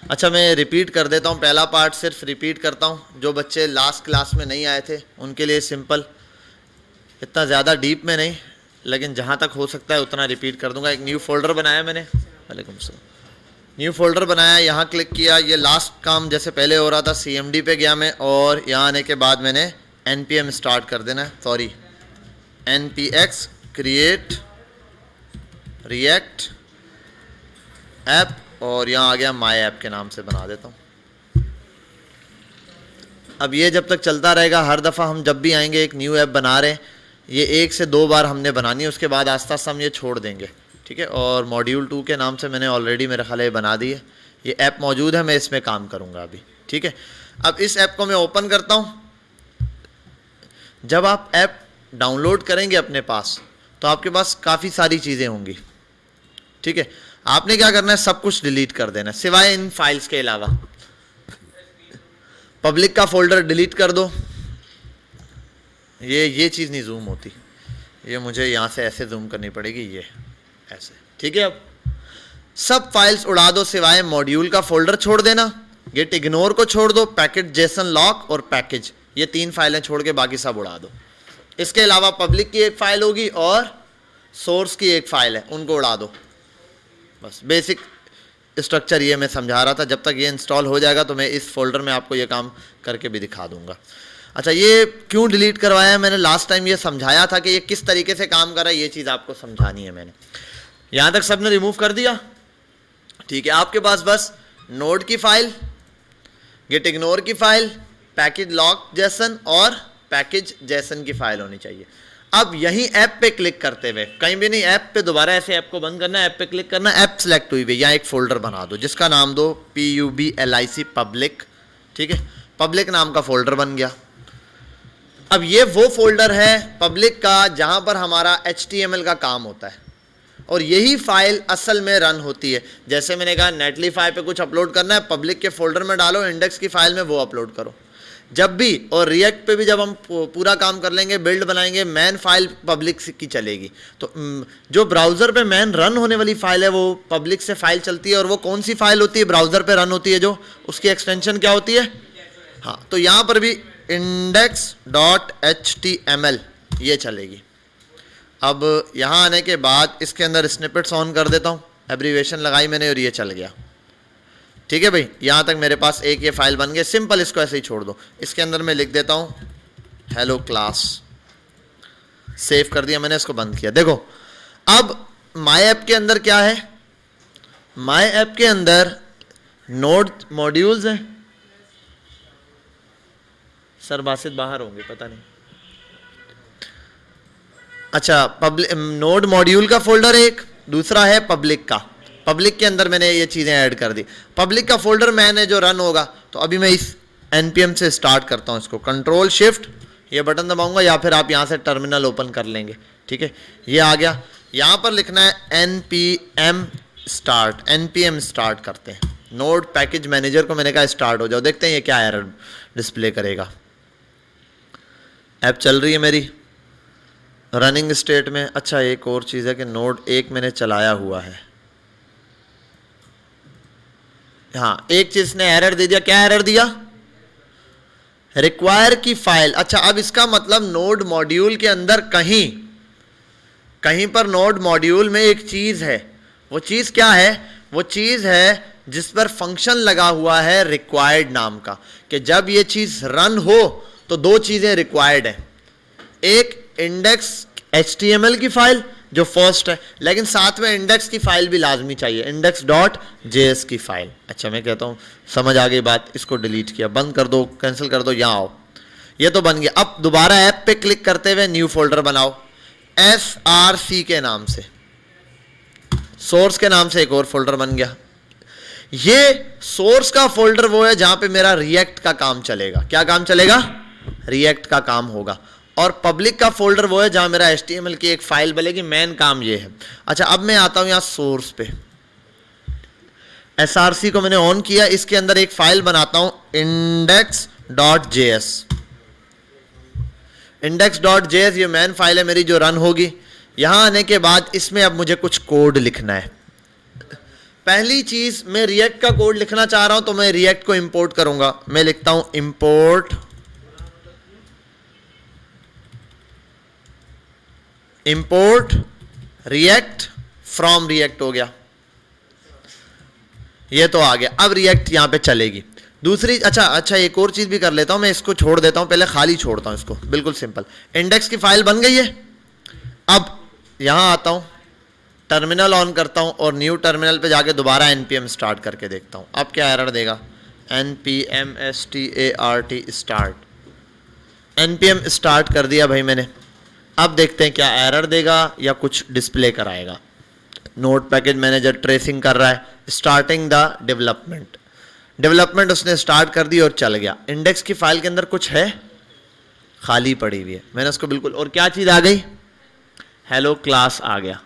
अच्छा, मैं रिपीट कर देता हूँ, पहला पार्ट सिर्फ रिपीट करता हूँ, जो बच्चे लास्ट क्लास में नहीं आए थे उनके लिए सिंपल, इतना ज़्यादा डीप में नहीं, लेकिन जहाँ तक हो सकता है उतना रिपीट कर दूंगा। एक न्यू फोल्डर बनाया मैंने, वालेकुम सलाम, न्यू फोल्डर बनाया, यहाँ क्लिक किया, ये लास्ट काम जैसे पहले हो रहा था, CMD पे गया मैं, और यहाँ आने के बाद मैंने npm स्टार्ट कर देना है, sorry npx create react app, और यहाँ आ गया माई ऐप के नाम से बना देता हूँ। अब ये जब तक चलता रहेगा, हर दफ़ा हम जब भी आएंगे एक न्यू ऐप बना रहे हैं, ये 1 से 2 बार हमने बनानी है, उसके बाद आस्ता आस्ता हम ये छोड़ देंगे, ठीक है। और मॉड्यूल 2 के नाम से मैंने ऑलरेडी मेरे ख्याल बना दी है, ये ऐप मौजूद है, मैं इसमें काम करूँगा अभी, ठीक है। अब इस ऐप को मैं ओपन करता हूँ। जब आप ऐप डाउनलोड करेंगे अपने पास, तो आपके पास काफ़ी सारी चीज़ें होंगी, ठीक है। आपने क्या करना है, सब कुछ डिलीट कर देना है सिवाय इन फाइल्स के अलावा। पब्लिक का फोल्डर डिलीट कर दो, ये चीज़ नहीं जूम होती, ये मुझे यहाँ से ऐसे जूम करनी पड़ेगी, ये ऐसे, ठीक है। अब सब फाइल्स उड़ा दो सिवाय मॉड्यूल का फोल्डर छोड़ देना, गेट इग्नोर को छोड़ दो, पैकेट जेसन लॉक और पैकेज, ये 3 फाइलें छोड़ के बाकी सब उड़ा दो। इसके अलावा पब्लिक की एक फ़ाइल होगी और सोर्स की एक फ़ाइल है, उनको उड़ा दो। बस बेसिक स्ट्रक्चर ये मैं समझा रहा था। जब तक ये इंस्टॉल हो जाएगा तो मैं इस फोल्डर में आपको ये काम करके भी दिखा दूंगा। अच्छा, ये क्यों डिलीट करवाया है, मैंने लास्ट टाइम ये समझाया था कि ये किस तरीके से काम कर रहा है, ये चीज़ आपको समझानी है मैंने। यहाँ तक सबने रिमूव कर दिया, ठीक है। आपके पास बस नोड की फ़ाइल, गेट इग्नोर की फ़ाइल, पैकेज लॉक जेसन और पैकेज जेसन की फ़ाइल होनी चाहिए। अब यहीं ऐप पे क्लिक करते हुए, कहीं भी नहीं, ऐप पे दोबारा ऐसे ऐप को बंद करना है, ऐप पे क्लिक करना, ऐप सेलेक्ट हुई हुई, यहाँ एक फोल्डर बना दो जिसका नाम दो PUBLIC पब्लिक, ठीक है। पब्लिक नाम का फोल्डर बन गया। अब ये वो फोल्डर है पब्लिक का जहाँ पर हमारा HTML का काम होता है, और यही फाइल असल में रन होती है। जैसे मैंने कहा नेटलीफाई पे कुछ अपलोड करना है, पब्लिक के फोल्डर में डालो, इंडेक्स की फाइल में वो अपलोड करो। जब भी, और रिएक्ट पे भी जब हम पूरा काम कर लेंगे, बिल्ड बनाएंगे, मैन फाइल पब्लिक की चलेगी। तो जो ब्राउज़र पे मैन रन होने वाली फाइल है वो पब्लिक से फाइल चलती है। और वो कौन सी फाइल होती है ब्राउज़र पे रन होती है, जो उसकी एक्सटेंशन क्या होती है, हाँ, तो यहाँ पर भी index.html ये चलेगी। अब यहाँ आने के बाद इसके अंदर स्निपेट्स ऑन कर देता हूँ, एब्रीवेशन लगाई मैंने और ये चल गया, ठीक है भाई। यहाँ तक मेरे पास एक ये फाइल बन गई, सिंपल, इसको ऐसे ही छोड़ दो। इसके अंदर मैं लिख देता हूँ हेलो क्लास, सेव कर दिया मैंने, इसको बंद किया। देखो अब माई ऐप के अंदर क्या है, माई ऐप के अंदर नोड मॉड्यूल्स हैं। सर बासित बाहर होंगे, पता नहीं। अच्छा, पब्लिक नोड मॉड्यूल का फोल्डर एक, दूसरा है पब्लिक का। पब्लिक के अंदर मैंने ये चीज़ें ऐड कर दी। पब्लिक का फोल्डर मैंने जो रन होगा, तो अभी मैं इस npm से स्टार्ट करता हूँ इसको, कंट्रोल शिफ्ट ये बटन दबाऊंगा, या फिर आप यहाँ से टर्मिनल ओपन कर लेंगे, ठीक है। ये आ गया, यहाँ पर लिखना है npm स्टार्ट करते हैं। नोड पैकेज मैनेजर को मैंने कहा स्टार्ट हो जाओ, देखते हैं ये क्या एरर डिस्प्ले करेगा। ऐप चल रही है मेरी रनिंग स्टेट में। अच्छा, एक और चीज़ है कि नोड 1 मैंने चलाया हुआ है। हाँ, एक चीज ने एरर दे दिया, क्या एरर दिया, रिक्वायर की फाइल। अच्छा, अब इसका मतलब नोड मॉड्यूल के अंदर कहीं पर नोड मॉड्यूल में एक चीज है। वो चीज क्या है, वो चीज है जिस पर फंक्शन लगा हुआ है रिक्वायर्ड नाम का, कि जब ये चीज रन हो तो 2 चीजें रिक्वायर्ड है। एक इंडेक्स HTML की फाइल जो फर्स्ट है, लेकिन साथ में इंडेक्स की फाइल भी लाजमी चाहिए, index.js की फाइल। अच्छा, मैं कहता हूँ समझ आ गई बात, इसको डिलीट किया, बंद कर दो, कैंसिल कर दो, यहाँ आओ, ये तो बन गया। अब दोबारा ऐप पे क्लिक करते हुए न्यू फोल्डर बनाओ src के नाम से, सोर्स के नाम से एक और फोल्डर बन गया। ये सोर्स का फोल्डर वो है जहां पे मेरा रिएक्ट का काम चलेगा। क्या काम चलेगा, रिएक्ट का काम होगा। और पब्लिक का फोल्डर वो है जहां मेरा HTML की एक फाइल बनेगी, मेन काम ये है। अच्छा, अब मैं आता हूं यहां सोर्स पे, src को मैंने ऑन किया, इसके अंदर एक फाइल बनाता हूं index.js। index.js ये मेन फाइल है मेरी जो रन होगी। यहां आने के बाद इसमें अब मुझे कुछ कोड लिखना है। पहली चीज, मैं रिएक्ट का कोड लिखना चाह रहा हूं तो मैं रिएक्ट को इंपोर्ट करूंगा। मैं लिखता हूं इंपोर्ट रिएक्ट फ्रॉम रिएक्ट हो गया, ये तो आ गया। अब रिएक्ट यहां पे चलेगी। दूसरी, अच्छा एक और चीज भी कर लेता हूं मैं, इसको छोड़ देता हूं, पहले खाली छोड़ता हूं इसको, बिल्कुल सिंपल। इंडेक्स की फाइल बन गई है। अब यहां आता हूं, टर्मिनल ऑन करता हूं और न्यू टर्मिनल पे जाके दोबारा npm स्टार्ट करके देखता हूं। अब क्या एरर देगा? npm start। npm स्टार्ट कर दिया भाई मैंने। अब देखते हैं क्या एरर देगा या कुछ डिस्प्ले कराएगा। नोट पैकेज मैनेजर ट्रेसिंग कर रहा है, स्टार्टिंग द डेवलपमेंट उसने स्टार्ट कर दी और चल गया। इंडेक्स की फाइल के अंदर कुछ है, खाली पड़ी हुई है, मैंने उसको बिल्कुल, और क्या चीज आ गई? हेलो क्लास आ गया।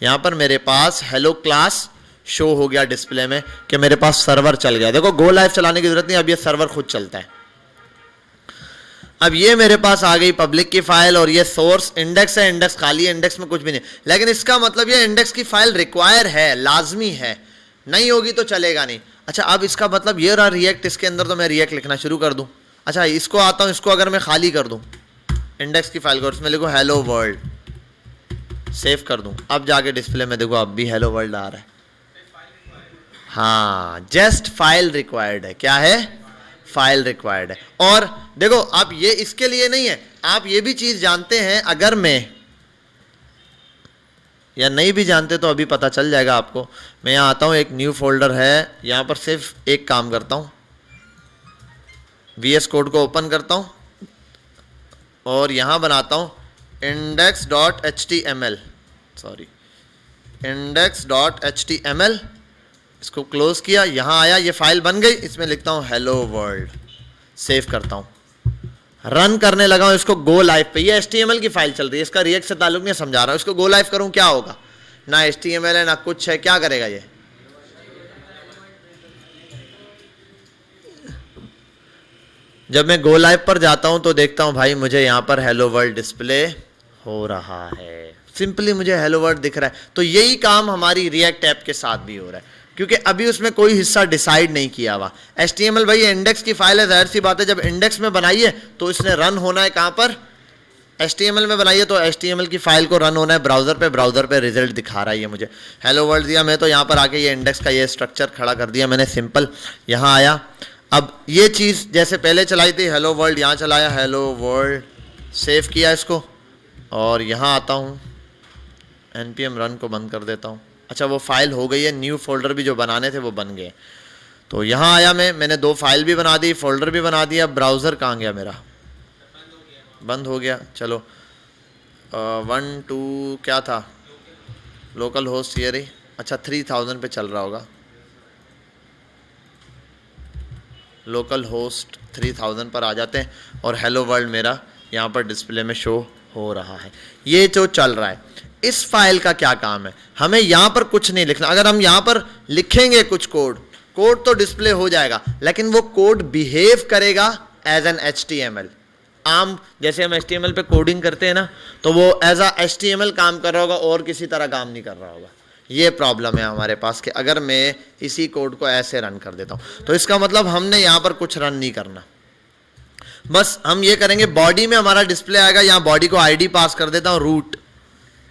यहां पर मेरे पास हेलो क्लास शो हो गया डिस्प्ले में कि मेरे पास सर्वर चल गया। देखो गो लाइव चलाने की जरूरत नहीं, अब ये सर्वर खुद चलता है। अब ये मेरे पास आ गई पब्लिक की फाइल और ये सोर्स इंडेक्स है, इंडेक्स खाली है, इंडेक्स में कुछ भी नहीं। लेकिन इसका मतलब ये इंडेक्स की फाइल रिक्वायर है, लाजमी है, नहीं होगी तो चलेगा नहीं। अच्छा, अब इसका मतलब ये रहा रिएक्ट, इसके अंदर तो मैं रिएक्ट लिखना शुरू कर दूं। अच्छा, इसको आता हूं, इसको अगर मैं खाली कर दूं इंडेक्स की फाइल को, इसमें लिखो हेलो वर्ल्ड, सेव कर दूं, अब जाके डिस्प्ले में देखो अब भी हेलो वर्ल्ड आ रहा है। हाँ, जस्ट फाइल रिक्वायर्ड है। क्या है? फाइल रिक्वायर्ड है। और देखो आप ये इसके लिए नहीं है, आप ये भी चीज जानते हैं, अगर मैं या नहीं भी जानते तो अभी पता चल जाएगा आपको। मैं यहाँ आता हूँ, एक न्यू फोल्डर है, यहाँ पर सिर्फ एक काम करता हूँ, VS कोड को ओपन करता हूँ और यहाँ बनाता हूँ index.html, index.html, इसको क्लोज किया, यहाँ आया, ये फाइल बन गई, इसमें लिखता हूँ हेलो वर्ल्ड, सेव करता हूँ, रन करने लगा हूँ इसको गो लाइव पे। ये HTML की फाइल चल रही है, इसका रिएक्ट से ताल्लुक नहीं, समझा रहा हूँ। इसको गो लाइव करूँ क्या होगा? ना HTML है ना कुछ है, क्या करेगा ये? जब मैं गो लाइव पर जाता हूं तो देखता हूं भाई मुझे यहां पर हेलो वर्ल्ड डिस्प्ले हो रहा है, सिंपली मुझे हेलो वर्ल्ड दिख रहा है। तो यही काम हमारी रिएक्ट ऐप के साथ भी हो रहा है, क्योंकि अभी उसमें कोई हिस्सा डिसाइड नहीं किया हुआ। HTML भाई इंडेक्स की फाइल है, जाहिर सी बात है जब इंडेक्स में बनाई है तो इसने रन होना है कहां पर? HTML में बनाई है, तो HTML की फाइल को रन होना है ब्राउजर पे। ब्राउजर पे रिजल्ट दिखा रहा है ये मुझे, हेलो वर्ल्ड दिया, मैं तो यहाँ पर आके ये इंडेक्स का ये स्ट्रक्चर खड़ा कर दिया मैंने, सिंपल। यहाँ आया, अब ये चीज़ जैसे पहले चलाई थी हेलो वर्ल्ड, यहाँ चलाया हेलो वर्ल्ड, सेव किया इसको और यहाँ आता हूँ, npm रन को बंद कर देता हूँ। अच्छा, वो फाइल हो गई है, न्यू फोल्डर भी जो बनाने थे वो बन गए। तो यहाँ आया मैंने 2 फाइल भी बना दी, फोल्डर भी बना दिया। ब्राउज़र कहाँ गया मेरा? बंद हो गया। चलो 1 2 क्या था, लोकल होस्ट ये रही। अच्छा, 3000 पे चल रहा होगा, लोकल होस्ट 3000 पर आ जाते हैं और हेलो वर्ल्ड मेरा यहाँ पर डिस्प्ले में शो हो रहा है। ये जो चल रहा है, इस फाइल का क्या काम है? हमें यहाँ पर कुछ नहीं लिखना। अगर हम यहाँ पर लिखेंगे कुछ कोड तो डिस्प्ले हो जाएगा, लेकिन वो कोड बिहेव करेगा एज एन HTML। आम जैसे हम HTML पे कोडिंग करते हैं ना, तो वो एज अ HTML काम कर रहा होगा और किसी तरह काम नहीं कर रहा होगा। ये प्रॉब्लम है हमारे पास कि अगर मैं इसी कोड को ऐसे रन कर देता हूं, तो इसका मतलब हमने यहाँ पर कुछ रन नहीं करना। बस हम ये करेंगे, बॉडी में हमारा डिस्प्ले आएगा, यहाँ बॉडी को ID पास कर देता हूँ रूट,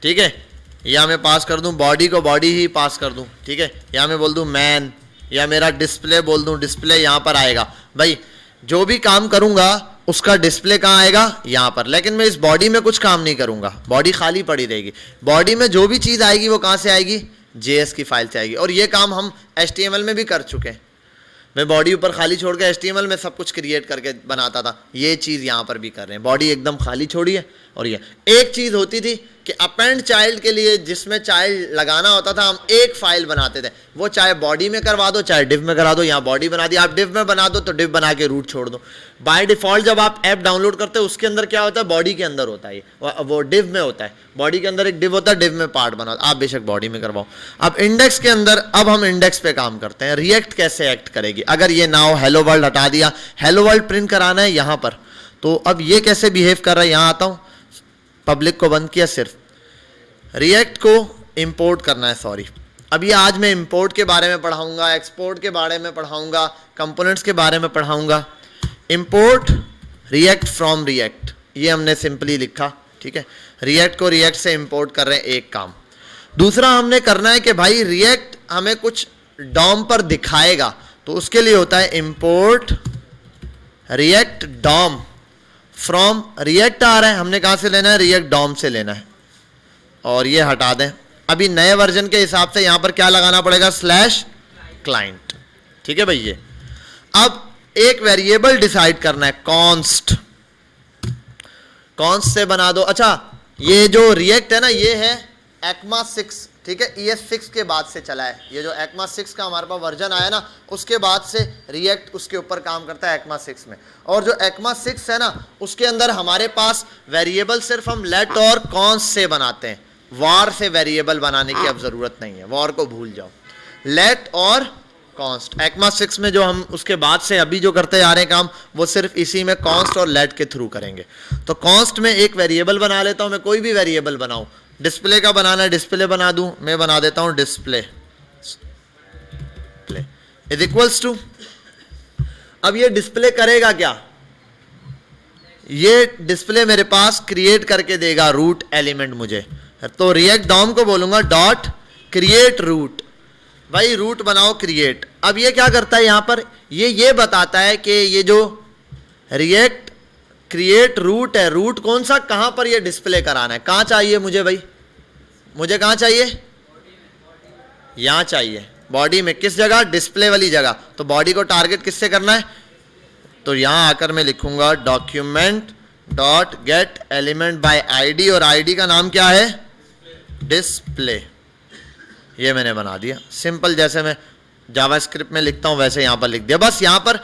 ठीक है, या मैं पास कर दूं बॉडी को बॉडी ही पास कर दूं, ठीक है, या मैं बोल दूं मैन, या मेरा डिस्प्ले बोल दूं डिस्प्ले, यहाँ पर आएगा। भाई जो भी काम करूंगा उसका डिस्प्ले कहाँ आएगा? यहाँ पर। लेकिन मैं इस बॉडी में कुछ काम नहीं करूंगा, बॉडी खाली पड़ी रहेगी। बॉडी में जो भी चीज़ आएगी वो कहाँ से आएगी? JS की फाइल से आएगी। और ये काम हम HTML में भी कर चुके हैं। मैं बॉडी ऊपर खाली छोड़ के HTML में सब कुछ क्रिएट करके बनाता था, ये चीज़ यहाँ पर भी कर रहे हैं। बॉडी एकदम खाली छोड़ी है। और ये एक चीज़ होती थी कि अपेंड चाइल्ड के लिए जिसमें चाइल्ड लगाना होता था, हम एक फाइल बनाते थे, वो चाहे बॉडी में करवा दो चाहे डिव में करा दो। यहाँ बॉडी बना दी, आप डिव में बना दो तो डिव बना के रूट छोड़ दो। बाय डिफॉल्ट जब आप ऐप डाउनलोड करते हो उसके अंदर क्या होता है? बॉडी के अंदर होता है, वो डिव में होता है। बॉडी के अंदर एक डिव होता है, डिव में पार्ट बना, आप बेशक बॉडी में करवाओ। अब इंडेक्स के अंदर, अब हम इंडेक्स पे काम करते हैं। रिएक्ट कैसे एक्ट करेगी? अगर ये नाउ हेलो वर्ल्ड हटा दिया, हेलो वर्ल्ड प्रिंट कराना है यहाँ पर, तो अब ये कैसे बिहेव कर रहा है? यहाँ आता हूँ, पब्लिक को बंद किया, सिर्फ रिएक्ट को इंपोर्ट करना है, सॉरी, अब ये आज मैं इंपोर्ट के बारे में पढ़ाऊंगा, एक्सपोर्ट के बारे में पढ़ाऊंगा, कंपोनेंट्स के बारे में पढ़ाऊंगा। इंपोर्ट रिएक्ट फ्रॉम रिएक्ट, ये हमने सिंपली लिखा, ठीक है। रिएक्ट को रिएक्ट से इंपोर्ट कर रहे हैं, एक काम। दूसरा हमने करना है कि भाई रिएक्ट हमें कुछ डॉम पर दिखाएगा, तो उसके लिए होता है import React DOM from. React आ रहा है, हमने कहां से लेना है, रिएक्ट डॉम से लेना है, और ये हटा दें। अभी नए वर्जन के हिसाब से यहां पर क्या लगाना पड़ेगा, स्लैश क्लाइंट, ठीक है भाई। ये अब एक वेरिएबल डिसाइड करना है, कॉन्स्ट, कॉन्स्ट से बना दो। अच्छा, ये जो रिएक्ट है ना, ये है ECMA 6, ठीक है, ES6 के बाद से चला है। ये जो ECMA 6 का हमारे पास वर्जन आया ना, उसके बाद से रिएक्ट उसके ऊपर काम करता है ECMA 6 में। और जो ECMA 6 है ना, उसके अंदर हमारे पास वेरिएबल सिर्फ हम लेट और कॉन्स्ट से बनाते हैं, वार से वेरिएबल बनाने की अब जरूरत नहीं है, वार को भूल जाओ। लेट और कॉन्स्ट ECMA 6 में जो हम उसके बाद से अभी जो करते आ रहे हैं काम, वो सिर्फ इसी में कॉन्स्ट और लेट के थ्रू करेंगे। तो कॉन्स्ट में एक वेरिएबल बना लेता हूं मैं, कोई भी वेरिएबल बनाऊं। डिस्प्ले का बनाना है, डिस्प्ले बना दूं, मैं बना देता हूं डिस्प्ले इज इक्वल्स टू। अब ये डिस्प्ले करेगा क्या, ये डिस्प्ले मेरे पास क्रिएट करके देगा रूट एलिमेंट मुझे। तो रिएक्ट डॉम को बोलूंगा डॉट क्रिएट रूट, भाई रूट बनाओ क्रिएट। अब ये क्या करता है यहां पर, ये बताता है कि ये जो रिएक्ट क्रिएट रूट है, रूट कौन सा, कहां पर ये डिस्प्ले कराना है, कहां चाहिए मुझे भाई, मुझे कहां चाहिए, यहां चाहिए बॉडी में। किस जगह, डिस्प्ले वाली जगह। तो बॉडी को टारगेट किससे करना है, तो यहां आकर मैं लिखूंगा document dot gate element by ID, और आईडी का नाम क्या है, डिस्प्ले। ये मैंने बना दिया सिंपल, जैसे मैं जावास्क्रिप्ट में लिखता हूं वैसे यहां पर लिख दिया। बस यहां पर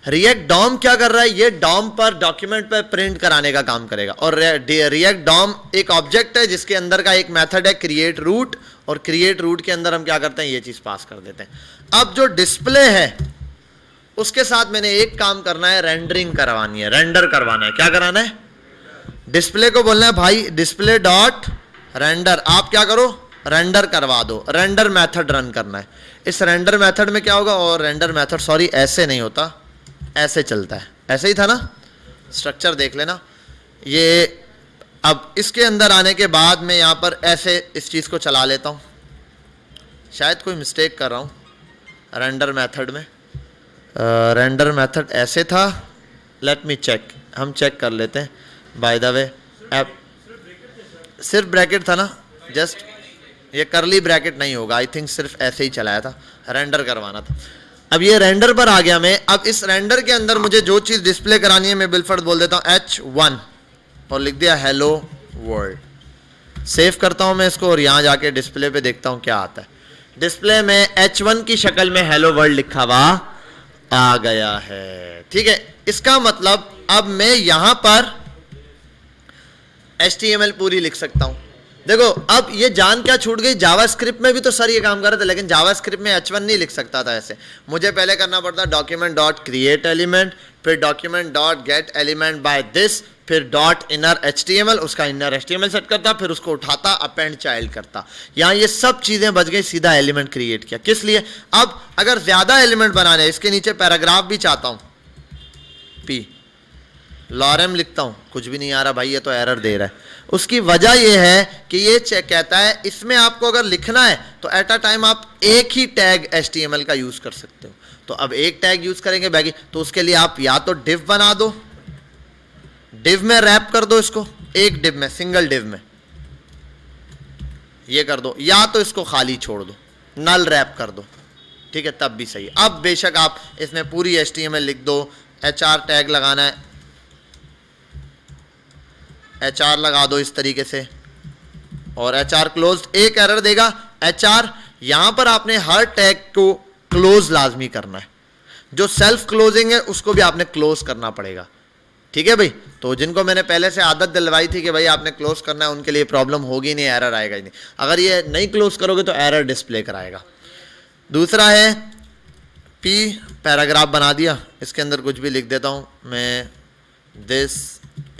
रिएक्ट डॉम क्या कर रहा है, ये डॉम पर डॉक्यूमेंट पर प्रिंट कराने का काम करेगा। और रिएक्ट डॉम एक ऑब्जेक्ट है जिसके अंदर का एक मेथड है क्रिएट रूट, और क्रिएट रूट के अंदर हम क्या करते हैं, ये चीज पास कर देते हैं। अब जो डिस्प्ले है उसके साथ मैंने एक काम करना है, रेंडरिंग करवानी है, रेंडर करवाना है। क्या कराना है, डिस्प्ले को बोलना है भाई डिस्प्ले डॉट रेंडर, आप क्या करो, रेंडर करवा दो। रेंडर मेथड रन करना है। इस रेंडर मेथड में क्या होगा, और रेंडर मेथड सॉरी ऐसे नहीं होता, ऐसे चलता है, ऐसे ही था ना, स्ट्रक्चर देख लेना। ये अब इसके अंदर आने के बाद मैं यहां पर ऐसे इस चीज को चला लेता हूं, शायद कोई मिस्टेक कर रहा हूं रेंडर मेथड में। रेंडर मेथड ऐसे था, लेट मी चेक, हम चेक कर लेते हैं। बाय द वे ऐप सिर्फ ब्रैकेट था ना, जस्ट ये करली ब्रैकेट नहीं होगा, आई थिंक सिर्फ ऐसे ही चलाया था, रेंडर करवाना था। अब ये रेंडर पर आ गया मैं। अब इस रेंडर के अंदर मुझे जो चीज डिस्प्ले करानी है, मैं बिलफर्ड बोल देता हूं H1 और लिख दिया हेलो वर्ल्ड। सेव करता हूं मैं इसको, और यहां जाके डिस्प्ले पे देखता हूं क्या आता है। डिस्प्ले में H1 की शक्ल में हेलो वर्ल्ड लिखा हुआ आ गया है, ठीक है। इसका मतलब अब मैं यहां पर HTML पूरी लिख सकता हूं। देखो अब ये जान क्या छूट गई, जावास्क्रिप्ट में भी तो सर ये काम कर रहे थे, लेकिन जावास्क्रिप्ट में H1 नहीं लिख सकता था ऐसे। मुझे पहले करना पड़ता डॉक्यूमेंट डॉट क्रिएट एलिमेंट, फिर document dot gate element by this, फिर डॉट इनर HTML, उसका इनर HTML सेट करता, फिर उसको उठाता, अपेंड चाइल्ड करता। यहाँ ये सब चीजें बच गई, सीधा एलिमेंट क्रिएट किया। किस लिए, अब अगर ज्यादा एलिमेंट बनाने, इसके नीचे पैराग्राफ भी चाहता हूं, P लॉरेम लिखता हूं, कुछ भी नहीं आ रहा भाई, ये तो एरर दे रहा है। उसकी वजह यह है कि ये चेक कहता है इसमें आपको अगर लिखना है तो एट अ टाइम आप एक ही टैग HTML का यूज कर सकते हो। तो अब एक टैग यूज करेंगे बाकी, तो उसके लिए आप या तो डिव बना दो, डिव में रैप कर दो इसको, एक डिव में, सिंगल डिव में ये कर दो, या तो इसको खाली छोड़ दो, नल रैप कर दो, ठीक है, तब भी सही। अब बेशक आप इसमें पूरी HTML लिख दो, HR टैग लगाना है, HR लगा दो इस तरीके से, और HR क्लोज। एक एरर देगा HR, यहां पर आपने हर टैग को क्लोज लाजमी करना है, जो सेल्फ क्लोजिंग है उसको भी आपने क्लोज करना पड़ेगा, ठीक है भाई। तो जिनको मैंने पहले से आदत दिलवाई थी कि भाई आपने क्लोज करना है, उनके लिए प्रॉब्लम होगी नहीं, एरर आएगा ही नहीं। अगर ये नहीं क्लोज करोगे तो एरर डिस्प्ले कराएगा। दूसरा है P, पैराग्राफ बना दिया, इसके अंदर कुछ भी लिख देता हूं मैं, this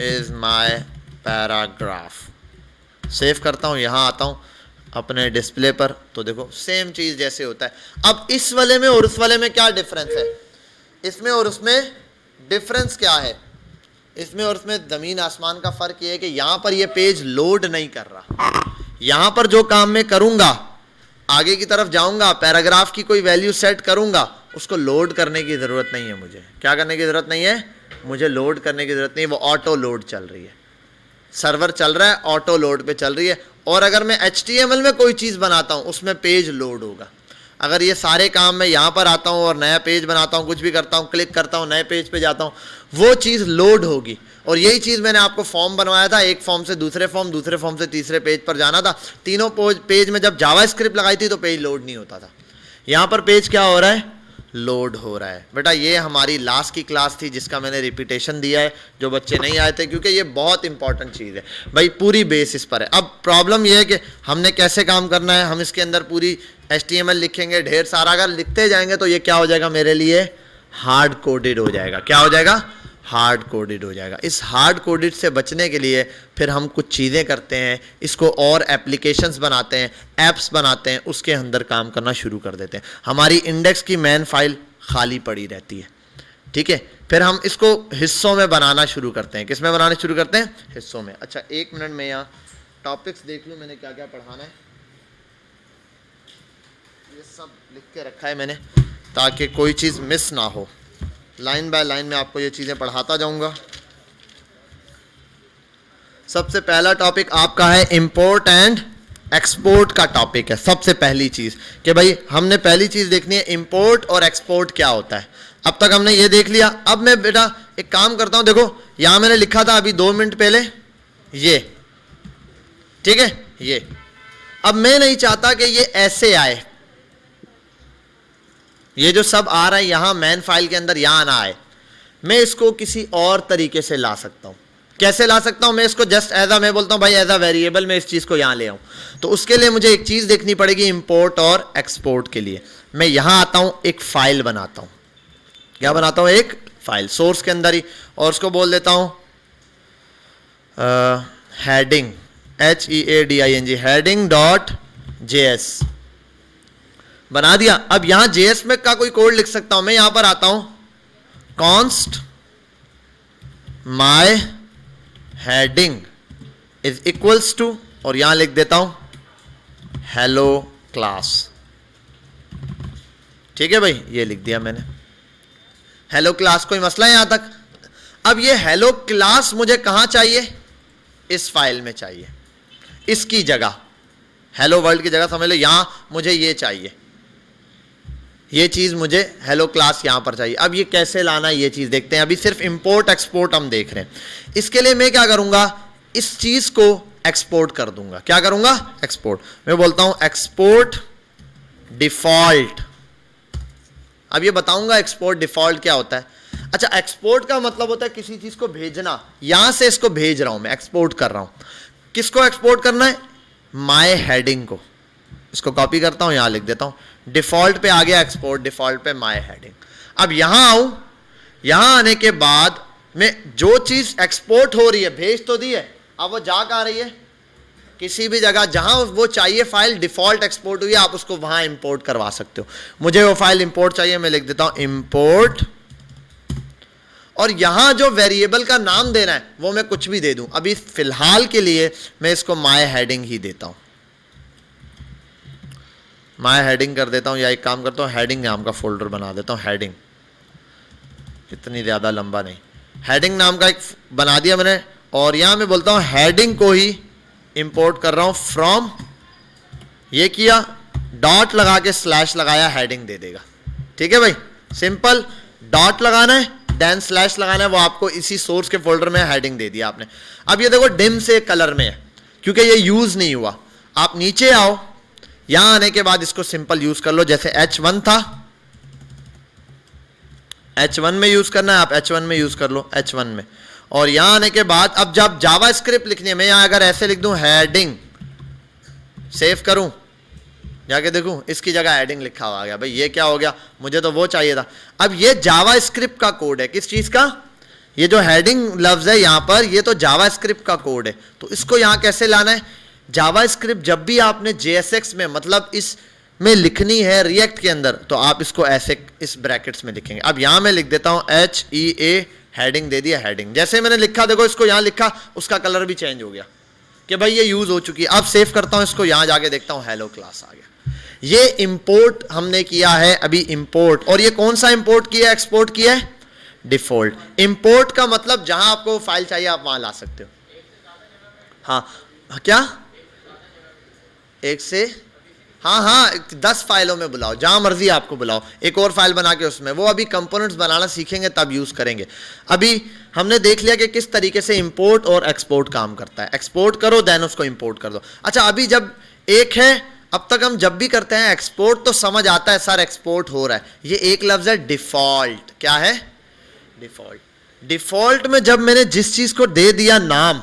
is my paragraph. Save करता हूं, यहां आता हूं, अपने डिस्प्ले पर, तो देखो सेम चीज जैसे होता है। अब इस वाले में और उस वाले में क्या डिफरेंस है, इसमें और उसमें डिफरेंस क्या है, इसमें और उसमें जमीन आसमान का फर्क ये है कि यहां पर ये पेज लोड नहीं कर रहा। यहां पर जो काम मैं करूंगा, आगे की तरफ जाऊंगा, पैराग्राफ की कोई वैल्यू सेट करूंगा, उसको लोड करने की जरूरत नहीं है। मुझे क्या करने की जरूरत नहीं है, मुझे लोड करने की जरूरत नहीं है, वो ऑटो लोड चल रही है, सर्वर चल रहा है, ऑटो लोड पे चल रही है। और अगर मैं HTML में कोई चीज बनाता हूं उसमें पेज लोड होगा। अगर ये सारे काम मैं यहां पर आता हूं और नया पेज बनाता हूं, कुछ भी करता हूं, क्लिक करता हूं, नए पेज पे जाता हूं, वो चीज लोड होगी। और यही चीज मैंने आपको फॉर्म बनवाया था, एक फॉर्म से दूसरे फॉर्म, दूसरे फॉर्म से तीसरे पेज पर जाना था। तीनों पेज में जब जावास्क्रिप्ट लगाई थी तो पेज लोड नहीं होता था। यहां पर पेज क्या हो रहा है, लोड हो रहा है। बेटा ये हमारी लास्ट की क्लास थी जिसका मैंने रिपीटेशन दिया है, जो बच्चे नहीं आए थे, क्योंकि ये बहुत इंपॉर्टेंट चीज़ है भाई, पूरी बेस इस पर है। अब प्रॉब्लम ये है कि हमने कैसे काम करना है, हम इसके अंदर पूरी HTML लिखेंगे ढेर सारा, अगर लिखते जाएंगे तो ये क्या हो जाएगा मेरे लिए, हार्ड कोडेड हो जाएगा। क्या हो जाएगा, हार्ड कोडेड हो जाएगा। इस हार्ड कोडेड से बचने के लिए फिर हम कुछ चीज़ें करते हैं, इसको और एप्लीकेशंस बनाते हैं, ऐप्स बनाते हैं, उसके अंदर काम करना शुरू कर देते हैं। हमारी इंडेक्स की मेन फाइल खाली पड़ी रहती है, ठीक है। फिर हम इसको हिस्सों में बनाना शुरू करते हैं। किस में बनाना शुरू करते हैं, हिस्सों में। अच्छा 1 मिनट में यहाँ टॉपिक्स देख लूँ मैंने क्या क्या पढ़ाना है। ये सब लिख के रखा है मैंने ताकि कोई चीज़ मिस ना हो। लाइन बाय लाइन में आपको ये चीज़ें पढ़ाता जाऊंगा। सबसे पहला टॉपिक आपका है इंपोर्ट एंड एक्सपोर्ट का टॉपिक है। सबसे पहली चीज़ कि भाई हमने पहली चीज़ देखनी है इंपोर्ट और एक्सपोर्ट क्या होता है। अब तक हमने ये देख लिया। अब मैं बेटा एक काम करता हूं, देखो यहां मैंने लिखा था अभी 2 मिनट पहले ये, ठीक है ये। अब मैं नहीं चाहता कि ये ऐसे आए, ये जो सब आ रहा है यहां मेन फाइल के अंदर यहां ना आए। मैं इसको किसी और तरीके से ला सकता हूं। कैसे ला सकता हूं, मैं इसको जस्ट एज मैं बोलता हूं भाई एज अ वेरिएबल मैं इस चीज को यहां ले आऊं। तो उसके लिए मुझे एक चीज देखनी पड़ेगी इंपोर्ट और एक्सपोर्ट के लिए। मैं यहां आता हूं, एक फाइल बनाता हूं। क्या बनाता हूं, एक फाइल सोर्स के अंदर ही, और उसको बोल देता हूं हेडिंग, HEADING, heading.js बना दिया। अब यहां JS में का कोई कोड लिख सकता हूं। मैं यहां पर आता हूं const my heading is equals to, और यहां लिख देता हूं हेलो क्लास। ठीक है भाई, ये लिख दिया मैंने हेलो क्लास। कोई मसला है यहां तक। अब ये हेलो क्लास मुझे कहां चाहिए, इस फाइल में चाहिए, इसकी जगह हेलो वर्ल्ड की जगह समझ लो, यहां मुझे ये चाहिए, ये चीज मुझे हेलो क्लास यहां पर चाहिए। अब ये कैसे लाना है ये चीज देखते हैं। अभी सिर्फ इंपोर्ट एक्सपोर्ट हम देख रहे हैं। इसके लिए मैं क्या करूंगा, इस चीज को एक्सपोर्ट कर दूंगा। क्या करूंगा, एक्सपोर्ट। मैं बोलता हूं एक्सपोर्ट डिफॉल्ट। अब ये बताऊंगा एक्सपोर्ट डिफॉल्ट क्या होता है। अच्छा एक्सपोर्ट का मतलब होता है किसी चीज को भेजना। यहां से इसको भेज रहा हूं मैं, एक्सपोर्ट कर रहा हूं। किसको एक्सपोर्ट करना है, माय हेडिंग को। इसको कॉपी करता हूं, यहां लिख देता हूं डिफॉल्ट पे आ गया एक्सपोर्ट, डिफॉल्ट पे माय हेडिंग। अब यहां आऊं, यहां आने के बाद मैं जो चीज एक्सपोर्ट हो रही है, भेज तो दी है, अब वो जा कहां रही है, किसी भी जगह जहां वो चाहिए फाइल डिफॉल्ट एक्सपोर्ट हुई है, आप उसको वहां इंपोर्ट करवा सकते हो। मुझे वो फाइल इंपोर्ट चाहिए, मैं लिख देता हूं इंपोर्ट, और यहां जो वेरिएबल का नाम देना है वो मैं कुछ भी दे दूं। अभी फिलहाल के लिए मैं इसको माय हेडिंग ही देता हूं, माय हेडिंग कर देता हूं, या एक काम करता हूं हेडिंग नाम का फोल्डर बना देता हूं। हेडिंग इतनी ज्यादा लंबा नहीं, हेडिंग नाम का एक बना दिया मैंने, और यहां मैं बोलता हूं हेडिंग को ही इंपोर्ट कर रहा हूं फ्रॉम, ये किया, डॉट लगा के स्लैश लगाया, हेडिंग दे देगा। ठीक है भाई, सिंपल। डॉट लगाना है, देन स्लैश लगाना है, वो आपको इसी सोर्स के फोल्डर में हेडिंग दे दिया आपने। अब ये देखो डिम से कलर में है क्योंकि ये यूज नहीं हुआ। आप नीचे आओ, यहां आने के बाद इसको सिंपल यूज कर लो, जैसे H1 था, H1 में यूज करना है, आप H1 में यूज कर लो, H1 में। और यहां आने के बाद अब जब जावा स्क्रिप्ट लिखनी है, मैं यहां अगर ऐसे लिख दूं हेडिंग, सेव करूं, जाके देखूं इसकी जगह हेडिंग लिखा हुआ आ गया। भाई ये क्या हो गया, मुझे तो वो चाहिए था। अब ये जावा स्क्रिप्ट का कोड है, किस चीज का, ये जो हेडिंग लफ्ज है यहां पर, ये तो जावा स्क्रिप्ट का कोड है। तो इसको यहां कैसे लाना है, जावास्क्रिप्ट जब भी आपने JSX में मतलब इस में लिखनी है रिएक्ट के अंदर, तो आप इसको ऐसे इस ब्रैकेट्स में लिखेंगे। अब यहां मैं लिख देता हूं HEA, हेडिंग दे दिया हेडिंग। जैसे मैंने लिखा देखो इसको यहां लिखा, उसका कलर भी चेंज हो गया कि भाई ये यूज हो चुकी है। अब सेव करता हूं इसको, यहां जाके देखता हूं हेलो क्लास आ गया। ये इंपोर्ट हमने किया है अभी इंपोर्ट, और ये कौन सा इंपोर्ट किया है, एक्सपोर्ट किया है डिफॉल्ट। इंपोर्ट का मतलब जहां आपको फाइल चाहिए आप वहां ला सकते हो। हाँ क्या, एक से हाँ 10 फाइलों में बुलाओ, जहां मर्जी आपको बुलाओ, एक और फाइल बना के उसमें, वो अभी कंपोनेंट्स बनाना सीखेंगे तब यूज करेंगे। अभी हमने देख लिया कि किस तरीके से इंपोर्ट और एक्सपोर्ट काम करता है। एक्सपोर्ट करो देन उसको इंपोर्ट कर दो। अच्छा अभी जब एक है, अब तक हम जब भी करते हैं एक्सपोर्ट तो समझ आता है सर एक्सपोर्ट हो रहा है। ये एक लफ्ज है डिफॉल्ट। क्या है, डिफॉल्ट। डिफॉल्ट में जब मैंने जिस चीज को दे दिया नाम,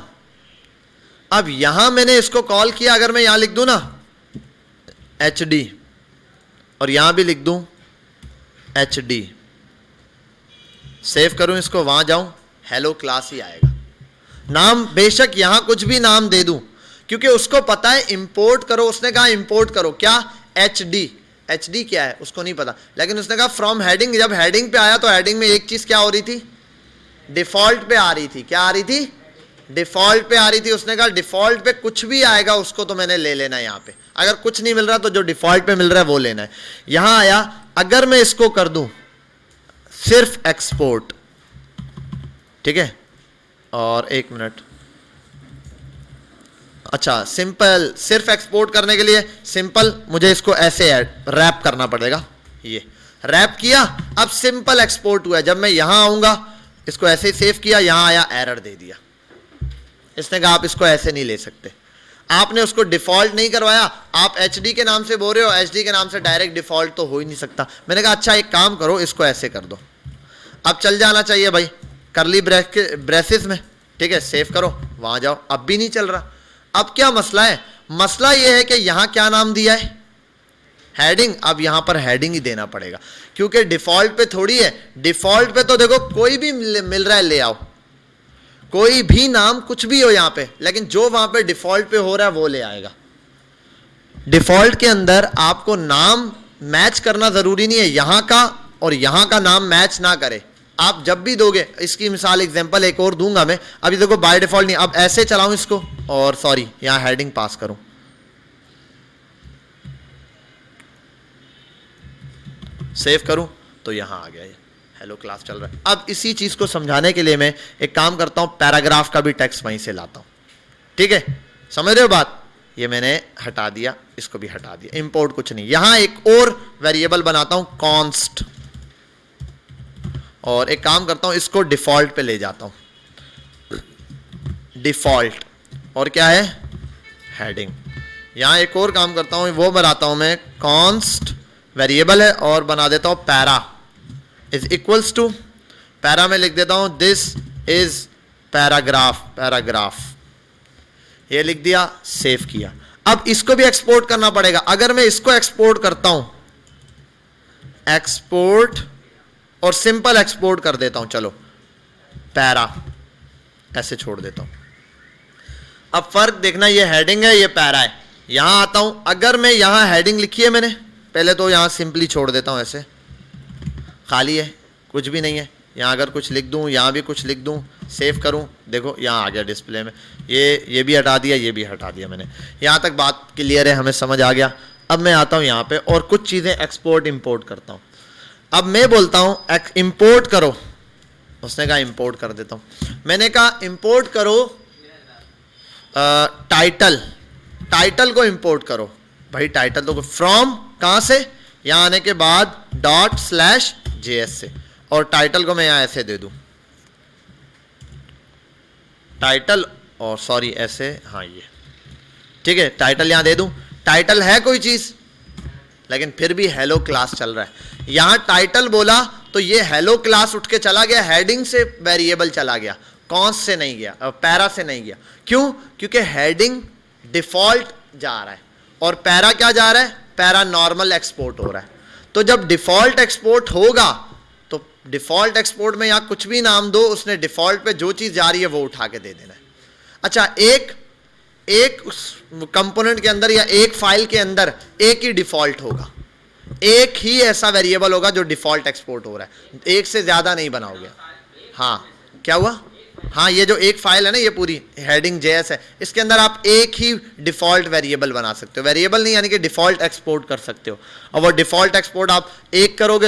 अब यहां मैंने इसको कॉल किया, अगर मैं यहां लिख दूं ना HD और यहां भी लिख दूं HD, सेव करूं इसको, वहां जाऊं, हेलो क्लास ही आएगा। नाम बेशक यहां कुछ भी नाम दे दूं, क्योंकि उसको पता है इंपोर्ट करो। उसने कहा इंपोर्ट करो क्या, HD क्या है उसको नहीं पता, लेकिन उसने कहा फ्रॉम हेडिंग। जब हेडिंग पे आया तो हेडिंग में एक चीज क्या हो रही थी, डिफॉल्ट पे आ रही थी। क्या आ रही थी, डिफॉल्ट पे आ रही थी। उसने कहा डिफॉल्ट पे कुछ भी आएगा उसको तो मैंने ले लेना है। यहां पे अगर कुछ नहीं मिल रहा तो जो डिफॉल्ट पे मिल रहा है वो लेना है। यहां आया, अगर मैं इसको कर दूं सिर्फ एक्सपोर्ट, ठीक है, और एक मिनट, अच्छा सिंपल, सिर्फ एक्सपोर्ट करने के लिए सिंपल मुझे इसको ऐसे रैप करना पड़ेगा। ये रैप किया, अब सिंपल एक्सपोर्ट हुआ। जब मैं यहां आऊंगा, इसको ऐसे ही सेव किया, यहां आया एरर दे दिया। इसने कहा आप इसको ऐसे नहीं ले सकते, आपने उसको डिफॉल्ट नहीं करवाया, आप HD के नाम से बोल रहे हो, HD के नाम से डायरेक्ट डिफॉल्ट तो हो ही नहीं सकता। मैंने कहा अच्छा एक काम करो, इसको ऐसे कर दो। अब चल जाना चाहिए भाई करली ब्रेसेस में, ठीक है, सेव करो, वहां जाओ, अब भी नहीं चल रहा। अब क्या मसला है, मसला यह है कि यहां क्या नाम दिया है, हेडिंग। अब यहां पर हेडिंग ही देना पड़ेगा, क्योंकि डिफॉल्ट पे थोड़ी है। डिफॉल्ट पे तो देखो कोई भी मिल रहा है ले आओ, कोई भी नाम कुछ भी हो यहां पे, लेकिन जो वहां पे डिफॉल्ट पे हो रहा है वो ले आएगा। डिफॉल्ट के अंदर आपको नाम मैच करना जरूरी नहीं है, यहां का और यहां का नाम मैच ना करे। आप जब भी दोगे, इसकी मिसाल एग्जांपल एक और दूंगा मैं, अभी देखो बाय डिफॉल्ट नहीं, अब ऐसे चलाऊं इसको, और सॉरी यहां हेडिंग पास करूं, सेव करूं तो यहां आ गया ये हेलो क्लास चल रहा है। अब इसी चीज को समझाने के लिए मैं एक काम करता हूं, पैराग्राफ का भी टेक्स्ट वहीं से लाता हूं, ठीक है, समझ रहे हो बात। ये मैंने हटा दिया, इसको भी हटा दिया, इंपोर्ट कुछ नहीं। यहां एक और वेरिएबल बनाता हूं कॉन्स्ट, और एक काम करता हूं इसको डिफॉल्ट पे ले जाता हूं, डिफॉल्ट, और क्या है हेडिंग। यहां एक और काम करता हूं, वो बनाता हूं मैं कॉन्स्ट वेरिएबल है, और बना देता हूं para is equals to, para में लिख देता हूं दिस इज पैराग्राफ, ये लिख दिया, सेव किया। अब इसको भी एक्सपोर्ट करना पड़ेगा। अगर मैं इसको एक्सपोर्ट करता हूं, एक्सपोर्ट और सिंपल एक्सपोर्ट कर देता हूं, चलो पैरा ऐसे छोड़ देता हूं। अब फर्क देखना, ये हेडिंग है, ये पैरा है। यहां आता हूं, अगर मैं यहां हेडिंग लिखी है मैंने, पहले तो यहां सिंपली छोड़ देता हूं, ऐसे खाली है, कुछ भी नहीं है। यहां अगर कुछ लिख दूं, यहां भी कुछ लिख दूं, सेव करूं, देखो यहां आ गया डिस्प्ले में। ये भी हटा दिया, ये भी हटा दिया मैंने। यहां तक बात क्लियर है, हमें समझ आ गया। अब मैं आता हूं यहां पे और कुछ चीजें एक्सपोर्ट इंपोर्ट करता हूं। अब मैं बोलता हूं इंपोर्ट करो, उसने कहा इंपोर्ट कर देता हूं। मैंने कहा इंपोर्ट करो टाइटल को इंपोर्ट करो। भाई टाइटल तो फ्रॉम कहां से, यहां आने के बाद ./JS से, और टाइटल को मैं यहां ऐसे दे दूं, टाइटल, और सॉरी ऐसे, हाँ ये ठीक है, टाइटल यहां दे दूं। टाइटल है कोई चीज, लेकिन फिर भी हेलो क्लास चल रहा है। यहां टाइटल बोला तो ये हेलो क्लास उठ के चला गया, हेडिंग से वेरिएबल चला गया, कॉन्स्ट से नहीं गया, पैरा से नहीं गया। क्यों, क्योंकि हेडिंग डिफॉल्ट जा रहा है और पैरा क्या जा रहा है, पैरा नॉर्मल एक्सपोर्ट हो रहा है। तो जब डिफॉल्ट एक्सपोर्ट होगा तो डिफॉल्ट एक्सपोर्ट में यहां कुछ भी नाम दो, उसने डिफॉल्ट पे जो चीज जा रही है वो उठा के दे देना है। अच्छा, एक कंपोनेंट के अंदर या एक फाइल के अंदर एक ही डिफॉल्ट होगा, एक ही ऐसा वेरिएबल होगा जो डिफॉल्ट एक्सपोर्ट हो रहा है, एक से ज्यादा नहीं बनाओगे। हाँ क्या हुआ, हाँ ये जो एक फाइल है ना, ये पूरी हेडिंग JS है, इसके अंदर आप एक ही डिफॉल्ट वेरिएबल बना सकते हो, वेरिएबल नहीं यानी कि डिफॉल्ट एक्सपोर्ट कर सकते हो, और वो डिफॉल्ट एक्सपोर्ट आप एक करोगे,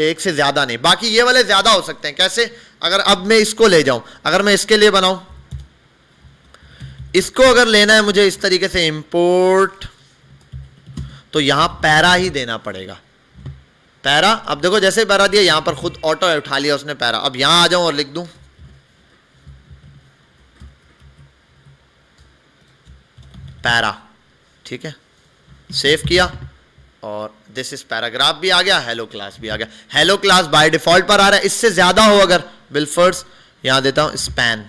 एक से ज्यादा नहीं। बाकी ये वाले ज्यादा हो सकते हैं। कैसे, अगर अब मैं इसको ले जाऊं, अगर मैं इसके लिए बनाऊं, इसको अगर लेना है मुझे इस तरीके से इंपोर्ट, तो यहां पैरा ही देना पड़ेगा। पैरा, अब देखो जैसे पैरा दिया यहां पर खुद ऑटो उठा लिया उसने पैरा। अब यहां आ जाऊं और लिख दूं पैरा, ठीक है, सेव किया और दिस इज पैराग्राफ भी आ गया, हेलो क्लास भी आ गया। हेलो क्लास बाय डिफॉल्ट पर आ रहा है, इससे ज्यादा हो अगर बिलफर्स, यहां देता हूं स्पैन,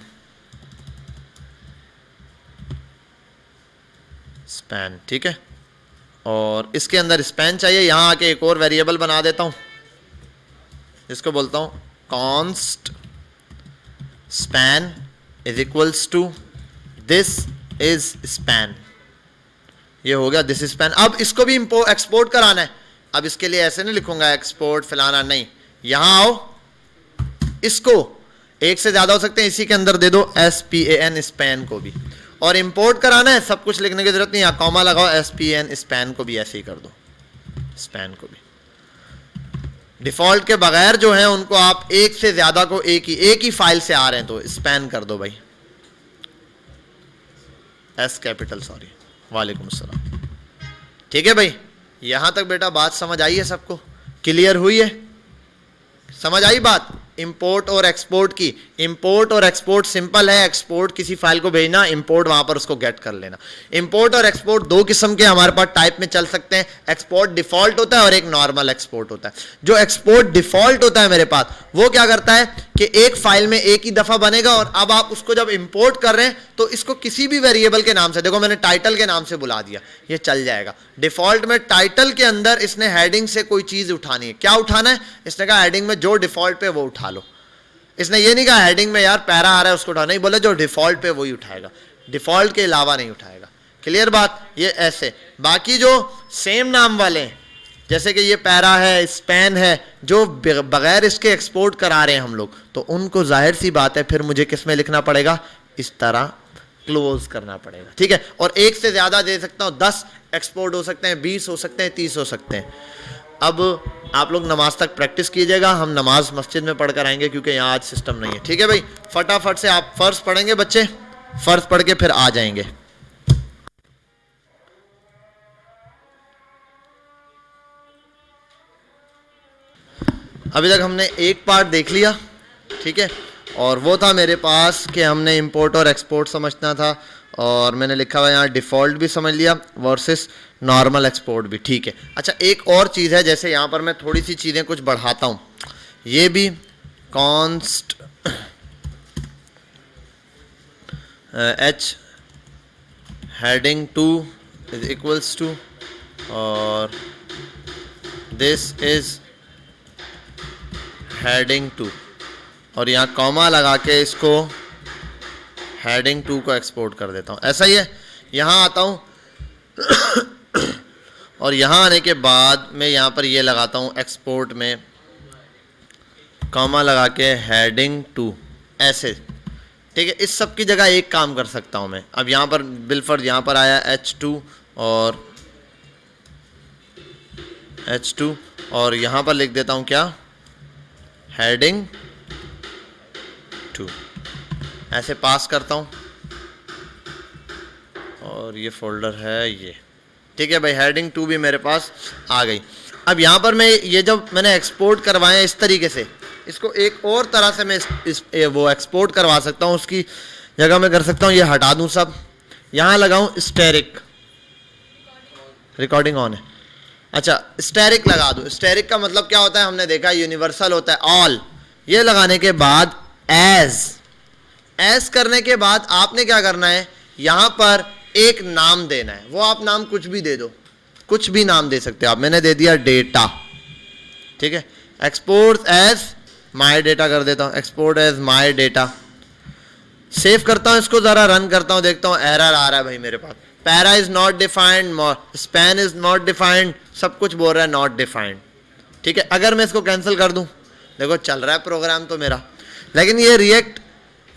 स्पैन, ठीक है, और इसके अंदर स्पैन चाहिए, यहां आके एक और वेरिएबल बना देता हूं जिसको बोलता हूं const span is equals to this is span. ये हो गया दिस इज स्पैन। अब इसको भी एक्सपोर्ट कराना है। अब इसके लिए ऐसे नहीं लिखूंगा एक्सपोर्ट फलाना, नहीं, यहां आओ, इसको एक से ज्यादा हो सकते हैं, इसी के अंदर दे दो SPAN स्पैन को भी, और इंपोर्ट कराना है, सब कुछ लिखने की जरूरत नहीं, यहां कॉमा लगाओ, SPAN स्पैन को भी ऐसे ही कर दो, स्पैन को भी। डिफॉल्ट के बगैर जो है उनको आप एक से ज्यादा को एक ही फाइल से आ रहे हैं तो स्पैन कर दो भाई, S कैपिटल, सॉरी, वालेकुम अस्सलाम। ठीक है भाई, यहां तक बेटा बात समझ आई है सबको, क्लियर हुई है, समझ आई बात इंपोर्ट और एक्सपोर्ट की। इंपोर्ट और एक्सपोर्ट सिंपल है, एक्सपोर्ट किसी फाइल को भेजना, इंपोर्ट वहां पर उसको गेट कर लेना। इंपोर्ट और एक्सपोर्ट दो किस्म के हमारे पास टाइप में चल सकते हैं, एक्सपोर्ट डिफॉल्ट होता है और एक नॉर्मल एक्सपोर्ट होता है। जो एक्सपोर्ट डिफॉल्ट होता है मेरे पास, वो क्या करता है कि एक फाइल में एक ही दफा बनेगा, और अब आप उसको जब इंपोर्ट कर रहे हैं तो इसको किसी भी वेरिएबल के नाम से, देखो मैंने टाइटल के नाम से बुला दिया, ये चल जाएगा। डिफॉल्ट में टाइटल के अंदर इसने हेडिंग से कोई चीज उठानी है, क्या उठाना है, इसने कहा हेडिंग में जो डिफॉल्ट पे वो उठा लो। इसने ये नहीं कहा हेडिंग में यार पैरा आ रहा है उसको उठा, नहीं, बोले जो डिफॉल्ट पे वही उठाएगा, डिफॉल्ट के अलावा नहीं उठाएगा। क्लियर बात, ये ऐसे। बाकी जो सेम नाम वाले हैं, जैसे कि ये पैरा है, स्पैन है, जो बगैर इसके एक्सपोर्ट करा रहे हैं हम लोग, तो उनको जाहिर सी बात है फिर मुझे किस में लिखना पड़ेगा, इस तरह क्लोज करना पड़ेगा। ठीक है, और एक से ज्यादा दे सकता हूं, 10 एक्सपोर्ट हो सकते हैं, 20 हो सकते हैं, 30 हो सकते हैं। अब आप लोग नमाज तक प्रैक्टिस कीजिएगा, हम नमाज मस्जिद में पढ़ कर आएंगे क्योंकि यहाँ आज सिस्टम नहीं है। ठीक है भाई, फटाफट से आप फर्ज पढ़ेंगे बच्चे, फर्ज पढ़ के फिर आ जाएंगे। अभी तक हमने एक पार्ट देख लिया, ठीक है, और वो था मेरे पास कि हमने इंपोर्ट और एक्सपोर्ट समझना था, और मैंने लिखा हुआ यहाँ डिफ़ॉल्ट भी समझ लिया वर्सेस नॉर्मल एक्सपोर्ट भी। ठीक है, अच्छा एक और चीज़ है, जैसे यहाँ पर मैं थोड़ी सी चीज़ें कुछ बढ़ाता हूँ, ये भी const H heading 2 is equals to, और दिस इज हेडिंग 2, और यहाँ कॉमा लगा के इसको हेडिंग 2 को एक्सपोर्ट कर देता हूँ। ऐसा ही है, यहाँ आता हूँ और यहाँ आने के बाद मैं यहाँ पर ये लगाता हूँ एक्सपोर्ट में कॉमा लगा के हेडिंग 2, ऐसे। ठीक है, इस सब की जगह एक काम कर सकता हूँ मैं। अब यहाँ पर बिलफर्ज यहाँ पर आया H2 और H2, और यहाँ पर लिख देता हूँ क्या, हेडिंग 2, ऐसे पास करता हूँ, और ये फोल्डर है ये। ठीक है भाई, हेडिंग 2 भी मेरे पास आ गई। अब यहाँ पर मैं ये जब मैंने एक्सपोर्ट करवाए इस तरीके से, इसको एक और तरह से मैं वो एक्सपोर्ट करवा सकता हूँ, उसकी जगह मैं कर सकता हूँ ये हटा दूँ सब, यहाँ लगाऊँ स्टेरिक, रिकॉर्डिंग ऑन है, अच्छा स्टेरिक लगा दूँ। स्टेरिक का मतलब क्या होता है, हमने देखा यूनिवर्सल होता है, ऑल। ये लगाने के बाद एज करने के बाद आपने क्या करना है, यहाँ पर एक नाम देना है, वो आप नाम कुछ भी दे दो, कुछ भी नाम दे सकते हो आप। मैंने दे दिया डेटा, ठीक है, एक्सपोर्ट एज माई डेटा कर देता हूँ, export as my data. Save करता हूं इसको, जरा रन करता हूं, देखता हूं एरर आ रहा है भाई मेरे पास, para is not defined, span is not defined, सब कुछ बोल रहा है नॉट डिफाइंड। ठीक है, अगर मैं इसको कैंसिल कर दूं, देखो चल रहा है प्रोग्राम तो मेरा, लेकिन ये रिएक्ट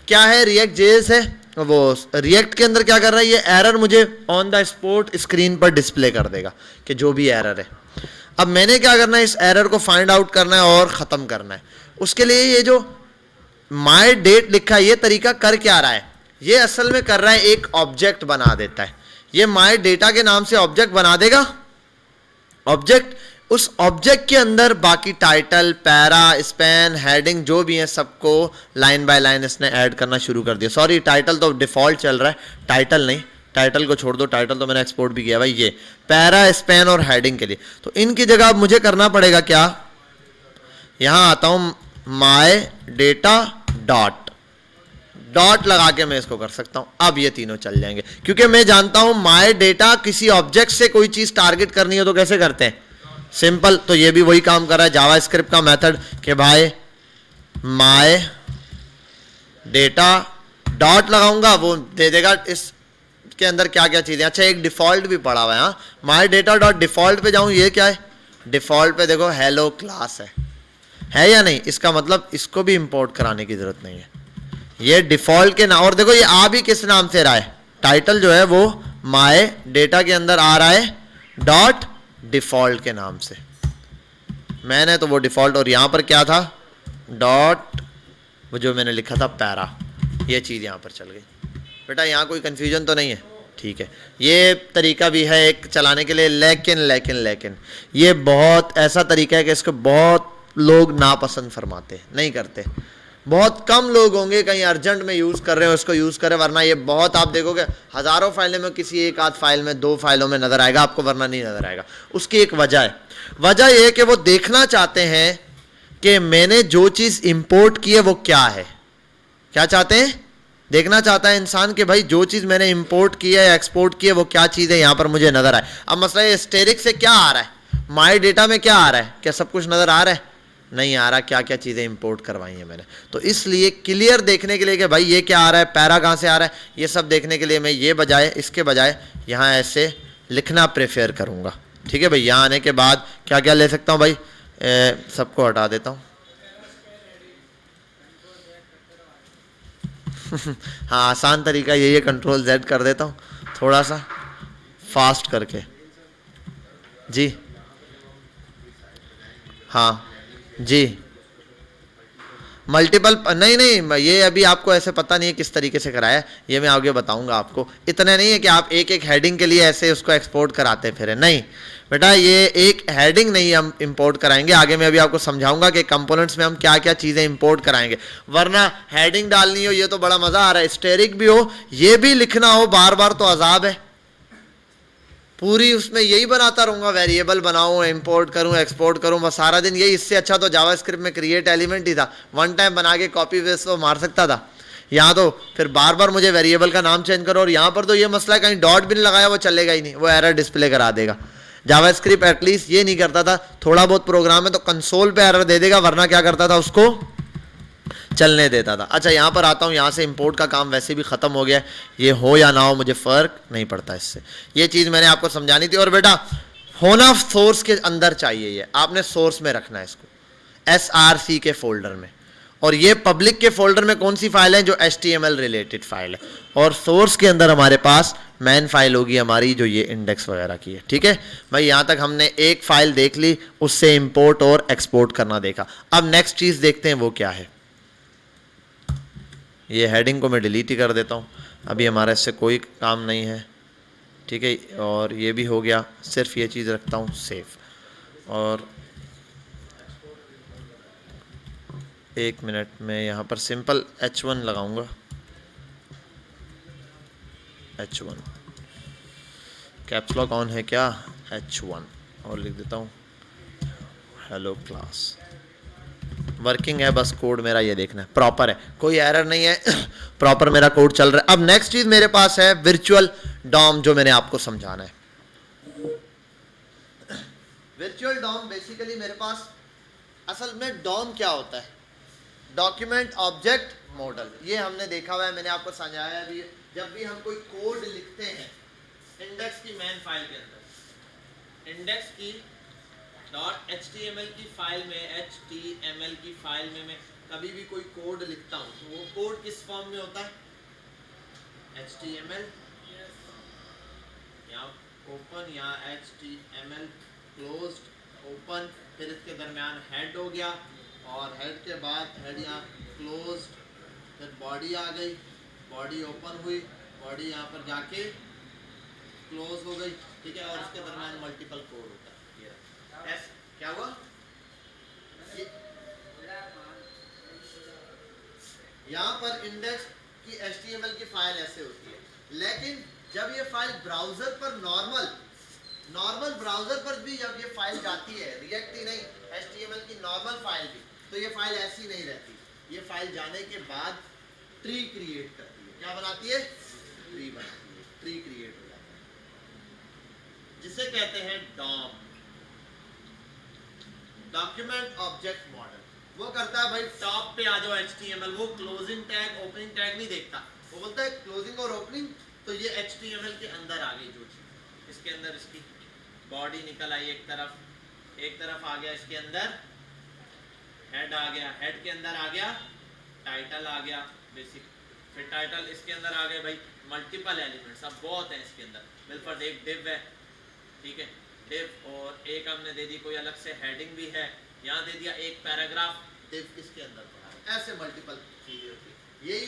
क्या है, रिएक्ट जेएस है, वो रिएक्ट के अंदर क्या कर रहा है, ये एरर मुझे ऑन द स्पॉट स्क्रीन पर डिस्प्ले कर देगा कि जो भी एरर है। अब मैंने क्या करना है, इस एरर को फाइंड आउट करना है और ख़त्म करना है। उसके लिए ये जो माई डेट लिखा है, ये तरीका कर क्या रहा है, ये असल में कर रहा है एक ऑब्जेक्ट बना देता है। ये माई डेटा के नाम से ऑब्जेक्ट बना देगा, ऑब्जेक्ट, उस ऑब्जेक्ट के अंदर बाकी टाइटल, पैरा, स्पैन, हेडिंग जो भी है सबको लाइन बाय लाइन इसने ऐड करना शुरू कर दिया। सॉरी, टाइटल तो डिफॉल्ट चल रहा है, टाइटल नहीं, टाइटल को छोड़ दो, टाइटल तो मैंने एक्सपोर्ट भी किया भाई। ये पैरा, स्पैन और हेडिंग के लिए, तो इनकी जगह अब मुझे करना पड़ेगा क्या, यहां आता हूं माई डेटा डॉट, डॉट लगा के मैं इसको कर सकता हूं। अब ये तीनों चल जाएंगे, क्योंकि मैं जानता हूं माई डेटा किसी ऑब्जेक्ट से कोई चीज टारगेट करनी हो तो कैसे करते हैं, सिंपल। तो ये भी वही काम कर रहा है, जावास्क्रिप्ट का मेथड कि भाई माई डेटा डॉट लगाऊंगा, वो दे देगा इसके अंदर क्या क्या चीजें। अच्छा, एक डिफॉल्ट भी पड़ा हुआ है, माई डेटा डॉट डिफॉल्ट पे जाऊं, ये क्या है, डिफॉल्ट पे देखो हेलो क्लास है या नहीं, इसका मतलब इसको भी इंपोर्ट कराने की जरूरत नहीं है, ये डिफॉल्ट के नाम। और देखो ये आ भी किस नाम से रहा है, टाइटल जो है वो माई डेटा के अंदर आ रहा है डॉट डिफॉल्ट के नाम से, मैंने तो वो डिफॉल्ट, और यहां पर क्या था डॉट, वो जो मैंने लिखा था पैरा, ये चीज यहां पर चल गई। बेटा यहां कोई कंफ्यूजन तो नहीं है, ठीक है। ये तरीका भी है एक चलाने के लिए, लेकिन लेकिन लेकिन ये बहुत ऐसा तरीका है कि इसको बहुत लोग नापसंद फरमाते हैं, नहीं करते। बहुत कम लोग होंगे कहीं अर्जेंट में यूज़ कर रहे हो इसको यूज़ करें, वरना ये बहुत, आप देखोगे हज़ारों फाइलें में किसी एक आध फाइल में, दो फाइलों में नज़र आएगा आपको, वरना नहीं नज़र आएगा। उसकी एक वजह है, वजह यह है कि वो देखना चाहते हैं कि मैंने जो चीज़ इंपोर्ट की है वो क्या है। क्या चाहते हैं, देखना चाहता है इंसान कि भाई जो चीज़ मैंने इंपोर्ट की है या एक्सपोर्ट की है वो क्या चीज़ है, यहाँ पर मुझे नज़र आए। अब मसला ये स्टेरिक से क्या आ रहा है, माई डेटा में क्या आ रहा है, क्या सब कुछ नज़र आ रहा है, नहीं आ रहा, क्या क्या चीज़ें इंपोर्ट करवाई हैं मैंने। तो इसलिए क्लियर देखने के लिए कि भाई ये क्या आ रहा है, पैरा कहाँ से आ रहा है, ये सब देखने के लिए मैं ये बजाय, इसके बजाय यहाँ ऐसे लिखना प्रेफर करूँगा। ठीक है भाई, यहाँ आने के बाद क्या क्या ले सकता हूँ भाई, सबको हटा देता हूँ हाँ, आसान तरीका यही है, कंट्रोल Z कर देता हूँ थोड़ा सा फास्ट करके जी। हाँ जी, मल्टीपल नहीं, ये अभी आपको ऐसे पता नहीं है किस तरीके से कराया है, ये मैं आगे बताऊंगा आपको। इतना नहीं है कि आप एक एक हेडिंग के लिए ऐसे उसको एक्सपोर्ट कराते फिर, नहीं बेटा, ये एक हेडिंग नहीं हम इंपोर्ट कराएंगे, आगे मैं अभी आपको समझाऊंगा कि कंपोनेंट्स में हम क्या क्या चीज़ें इंपोर्ट कराएंगे। वरना हेडिंग डालनी हो ये तो बड़ा मज़ा आ रहा है, स्टेरिक भी हो, ये भी लिखना हो बार बार तो अजाब है। पूरी उसमें यही बनाता रहूँगा, वेरिएबल बनाऊँ, इंपोर्ट करूँ, एक्सपोर्ट करूँ, बस सारा दिन यही। इससे अच्छा तो जावास्क्रिप्ट में क्रिएट एलिमेंट ही था, वन टाइम बना के कॉपी पेस्ट तो मार सकता था। यहाँ तो फिर बार बार मुझे वेरिएबल का नाम चेंज करो, और यहाँ पर तो ये मसला है कहीं डॉट भी नहीं लगाया वो चलेगा ही नहीं, वो एरर डिस्प्ले करा देगा। जावास्क्रिप्ट एटलीस्ट ये नहीं करता था, थोड़ा बहुत प्रोग्राम है तो कंसोल पे एरर दे देगा, वरना क्या करता था उसको चलने देता था। अच्छा, यहाँ पर आता हूँ, यहाँ से इंपोर्ट का काम वैसे भी ख़त्म हो गया, ये हो या ना हो मुझे फ़र्क नहीं पड़ता इससे, ये चीज़ मैंने आपको समझानी थी। और बेटा होना सोर्स के अंदर चाहिए, ये आपने सोर्स में रखना है इसको, SRC के फोल्डर में, और ये पब्लिक के फोल्डर में कौन सी फाइल है, जो HTML रिलेटेड फाइल है, और सोर्स के अंदर हमारे पास मेन फाइल होगी हमारी जो ये इंडेक्स वगैरह की है। ठीक है भाई, यहाँ तक हमने एक फाइल देख ली, उससे इंपोर्ट और एक्सपोर्ट करना देखा। अब नेक्स्ट चीज़ देखते हैं वो क्या है। ये हेडिंग को मैं डिलीट ही कर देता हूँ, अभी हमारा इससे कोई काम नहीं है। ठीक है, और ये भी हो गया, सिर्फ ये चीज़ रखता हूँ सेव, और एक मिनट में यहाँ पर सिंपल H1 लगाऊंगा, H1 कैप्स लॉक ऑन है क्या, H1, और लिख देता हूँ हेलो क्लास। वर्किंग है, बस कोड मेरा ये देखना है प्रॉपर है, कोई एरर नहीं है, प्रॉपर मेरा कोड चल रहा है। अब नेक्स्ट चीज मेरे पास है वर्चुअल डॉम, जो मैंने आपको समझाना है। वर्चुअल डॉम बेसिकली मेरे पास, असल में डॉम क्या होता है, डॉक्यूमेंट ऑब्जेक्ट मॉडल, ये हमने देखा हुआ है, मैंने आपको समझाया भी है। जब भी हम कोई कोड लिखते हैं इंडेक्स की मेन फाइल के अंदर, इंडेक्स की .html की फाइल में, HTML की फाइल में मैं कभी भी कोई कोड लिखता हूँ तो वो कोड किस फॉर्म में होता है? HTML या ओपन या HTML क्लोज्ड ओपन, फिर इसके दरमियान हेड हो गया और हेड के बाद हेड यहाँ क्लोज्ड, फिर बॉडी आ गई, बॉडी ओपन हुई, बॉडी यहाँ पर जाके क्लोज हो गई, ठीक है, और इसके दरमियान मल्टीपल कोड होता है। एस क्या हुआ? यहाँ पर इंडेक्स की HTML की फाइल ऐसे होती है, लेकिन जब ये फाइल ब्राउजर पर नॉर्मल ब्राउजर पर भी जब ये फाइल जाती है, रिएक्ट ही नहीं, HTML की नॉर्मल फाइल भी, तो ये फाइल ऐसी नहीं रहती। ये फाइल जाने के बाद ट्री क्रिएट करती है। क्या बनाती है? ट्री बनाती है, ट्री क्रिएट हो जाता है, जिसे कहते हैं डॉम, डॉक्यूमेंट ऑब्जेक्ट मॉडल। वो करता है भाई टॉप पे आ जाओ HTML, वो क्लोजिंग टैग ओपनिंग टैग नहीं देखता, वो बोलता है क्लोजिंग और ओपनिंग, तो ये HTML के अंदर आ गई जो चीज, इसके अंदर इसकी बॉडी निकल आई, एक तरफ आ गया, इसके अंदर हेड आ गया, हेड के अंदर आ गया टाइटल आ गया बेसिक, फिर टाइटल इसके अंदर आ गए भाई मल्टीपल एलिमेंट्स, अब बहुत है इसके अंदर, बिल्कुल एक डिव है, ठीक है, डिव, और एक हमने दे दी कोई अलग से हेडिंग भी है, यहाँ दे दिया एक पैराग्राफ, डिव इसके अंदर पड़ा है, ऐसे मल्टीपल चीजें होती है।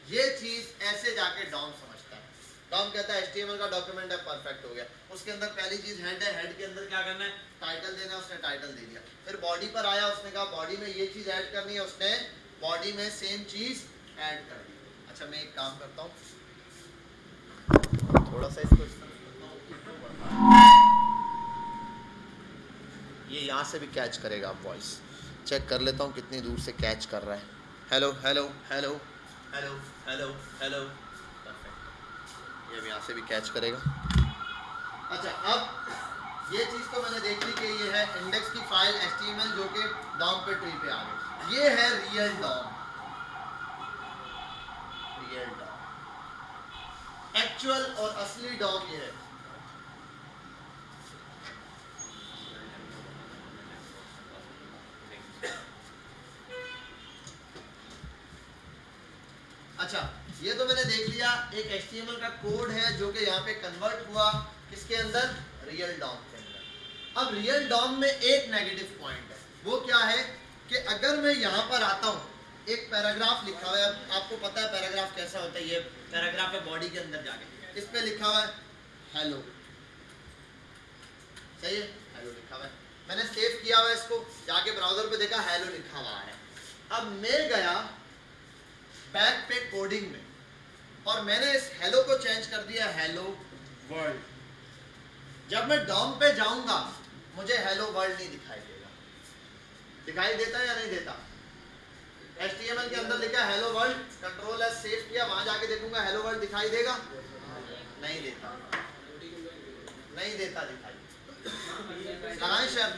ये चीज ऐसे जाके डॉम समझता है। डॉम कहता है HTML का डॉक्यूमेंट है, परफेक्ट हो गया, उसके अंदर पहली चीज हेड है, हेड के अंदर क्या करना है? टाइटल देना है, उसने टाइटल दे दिया। फिर बॉडी पर आया, उसने कहा बॉडी में ये चीज ऐड करनी है, उसने बॉडी में सेम चीज ऐड कर दी। अच्छा मैं एक काम करता हूँ, थोड़ा सा इसको ये यहाँ से भी कैच करेगा, आप वॉइस चेक कर लेता हूँ कितनी दूर से कैच कर रहा है। Hello hello hello hello hello hello, perfect, ये भी यहाँ से भी कैच करेगा। अच्छा अब ये चीज़ तो मैंने देख ली कि ये है इंडेक्स की फाइल HTML जो कि डॉम पे ट्री पे आ गई। ये है रियल डॉम, एक्चुअल और असली डॉम ये है। अच्छा ये तो मैंने देख लिया, एक HTML का कोड है जो कि यहाँ पे कन्वर्ट हुआ किसके अंदर? रियल डॉम के अंदर। अब रियल डॉम में एक नेगेटिव पॉइंट है, वो क्या है कि अगर मैं यहाँ पर आता हूँ, एक पैराग्राफ लिखा हुआ है, आपको पता है पैराग्राफ कैसा होता है, ये पैराग्राफ है बॉडी के अंदर जाके, इस पे लिखा हुआ है हेलो, सही है, हेलो लिखा हुआ है, मैंने सेव किया हुआ है इसको, जाके ब्राउजर पे देखा हेलो लिखा हुआ है। अब मैं गया बैक पे कोडिंग में और मैंने इस हेलो को चेंज कर दिया हेलो वर्ल्ड। जब मैं डॉम पे जाऊंगा मुझे हेलो वर्ल्ड नहीं दिखाई देगा, दिखाई देता है या नहीं देता? HTML के अंदर लिखा hello world, control S save किया, वहां जाके देखूंगा हेलो वर्ल्ड दिखाई देगा? नहीं देता, नहीं देता दिखाई। लगाएं शर्त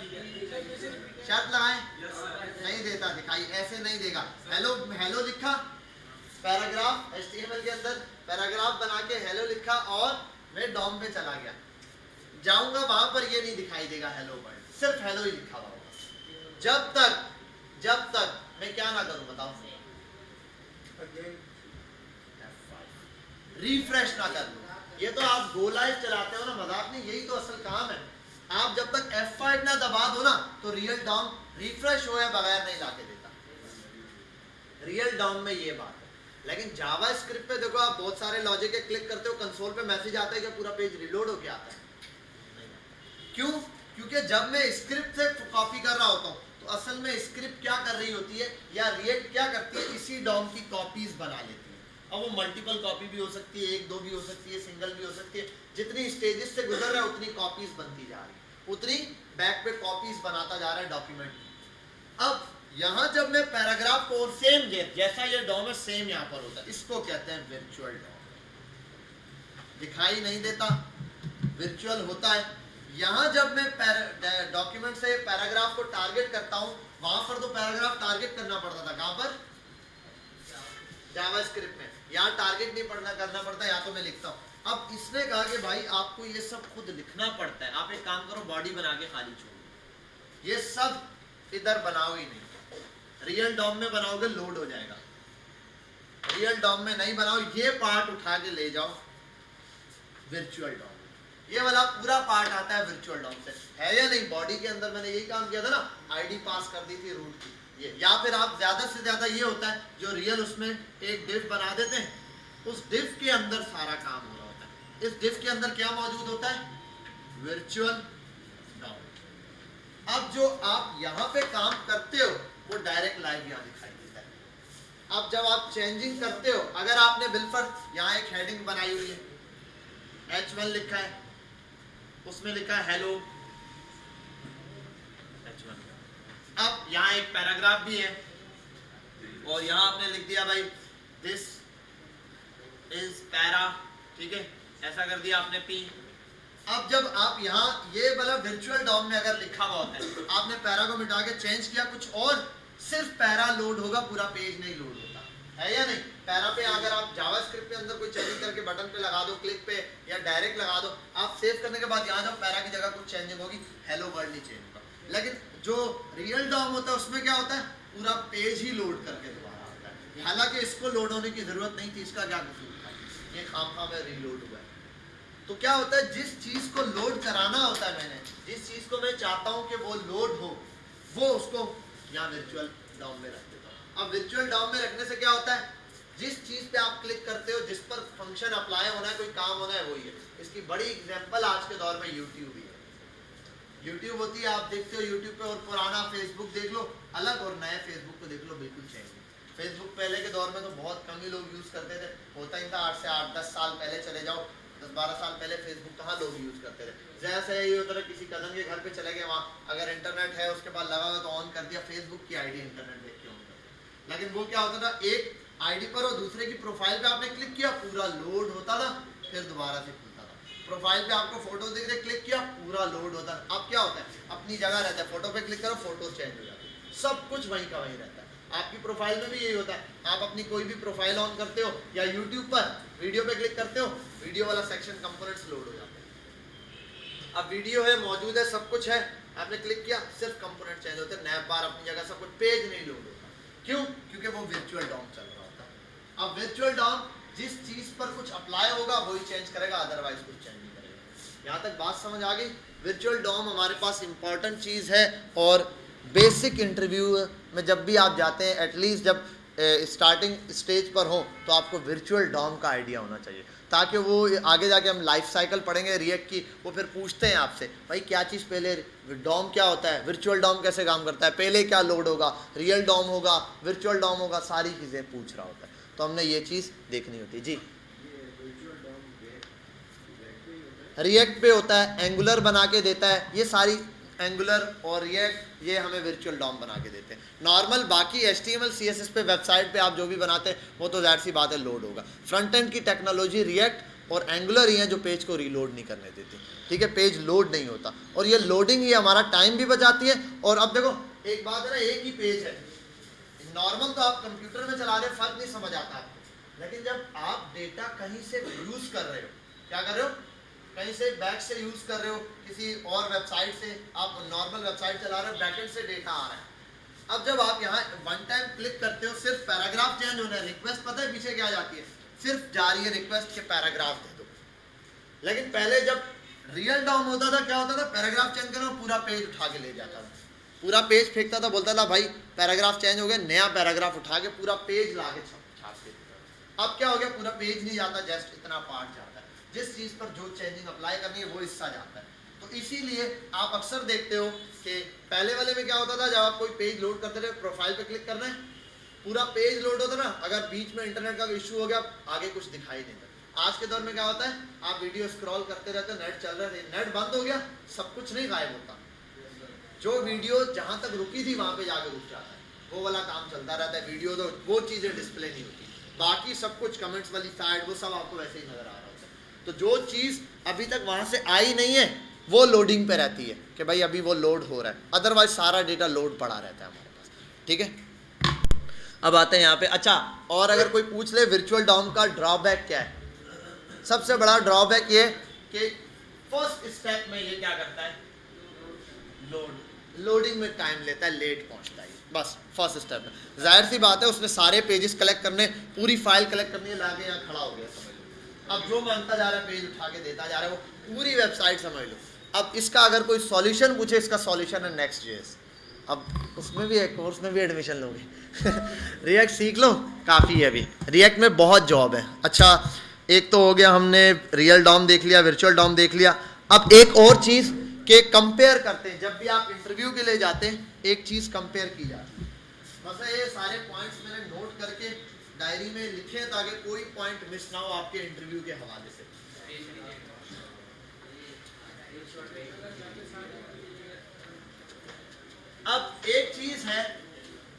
लगाएं, नहीं देता दिखाई, ऐसे नहीं देगा। हेलो हेलो लिखा, पैराग्राफ HTML के अंदर पैराग्राफ बना के हेलो लिखा और मैं डॉम पे चला गया, जाऊंगा वहां पर ये नहीं दिखाई देगा हेलो वर्ल्ड, सिर्फ हेलो ही लिखा हुआ होगा। जब तक मैं क्या ना करूं बताओ, रिफ्रेश ना कर लूं। ये तो आप गो लाइव चलाते हो ना, मजाक नहीं, यही तो असल काम है। आप जब तक F5 ना दबा दो ना तो रियल डॉम रिफ्रेश होए बगैर नहीं लाके देता, रियल डॉम में ये बात है। लेकिन जावा स्क्रिप्ट पे देखो, आप बहुत सारे लॉजिक के क्लिक करते हो, कंसोल पे मैसेज आता है कि पूरा पेज रिलोड होके आता है। क्यों? क्योंकि जब मैं स्क्रिप्ट से कॉपी कर रहा होता हूँ तो असल में स्क्रिप्ट क्या कर रही होती है या रिएक्ट क्या करती है, इसी डॉम की कॉपीज बना लेती है। अब वो मल्टीपल कॉपी भी हो सकती है, एक दो भी हो सकती है, सिंगल भी हो सकती है, जितनी स्टेजेस से गुजर रहा है उतनी कॉपीज बनती जा रही है, उतनी बैक पे कॉपीज बनाता जा रहा है डॉक्यूमेंट। अब यहाँ जब मैं पैराग्राफ को सेम जैसा ये डॉम है सेम यहाँ पर होता है, इसको कहते हैं वर्चुअल डॉम। दिखाई नहीं देता, वर्चुअल होता है। यहाँ जब मैं डॉक्यूमेंट से पैराग्राफ को टारगेट करता हूँ, वहां पर तो पैराग्राफ टारगेट करना पड़ता था, कहाँ पर? जावास्क्रिप्ट में, यहाँ टारगेट नहीं पढ़ना करना पड़ता, यहाँ तो मैं लिखता हूँ। अब इसने कहा कि भाई आपको ये सब खुद लिखना पड़ता है, आप एक काम करो बॉडी बना के खाली छोड़ो, ये सब इधर बनाओ ही नहीं, रियल डॉम में बनाओगे लोड हो जाएगा, रियल डॉम में नहीं बनाओ, ये पार्ट उठा के ले जाओ वर्चुअल डॉम, ये वाला पूरा पार्ट आता है वर्चुअल डॉम से, है या नहीं। बॉडी के अंदर मैंने यही काम किया था ना, आईडी पास कर दी थी रूट की, ये या फिर आप ज्यादा से ज्यादा ये होता है जो रियल उसमें एक डिफ बना देते हैं, उस डिफ के अंदर सारा काम हो रहा होता है। इस डिफ के अंदर क्या मौजूद होता है, वर्चुअल डॉम। अब जो आप यहाँ पे काम करते हो वो डायरेक्ट लाइव यहाँ दिखाई देता है। अब जब आप चेंजिंग करते हो, अगर आपने बिल्कुल यहाँ एक हेडिंग बनाई हुई है, H1 लिखा है, उसमें लिखा है हेलो H1, अब यहाँ एक पैराग्राफ भी है और यहाँ आपने लिख दिया भाई दिस इज पैरा, ठीक है, ऐसा कर दिया आपने P। अब जब आप यहाँ ये वाला वर्चुअल डॉम में अगर लिखा हुआ होता है, आपने पैरा को मिटा के चेंज किया कुछ और, सिर्फ पैरा लोड होगा, पूरा पेज नहीं लोड होता, है या नहीं। पैरा पे अगर आप जावास्क्रिप्ट के अंदर कोई चेंजिंग करके बटन पे लगा दो, क्लिक पे या डायरेक्ट लगा दो, आप सेव करने के बाद यहाँ जब पैरा की जगह कुछ चेंजिंग होगी, हेलो वर्ल्ड नहीं चेंज होगा। लेकिन जो रियल डॉम होता है उसमें क्या होता है, पूरा पेज ही लोड करके दोबारा आता है। हालांकि इसको लोड होने की जरूरत नहीं थी, इसका क्या कसूर था, ये खामखा में रीलोड हुआ है। तो क्या होता है, जिस चीज को लोड कराना होता है, मैंने जिस चीज को मैं चाहता हूँ कि वो लोड हो, वो उसको यहाँ वर्चुअल डॉम में रख देता हूँ। अब वर्चुअल डॉम में रखने से क्या होता है, जिस चीज पे आप क्लिक करते हो, जिस पर फंक्शन अप्लाई होना है, कोई काम होना है, वही है। इसकी बड़ी एग्जांपल आज के दौर में यूट्यूब ही है। यूट्यूब होती है, आप देखते हो यूट्यूब पे, और पुराना फेसबुक देख लो अलग और नए फेसबुक को देख लो बिल्कुल चेंज। फेसबुक पहले के दौर में तो बहुत कम ही लोग यूज करते थे, होता ही था 8 से 8-10 साल पहले चले जाओ, 10-12 साल पहले फेसबुक कहाँ लोग यूज करते थे। जैसे ये होता था, किसी कजन के घर पे चले गए, वहाँ अगर इंटरनेट है उसके बाद लगा हुआ तो ऑन कर दिया, फेसबुक की आईडी इंटरनेट देख के ऑन कर दिया। लेकिन वो क्या होता था, एक आईडी पर और दूसरे की प्रोफाइल पे आपने क्लिक किया, पूरा लोड होता था, फिर दोबारा से खुलता था। प्रोफाइल पे आपको फोटो दिख रहे, क्लिक किया, पूरा लोड होता है। अब क्या होता है, अपनी जगह रहता है, फोटो पे क्लिक करो, फोटो चेंज हो जाती है, सब कुछ वहीं का वहीं रहता है। आपकी प्रोफाइल में भी यही होता है, आप अपनी कोई भी प्रोफाइल ऑन करते हो या यूट्यूब पर वीडियो पे क्लिक करते हो, वीडियो वाला सेक्शन कंपोनेंट्स लोड हो जाते हैं। अब वीडियो है, मौजूद है, सब कुछ है, आपने क्लिक किया, सिर्फ कंपोनेंट चेंज होते हैं, नैप बार अपनी जगह, सब कुछ, पेज नहीं लोड होता। क्यों? क्योंकि वो वर्चुअल डॉम चल रहा होता है। अब वर्चुअल डॉम जिस चीज पर कुछ अप्लाई होगा वही चेंज करेगा, अदरवाइज कुछ चेंज नहीं करेगा। यहाँ तक बात समझ आ गई। वर्चुअल डॉम हमारे पास इंपॉर्टेंट चीज है, और बेसिक इंटरव्यू में जब भी आप जाते हैं, एटलीस्ट जब स्टार्टिंग स्टेज पर हो, तो आपको वर्चुअल डॉम का आइडिया होना चाहिए, ताकि वो आगे जाके हम लाइफ साइकिल पढ़ेंगे रिएक्ट की, वो फिर पूछते हैं आपसे भाई क्या चीज़ पहले, डॉम क्या होता है, वर्चुअल डॉम कैसे काम करता है, पहले क्या लोड होगा, रियल डॉम होगा, वर्चुअल डॉम होगा, सारी चीज़ें पूछ रहा होता है। तो हमने ये चीज़ देखनी होती है। जी, रिएक्ट पे होता है, एंगुलर बना के देता है, ये सारी एंगुलर और रिएक्ट ये हमें वर्चुअल डॉम बना के देते हैं। नॉर्मल बाकी HTML CSS पे वेबसाइट पे आप जो भी बनाते हैं वो तो जाहिर सी बात है लोड होगा। फ्रंट एंड की टेक्नोलॉजी रिएक्ट और एंगुलर ही है जो पेज को रीलोड नहीं करने देती, ठीक है, पेज लोड नहीं होता, और ये लोडिंग ही हमारा टाइम भी बचाती है। और अब देखो एक बात है ना, एक ही पेज है, नॉर्मल तो आप कंप्यूटर में चला रहे हो, फर्क नहीं समझ आता आपको, लेकिन जब आप डेटा कहीं से यूज कर रहे हो, क्या कर रहे हो, कहीं से बैक से यूज कर रहे हो, किसी और वेबसाइट से आप नॉर्मल वेबसाइट चला रहे हो, बैकएंड से डेटा आ रहा है। अब जब आप यहाँ वन टाइम क्लिक करते हो, सिर्फ पैराग्राफ चेंज होना है, रिक्वेस्ट पता है पीछे क्या जाती है, सिर्फ जा रही है रिक्वेस्ट के पैराग्राफ दे दो। लेकिन पहले जब रियल डॉम होता था, क्या होता था, पैराग्राफ चेंज करो, पूरा पेज उठा के ले जाता था, पूरा पेज फेंकता था, बोलता था भाई पैराग्राफ चेंज हो गया, नया पैराग्राफ उठा के पूरा पेज ला के छाप के देता। अब क्या हो गया, पूरा पेज नहीं जाता, जस्ट इतना पार्ट जाता है, जिस चीज पर जो चेंजिंग अप्लाई करनी है वो हिस्सा जाता है। तो इसीलिए आप अक्सर देखते हो कि पहले वाले में क्या होता था, जब आप कोई पेज लोड करते थे, प्रोफाइल पे क्लिक करना है, पूरा पेज लोड होता ना, अगर बीच में इंटरनेट का इशू हो गया, आगे कुछ दिखाई नहीं देता। आज के दौर में क्या होता है, आप वीडियो स्क्रॉल करते रहते हो, नेट चल रहा है, नेट बंद हो गया, सब कुछ नहीं गायब होता, जो वीडियो जहां तक रुकी थी वहां पे जाके रुक जाता है, वो वाला काम चलता रहता है। वीडियो तो वो चीजें डिस्प्ले नहीं होती, बाकी सब कुछ कमेंट्स वाली साइड वो सब आपको वैसे ही नजर आ रहा होता है। तो जो चीज अभी तक वहां से आई नहीं है वो लोडिंग पे रहती है कि भाई अभी वो लोड हो रहा है, अदरवाइज सारा डेटा लोड पड़ा रहता है हमारे पास, ठीक है। अब आते हैं यहाँ पे। अच्छा, और अगर कोई पूछ ले वर्चुअल डॉम का ड्रॉबैक क्या है, सबसे बड़ा ड्रॉबैक ये कि फर्स्ट स्टेप में ये क्या करता है, लोडिंग में टाइम लेता है, लेट पहुंचता है, बस फर्स्ट स्टेप में। जाहिर सी बात है उसने सारे पेजेस कलेक्ट करने, पूरी फाइल कलेक्ट करनी है, लाके यहाँ खड़ा हो गया समझ लो। अब जो मांगता जा रहा है पेज उठा के देता जा रहा है, वो पूरी वेबसाइट समझ लो। अब इसका अगर कोई सॉल्यूशन पूछे, इसका सॉल्यूशन है Next.js। अब उसमें भी है, कोर्स में भी एडमिशन लोगे रिएक्ट सीख लो, काफ़ी है अभी, रिएक्ट में बहुत जॉब है। अच्छा, एक तो हो गया, हमने रियल डॉम देख लिया, वर्चुअल डॉम देख लिया। अब एक और चीज़ के कंपेयर करते हैं, जब भी आप इंटरव्यू के लिए जाते हैं एक चीज़ कंपेयर की जाती है। मतलब ये सारे पॉइंट्स मैंने नोट करके डायरी में लिखे ताकि कोई पॉइंट मिस ना हो आपके इंटरव्यू के हवाले से। अब एक चीज है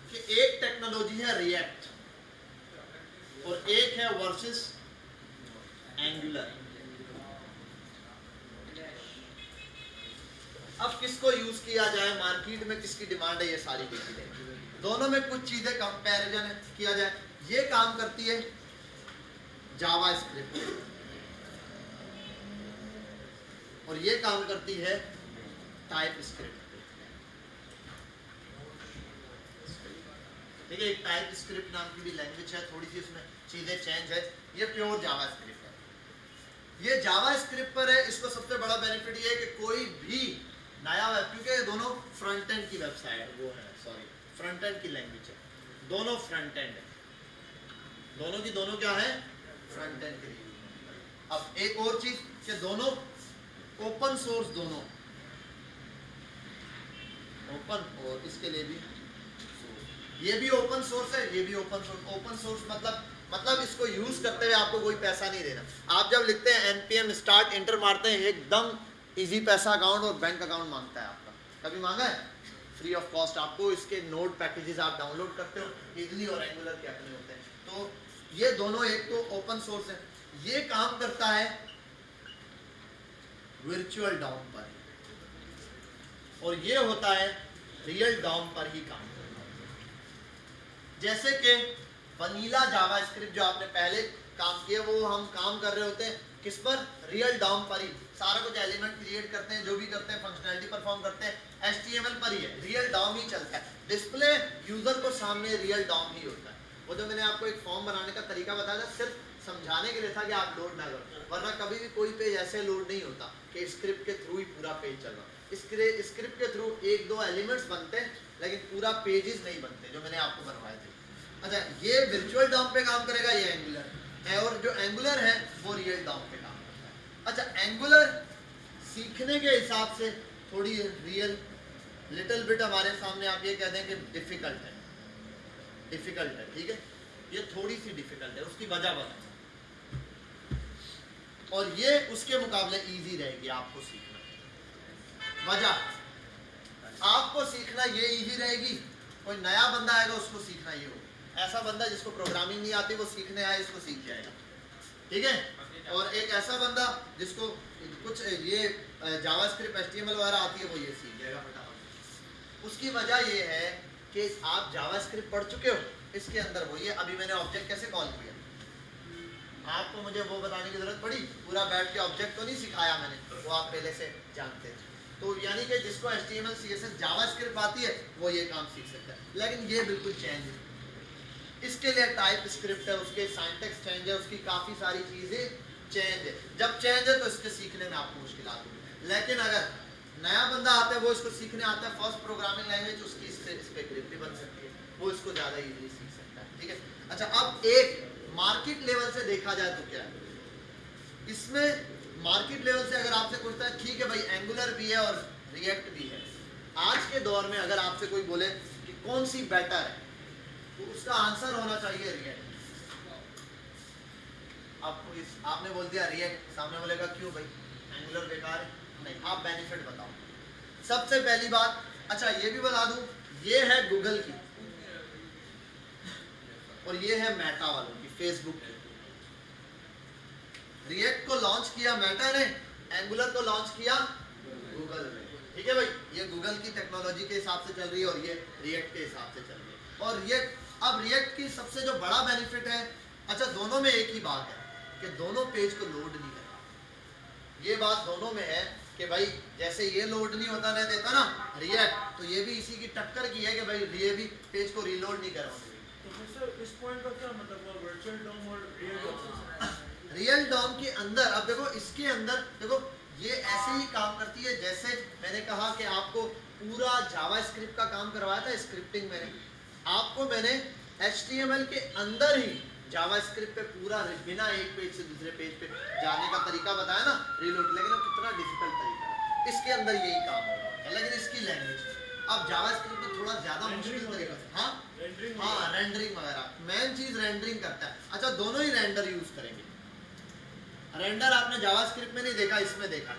कि एक टेक्नोलॉजी है रिएक्ट और एक है वर्सेस एंगुलर। अब किसको यूज किया जाए, मार्केट में किसकी डिमांड है, ये सारी देखी जाएगी। दोनों में कुछ चीजें कंपैरिजन किया जाए। ये काम करती है जावास्क्रिप्ट और ये काम करती है टाइपस्क्रिप्ट। ठीक है, एक टाइपस्क्रिप्ट नाम की भी लैंग्वेज है, थोड़ी सी उसमें चीजें चेंज है। ये प्योर जावास्क्रिप्ट है, ये जावास्क्रिप्ट पर है। इसको सबसे बड़ा बेनिफिट ये है कि कोई भी नया वेब, क्योंकि ये दोनों फ्रंट एंड की वेबसाइट वो है, सॉरी फ्रंट एंड की लैंग्वेज है, दोनों फ्रंट एंड है, दोनों की दोनों क्या है, फ्रंट एंड के लिए। अब एक और चीज कि दोनों ओपन सोर्स, दोनों ओपन, और इसके लिए भी ये भी ओपन सोर्स है, ये भी ओपन सोर्स। ओपन सोर्स मतलब इसको यूज करते हुए आपको कोई पैसा नहीं देना। आप जब लिखते हैं npm स्टार्ट एंटर मारते हैं, एकदम इजी पैसा अकाउंट और बैंक अकाउंट मांगता है आपका। कभी मांगा है? फ्री ऑफ कॉस्ट आपको इसके नोड पैकेजेस आप डाउनलोड करते हो, इजली और एंगुलर के अपने होते हैं। तो ये दोनों एक तो ओपन सोर्स है, ये काम करता है वर्चुअल डॉम पर और ये होता है रियल डॉम पर ही काम। जैसे कि वनीला जावास्क्रिप्ट जो आपने पहले काम किया, वो हम काम कर रहे होते हैं किस पर, रियल डॉम पर ही। सारा कुछ एलिमेंट क्रिएट करते हैं, जो भी करते हैं, फंक्शनैलिटी परफॉर्म करते हैं, HTML पर ही है, रियल डॉम ही चलता है। डिस्प्ले यूजर को सामने रियल डॉम ही होता है। वो जो मैंने आपको एक फॉर्म बनाने का तरीका बताया था, सिर्फ समझाने के लिए था कि आप लोड ना करो, वरना कभी भी कोई पेज ऐसे लोड नहीं होता कि स्क्रिप्ट के थ्रू ही पूरा पेज चल रहा। स्क्रिप्ट के थ्रू एक दो एलिमेंट्स बनते हैं लेकिन पूरा पेजेस नहीं बनते, जो मैंने आपको बनवाए थे। अच्छा, ये वर्चुअल डॉम पे काम करेगा, ये एंगुलर है, और जो एंगुलर है वो रियल डॉम पे काम करता है। अच्छा, एंगुलर सीखने के हिसाब से थोड़ी रियल लिटिल बिट हमारे सामने आप ये कहते हैं कि डिफिकल्ट है, ठीक है, ये थोड़ी सी डिफिकल्ट है, उसकी वजह बताएं। और ये उसके मुकाबले इजी रहेगी आपको सीखना। वजह आपको सीखना ये इजी रहेगी, कोई नया बंदा आएगा उसको सीखना ये होगा। ऐसा बंदा जिसको प्रोग्रामिंग नहीं आती वो सीखने आए, इसको सीख जाएगा, ठीक है। और एक ऐसा बंदा जिसको कुछ ये जावास्क्रिप्ट HTML वगैरह आती है, वो ये सीख जाएगा फटाफट। उसकी वजह ये है कि आप जावास्क्रिप्ट पढ़ चुके हो, इसके अंदर वो ये अभी मैंने ऑब्जेक्ट कैसे कॉल किया, आपको मुझे वो बताने की जरूरत पड़ी? पूरा बैठ के ऑब्जेक्ट तो नहीं सिखाया मैंने, वो आप पहले से जानते हैं। तो यानी कि जिसको HTML CSS जावास्क्रिप्ट आती है वो ये काम सीख सकता है, लेकिन ये बिल्कुल चेंज है। इसके लिए टाइप स्क्रिप्ट है, उसके सिंटैक्स चेंज है, उसकी काफ़ी सारी चीज़ें चेंज है। जब चेंज है तो इसके सीखने में आपको मुश्किलात होगी। लेकिन अगर नया बंदा आता है, वो इसको सीखने आता है, फर्स्ट प्रोग्रामिंग लैंग्वेज उसकी इस पे ग्रिप भी बन सकती है, वो इसको ज़्यादा ईजिली सीख सकता है, ठीक है। अच्छा, अब एक मार्केट लेवल से देखा जाए तो क्या है इसमें, मार्केट लेवल से अगर आपसे पूछता है, ठीक है भाई एंगुलर भी है और रिएक्ट भी है, आज के दौर में अगर आपसे कोई बोले कि कौन सी बेटर है, तो उसका आंसर होना चाहिए रिएक्ट। आपने बोल दिया रिएक्ट, सामने बोलेगा क्यों भाई एंगुलर बेकार है? नहीं, आप बेनिफिट बताओ। सबसे पहली बात, अच्छा ये भी बता दूं, ये है गूगल की और ये है मेटा वालों की, फेसबुक की। रिएक्ट को लॉन्च किया मेटा ने, एंगुलर को लॉन्च किया गूगल ने, ठीक है भाई। ये गूगल की टेक्नोलॉजी के हिसाब से चल रही है और ये रिएक्ट के हिसाब से चल रही है। और ये अब रिएक्ट की सबसे जो बड़ा बेनिफिट है, अच्छा दोनों में एक ही बात है कि दोनों पेज को लोड नहीं करता। ये बात दोनों में है कि भाई जैसे ये लोड नहीं होता नहीं देता ना रिएक्ट, तो ये भी इसी की टक्कर की है कि भाई ये भी पेज को रीलोड नहीं करवाते। तो सर इस पॉइंट का क्या मतलब हुआ वर्चुअल डॉम और रियल डॉम? रियल डॉम के अंदर अब देखो, इसके अंदर देखो ये ऐसे ही काम करती है जैसे मैंने कहा कि आपको पूरा जावास्क्रिप्ट का काम करवाया था स्क्रिप्टिंग में, आपको मैंने HTML के अंदर ही जावास्क्रिप्ट पे पूरा बिना एक पेज से दूसरे पेज पे जाने का तरीका बताया ना रीलोड, लेकिन अब कितना डिफिकल्ट तरीका है, इसके अंदर यही काम हो रहा है लेकिन इसकी लैंग्वेज अब जावास्क्रिप्ट में थोड़ा ज्यादा मुश्किल तरीका से। हाँ रेंडरिंग वगैरह, मेन चीज रेंडरिंग करता है। अच्छा दोनों ही रेंडर यूज करेंगे। रेंडर आपने जावास्क्रिप्ट में नहीं देखा, इसमें देखा।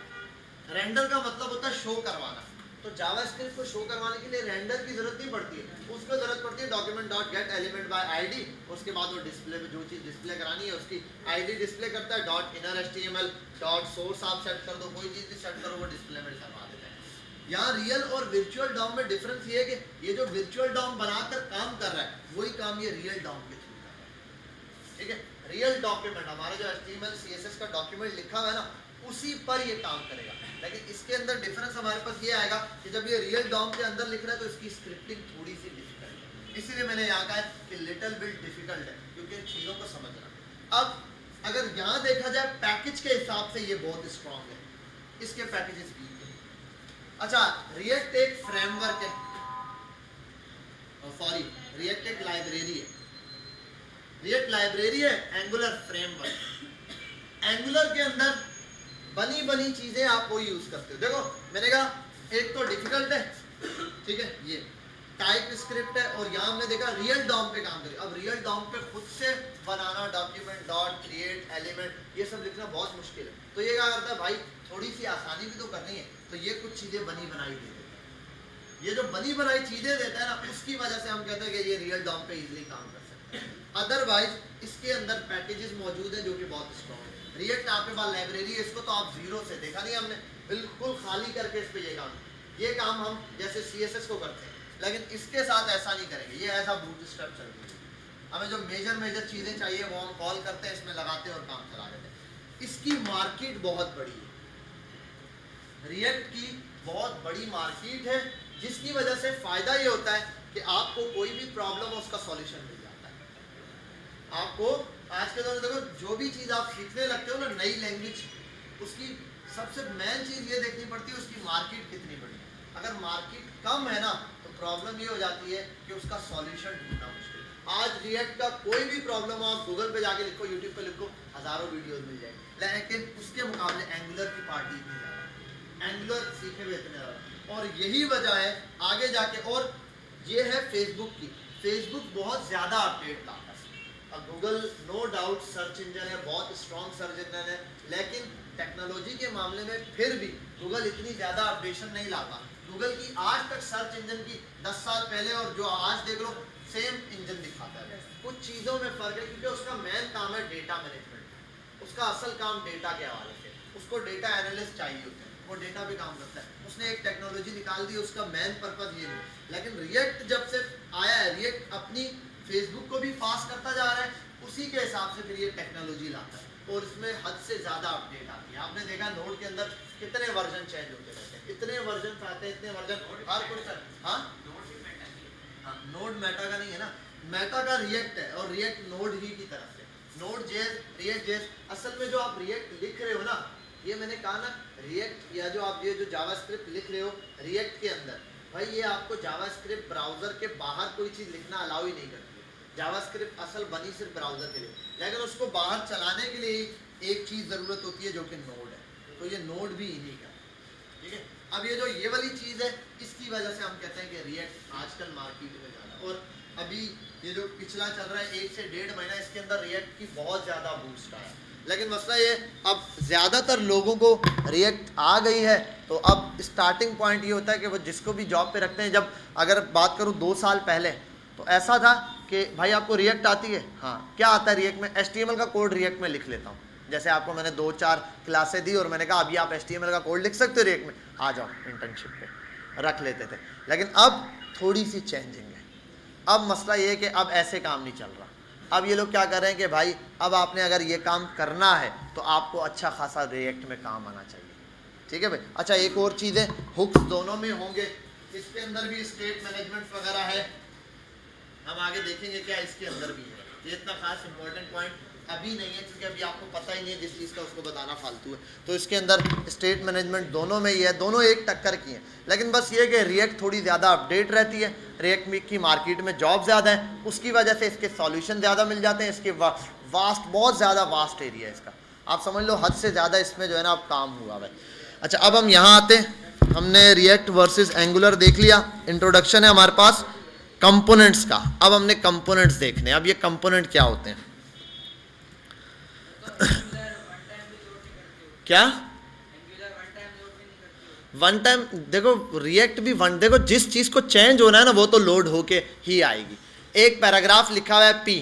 रेंडर का मतलब होता है शो करवाना, तो जावास्क्रिप्ट को शो करवाने के लिए रेंडर की जरूरत नहीं पड़ती है, उसको जरूरत पड़ती है document dot gate element by ID, उसके बाद वो डिस्प्ले में जो चीज डिस्प्ले करानी है उसकी आईडी डिस्प्ले करता है, dot inner HTML dot source आप सेट कर दो, कोई चीज भी सेट करो वो डिस्प्ले में करवा देता है। यहाँ रियल और वर्चुअल डॉम में डिफरेंस ये है कि ये जो वर्चुअल डॉम बनाकर काम कर रहा है वही काम ये रियल डॉम के थ्रू कर रहा है। ठीक है, रियल डॉक्यूमेंट हमारा जो HTML CSS का डॉक्यूमेंट लिखा हुआ है ना उसी पर ये काम करेगा, लेकिन इसके अंदर डिफरेंस हमारे पास ये आएगा कि जब ये रियल डॉम के अंदर लिख रहा है तो इसकी स्क्रिप्टिंग थोड़ी सी डिफिकल्ट है, इसीलिए मैंने यहाँ कहा है कि लिटिल बिट डिफिकल्ट है क्योंकि चीज़ों को समझना। अब अगर यहाँ देखा जाए पैकेज के हिसाब से ये बहुत स्ट्रॉन्ग है, इसके पैकेजेस वीक है। अच्छा रिएक्ट एक फ्रेमवर्क है, सॉरी रिएक्ट एक लाइब्रेरी है, रिएक्ट लाइब्रेरी है, एंगुलर फ्रेमवर्क। एंगुलर के अंदर बनी बनी चीजें आप वो यूज करते हो। देखो मैंने कहा एक तो डिफिकल्ट है, ठीक है, ये टाइप स्क्रिप्ट है, और यहाँ हमने देखा रियल डॉम पे काम करें। अब रियल डॉम पे खुद से बनाना डॉक्यूमेंट डॉट क्रिएट एलिमेंट ये सब लिखना बहुत मुश्किल है, तो ये क्या करता है भाई थोड़ी सी आसानी भी तो करनी है, तो ये कुछ चीजें बनी बनाई दे देता है। ये जो बनी बनाई चीजें देता है ना उसकी वजह से हम कहते हैं कि ये रियल डॉम पे इजिली काम कर सकते हैं। अदरवाइज इसके अंदर पैकेजेस मौजूद हैं जो कि बहुत स्ट्रॉन्ग है। रिएक्ट आपके पास लाइब्रेरी है, इसको तो आप जीरो से देखा नहीं हमने, बिल्कुल खाली करके इस पे ये काम हम जैसे CSS को करते हैं, लेकिन इसके साथ ऐसा नहीं करेंगे, ये ऐसा बूटस्ट्रैप चल रही है। हमें जो मेजर चीजें चाहिए वो हम कॉल करते हैं, इसमें लगाते हैं और काम चला देते हैं। इसकी मार्केट बहुत बड़ी है, रिएक्ट की बहुत बड़ी मार्केट है, जिसकी वजह से फायदा ये होता है कि आपको कोई भी प्रॉब्लम हो उसका सॉल्यूशन मिल जाता है। आपको आज के दौर में देखो जो भी चीज़ आप सीखने लगते हो ना नई लैंग्वेज, उसकी सबसे मेन चीज़ ये देखनी पड़ती है उसकी मार्केट कितनी बड़ी है। अगर मार्केट कम है ना तो प्रॉब्लम ये हो जाती है कि उसका सॉल्यूशन ढूंढना मुश्किल है। आज रिएक्ट का कोई भी प्रॉब्लम हो आप गूगल पे जाके लिखो, यूट्यूब पे लिखो, हज़ारों वीडियोस मिल जाएंगे, लेकिन उसके मुकाबले एंगुलर की पार्टी इतनी ज़्यादा, एंगुलर सीखे हुए इतने ज़्यादा, और यही वजह है आगे जाके। और ये है फेसबुक की, फेसबुक बहुत ज़्यादा अपडेट लाता है। अब Google no doubt search engine है, बहुत स्ट्रॉन्ग सर्च इंजन है, लेकिन टेक्नोलॉजी के मामले में फिर भी गूगल इतनी ज़्यादा अपडेशन नहीं लाता। गूगल की आज तक सर्च इंजन की 10 साल पहले और जो आज देख लो सेम इंजन दिखाता है। कुछ चीज़ों में फ़र्क है क्योंकि उसका मेन काम है डेटा मैनेजमेंट, उसका असल काम डेटा के हवाले से, उसको डेटा एनालिस्ट चाहिए होते हैं, वो डेटा पे काम करता है। उसने एक टेक्नोलॉजी निकाल दी, उसका मेन पर्पज़ ये नहीं। लेकिन रिएक्ट जब से आया है, रिएक्ट अपनी फेसबुक को भी फास्ट करता जा रहा है, उसी के हिसाब से फिर ये टेक्नोलॉजी लाता है और इसमें हद से ज़्यादा अपडेट आती है। आपने देखा नोड के अंदर कितने वर्जन चेंज होते रहते हैं, इतने वर्जन आते हैं, इतने वर्जन हर कुछ। हाँ नोड मेटा का नहीं है ना, मेटा का रिएक्ट है और रिएक्ट नोड ही की तरफ से, नोड जेस रिएक्ट जेस। असल में जो आप रिएक्ट लिख रहे हो ना, ये मैंने कहा ना रिएक्ट या जो आप ये जो जावास्क्रिप्ट लिख रहे हो रिएक्ट के अंदर, भाई ये आपको जावास्क्रिप्ट ब्राउजर के बाहर कोई चीज़ लिखना अलाउ ही नहीं करती। जावास्क्रिप्ट असल बनी सिर्फ ब्राउजर के लिए, लेकिन उसको बाहर चलाने के लिए एक चीज़ ज़रूरत होती है जो कि नोड है, तो ये नोड भी इन्हीं का, ठीक है। अब ये जो ये वाली चीज़ है इसकी वजह से हम कहते हैं कि रिएक्ट आजकल मार्केट में ज़्यादा, और अभी ये जो पिछला चल रहा है 1 से 1.5 महीना, इसके अंदर रिएक्ट की बहुत ज़्यादा बूस्ट आया। लेकिन मसला ये अब ज़्यादातर लोगों को रिएक्ट आ गई है, तो अब स्टार्टिंग पॉइंट ये होता है कि वो जिसको भी जॉब पे रखते हैं, जब अगर बात करूँ 2 साल पहले तो ऐसा था कि भाई आपको रिएक्ट आती है, हाँ क्या आता है रिएक्ट में, HTML का कोड रिएक्ट में लिख लेता हूँ। जैसे आपको मैंने 2-4 क्लासें दी और मैंने कहा अभी आप HTML का कोड लिख सकते हो रिएक्ट में, आ जाओ इंटर्नशिप पे, रख लेते थे। लेकिन अब थोड़ी सी चेंजिंग है, अब मसला ये है कि अब ऐसे काम नहीं चल रहा। अब ये लोग क्या कर रहे हैं कि भाई अब आपने अगर ये काम करना है तो आपको अच्छा खासा रिएक्ट में काम आना चाहिए। ठीक है भाई। अच्छा एक और चीज़ है, हुक्स दोनों में होंगे, इसके अंदर भी स्टेट मैनेजमेंट वगैरह है, हम आगे देखेंगे क्या इसके अंदर भी है। ये इतना खास इंपॉर्टेंट पॉइंट अभी नहीं है क्योंकि अभी आपको पता ही नहीं है, जिस चीज़ का उसको बताना फालतू है। तो इसके अंदर स्टेट मैनेजमेंट दोनों में ही है, दोनों एक टक्कर की हैं, लेकिन बस ये कि रिएक्ट थोड़ी ज़्यादा अपडेट रहती है, रिएक्ट की मार्केट में जॉब ज़्यादा है, उसकी वजह से इसके सॉल्यूशन ज़्यादा मिल जाते हैं, इसके वास्ट बहुत ज़्यादा वास्ट एरिया है इसका, आप समझ लो हद से ज़्यादा इसमें जो है ना अब काम हुआ है। अच्छा अब हम यहाँ आते हैं, हमने रिएक्ट वर्सेस एंगुलर देख लिया, इंट्रोडक्शन है हमारे पास कंपोनेंट्स का। अब हमने कंपोनेंट्स देखने, अब ये कंपोनेंट क्या होते हैं क्या वन टाइम, देखो रिएक्ट भी वन, देखो जिस चीज को चेंज होना है ना वो तो लोड होके ही आएगी। एक पैराग्राफ लिखा हुआ है पी,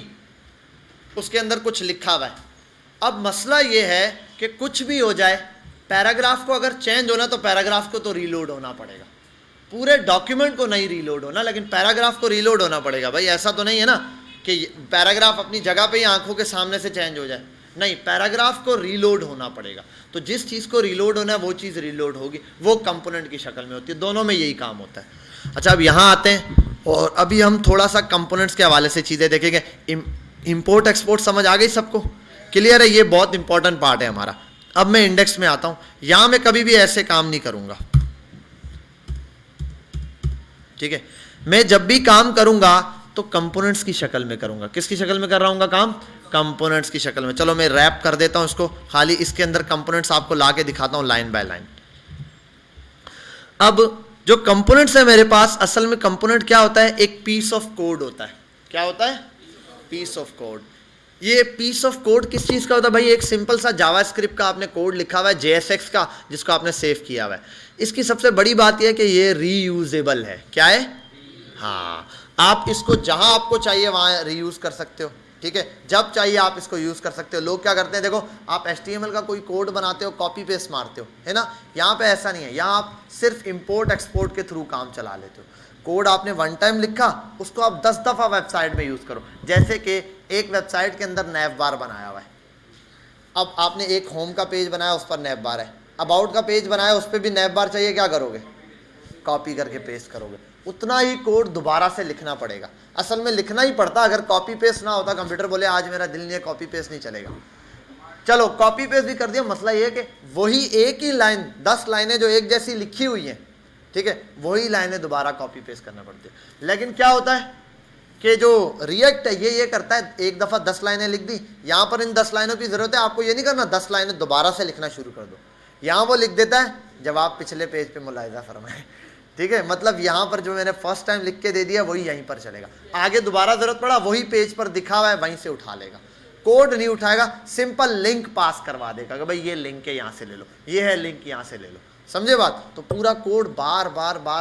उसके अंदर कुछ लिखा हुआ है, अब मसला ये है कि कुछ भी हो जाए, पैराग्राफ को अगर चेंज होना तो पैराग्राफ को तो रीलोड होना पड़ेगा, पूरे डॉक्यूमेंट को नहीं रीलोड होना, लेकिन पैराग्राफ को रीलोड होना पड़ेगा। भाई ऐसा तो नहीं है ना कि पैराग्राफ अपनी जगह पे ही आंखों के सामने से चेंज हो जाए, नहीं, पैराग्राफ को रीलोड होना पड़ेगा। तो जिस चीज़ को रीलोड होना है वो चीज़ रीलोड होगी, वो कंपोनेंट की शक्ल में होती है, दोनों में यही काम होता है। अच्छा अब यहाँ आते हैं और अभी हम थोड़ा सा कंपोनेंट्स के हवाले से चीज़ें देखेंगे। इंपोर्ट एक्सपोर्ट समझ आ गई सबको, क्लियर है, ये बहुत इंपॉर्टेंट पार्ट है हमारा। अब मैं इंडेक्स में आता हूँ, यहाँ मैं कभी भी ऐसे काम नहीं करूँगा, ठीक है, मैं जब भी काम करूँगा तो कंपोनेंट्स की शक्ल में करूँगा। किसकी शक्ल में कर रहा हूँ काम? कंपोनेंट्स की शक्ल में। चलो मैं रैप कर देता हूं इसको, खाली इसके अंदर कंपोनेंट्स आपको ला के दिखाता हूं लाइन बाय लाइन। अब जो कंपोनेंट्स है मेरे पास, असल में कंपोनेंट क्या होता है? एक पीस ऑफ कोड होता है। क्या होता है? Piece of code. ये पीस ऑफ कोड किस चीज का होता है भाई? एक सिंपल सा जावास्क्रिप्ट का आपने कोड लिखा हुआ है, JSX का, जिसको आपने सेव किया हुआ है। इसकी सबसे बड़ी बात यह है कि ये रीयूजेबल है। क्या है? हाँ, आप इसको जहां आपको चाहिए वहां रीयूज कर सकते हो, ठीक है, जब चाहिए आप इसको यूज कर सकते हो। लोग क्या करते हैं, देखो आप HTML का कोई कोड बनाते हो, कॉपी पेस्ट मारते हो, है ना, यहाँ पे ऐसा नहीं है, यहाँ आप सिर्फ इंपोर्ट एक्सपोर्ट के थ्रू काम चला लेते हो। कोड आपने वन टाइम लिखा, उसको आप 10 दफ़ा वेबसाइट में यूज करो। जैसे कि एक वेबसाइट के अंदर नैव बार बनाया हुआ है, अब आपने एक होम का पेज बनाया, उस पर नैव बार है, अबाउट का पेज बनाया, उस पर भी नैव बार चाहिए, क्या करोगे? कॉपी करके पेस्ट करोगे। उतना ही कोड दोबारा से लिखना पड़ेगा। असल में लिखना ही पड़ता, अगर कॉपी पेस्ट ना होता, कंप्यूटर बोले आज मेरा दिल नहीं है, कॉपी पेस्ट नहीं चलेगा, चलो कॉपी पेस्ट भी कर दिया। मसला ये है कि वही एक ही लाइन, 10 लाइनें जो एक जैसी लिखी हुई हैं, ठीक है, वही लाइनें दोबारा कॉपी पेस्ट करना पड़ती है। लेकिन क्या होता है कि जो रिएक्ट है ये करता है, एक दफ़ा 10 लाइनें लिख दी, यहाँ पर इन 10 लाइनों की ज़रूरत है, आपको ये नहीं करना 10 लाइनें दोबारा से लिखना शुरू कर दो। यहाँ वो लिख देता है जवाब पिछले पेज पे मुलाहिजा फरमाए, ठीक है, मतलब यहाँ पर जो मैंने फर्स्ट टाइम लिख के दे दिया वही यहीं पर चलेगा, आगे दोबारा ज़रूरत पड़ा वही पेज पर दिखा हुआ है वहीं से उठा लेगा, कोड नहीं उठाएगा, सिंपल लिंक पास करवा देगा कि भाई ये लिंक है यहाँ से ले लो, ये है लिंक यहाँ से ले लो। समझे बात? तो पूरा कोड बार